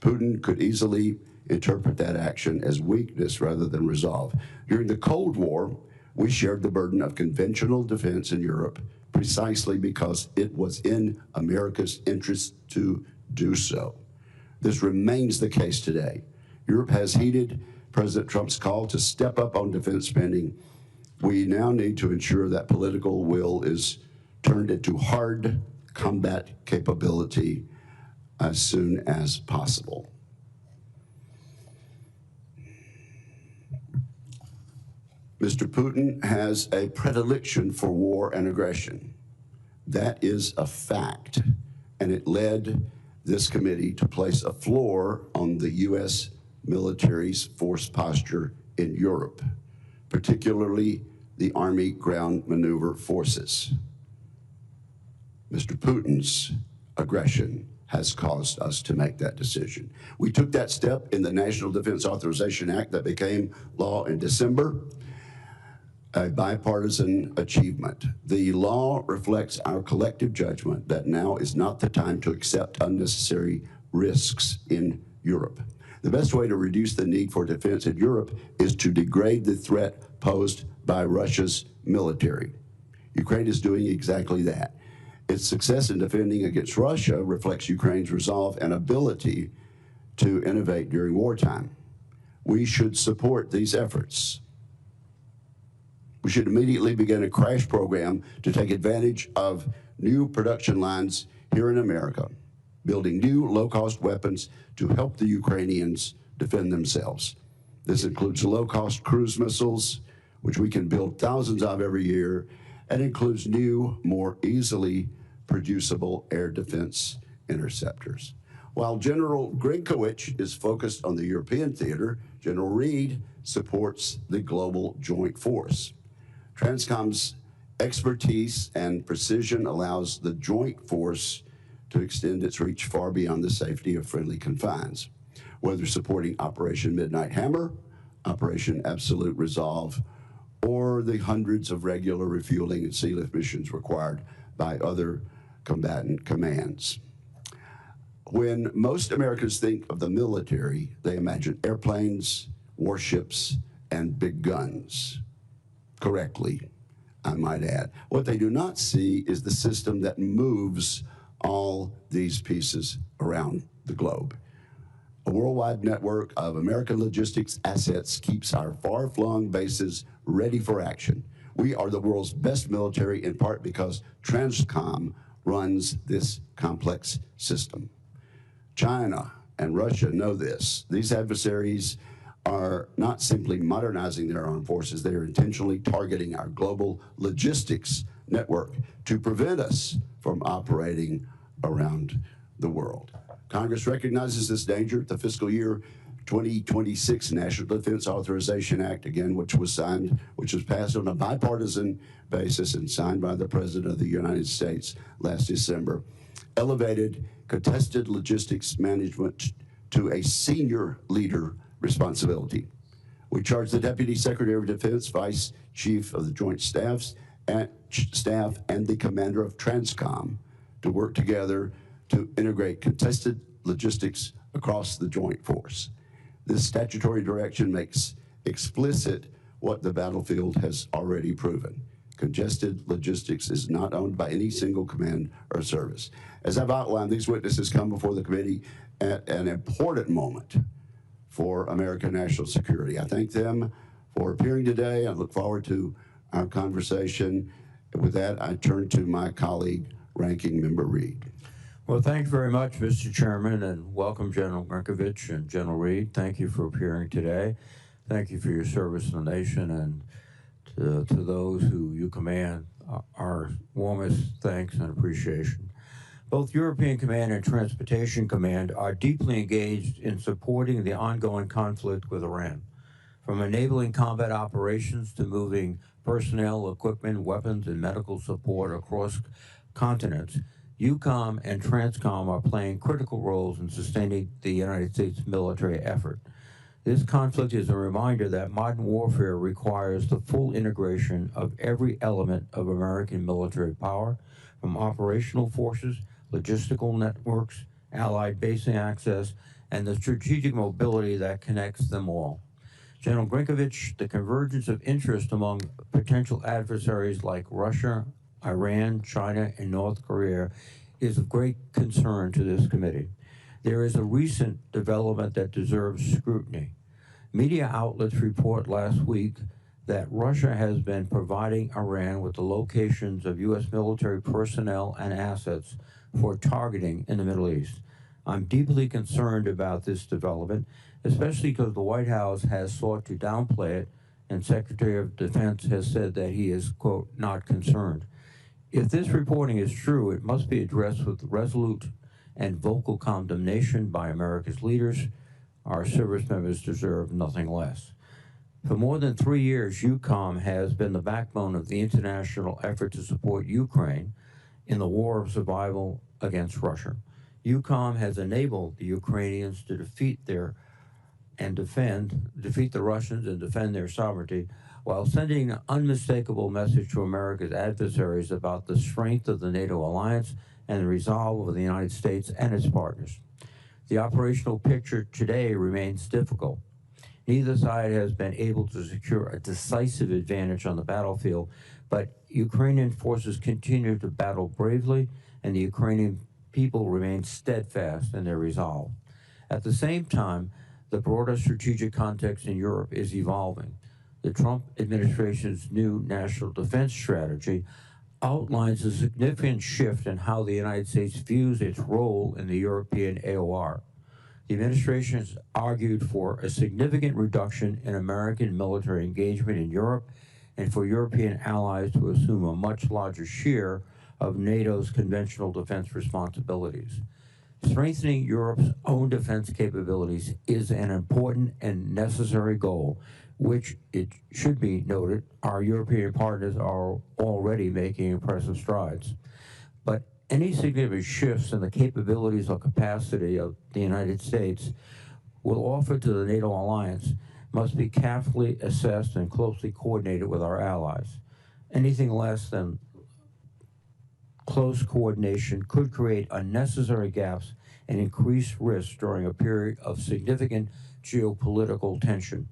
Putin could easily interpret that action as weakness rather than resolve. During the Cold War, we shared the burden of conventional defense in Europe precisely because it was in America's interest to do so. This remains the case today. Europe has heeded President Trump's call to step up on defense spending. We now need to ensure that political will is turned into hard combat capability as soon as possible. Mr. Putin has a predilection for war and aggression. That is a fact, and it led this committee to place a floor on the U.S. military's force posture in Europe, particularly the Army Ground Maneuver Forces. Mr. Putin's aggression has caused us to make that decision. We took that step in the National Defense Authorization Act that became law in December, a bipartisan achievement. The law reflects our collective judgment that now is not the time to accept unnecessary risks in Europe. The best way to reduce the need for defense in Europe is to degrade the threat posed by Russia's military. Ukraine is doing exactly that. Its success in defending against Russia reflects Ukraine's resolve and ability to innovate during wartime. We should support these efforts. We should immediately begin a crash program to take advantage of new production lines here in America, building new low-cost weapons to help the Ukrainians defend themselves. This includes low-cost cruise missiles, which we can build thousands of every year, and includes new, more easily producible air defense interceptors. While General Grinkovich is focused on the European theater, General Reed supports the global joint force. TRANSCOM's expertise and precision allows the joint force to extend its reach far beyond the safety of friendly confines. Whether supporting Operation Midnight Hammer, Operation Absolute Resolve, or the hundreds of regular refueling and sea lift missions required by other combatant commands. When most Americans think of the military, they imagine airplanes, warships, and big guns. Correctly, I might add. What they do not see is the system that moves all these pieces around the globe. A worldwide network of American logistics assets keeps our far-flung bases ready for action. We are the world's best military in part because TRANSCOM runs this complex system. China and Russia know this. These adversaries are not simply modernizing their armed forces, they are intentionally targeting our global logistics network to prevent us from operating around the world. Congress recognizes this danger. The fiscal year 2026 National Defense Authorization Act, again, which was passed on a bipartisan basis and signed by the President of the United States last December, elevated contested logistics management to a senior leader responsibility. We charge the Deputy Secretary of Defense, Vice Chief of the Joint Staff, and the Commander of TRANSCOM to work together to integrate contested logistics across the Joint Force. This statutory direction makes explicit what the battlefield has already proven. Congested logistics is not owned by any single command or service. As I've outlined, these witnesses come before the committee at an important moment for American national security. I thank them for appearing today. I look forward to our conversation. With that, I turn to my colleague, Ranking Member Reed. Well, thank you very much, Mr. Chairman, and welcome General Grinkovich and General Reed. Thank you for appearing today. Thank you for your service to the nation, and to those who you command, our warmest thanks and appreciation. Both European Command and Transportation Command are deeply engaged in supporting the ongoing conflict with Iran, from enabling combat operations to moving personnel, equipment, weapons, and medical support across continents. EUCOM and TRANSCOM are playing critical roles in sustaining the United States military effort. This conflict is a reminder that modern warfare requires the full integration of every element of American military power, from operational forces, logistical networks, allied basing access, and the strategic mobility that connects them all. General Grinkovich, the convergence of interest among potential adversaries like Russia, Iran, China, and North Korea is of great concern to this committee. There is a recent development that deserves scrutiny. Media outlets report last week that Russia has been providing Iran with the locations of U.S. military personnel and assets for targeting in the Middle East. I'm deeply concerned about this development, especially because the White House has sought to downplay it, and Secretary of Defense has said that he is, quote, not concerned. If this reporting is true, it must be addressed with resolute and vocal condemnation by America's leaders. Our service members deserve nothing less. For more than 3 years, EUCOM has been the backbone of the international effort to support Ukraine in the war of survival against Russia. EUCOM has enabled the Ukrainians to defeat the Russians and defend their sovereignty, while sending an unmistakable message to America's adversaries about the strength of the NATO alliance and the resolve of the United States and its partners. The operational picture today remains difficult. Neither side has been able to secure a decisive advantage on the battlefield, but Ukrainian forces continue to battle bravely, and the Ukrainian people remain steadfast in their resolve. At the same time, the broader strategic context in Europe is evolving. The Trump administration's new national defense strategy outlines a significant shift in how the United States views its role in the European AOR. The administration has argued for a significant reduction in American military engagement in Europe and for European allies to assume a much larger share of NATO's conventional defense responsibilities. Strengthening Europe's own defense capabilities is an important and necessary goal, which, it should be noted, our European partners are already making impressive strides. But any significant shifts in the capabilities or capacity of the United States will offer to the NATO alliance must be carefully assessed and closely coordinated with our allies. Anything less than close coordination could create unnecessary gaps and increase risk during a period of significant geopolitical tension.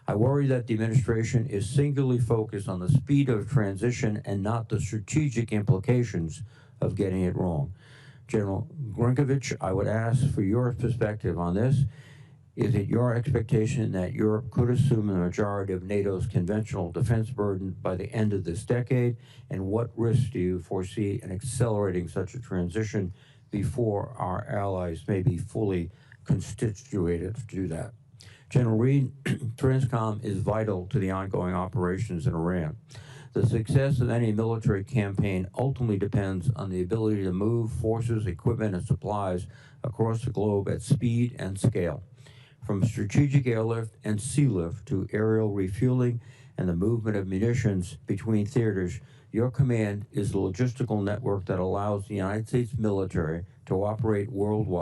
I worry that the administration is singularly focused on the speed of transition and not the strategic implications of getting it wrong. General Grinkovich, I would ask for your perspective on this. Is it your expectation that Europe could assume the majority of NATO's conventional defense burden by the end of this decade? And what risks do you foresee in accelerating such a transition before our allies may be fully constituted to do that? General Reed, TRANSCOM is vital to the ongoing operations in Iran. The success of any military campaign ultimately depends on the ability to move forces, equipment, and supplies across the globe at speed and scale. From strategic airlift and sea lift to aerial refueling and the movement of munitions between theaters, your command is the logistical network that allows the United States military to operate worldwide.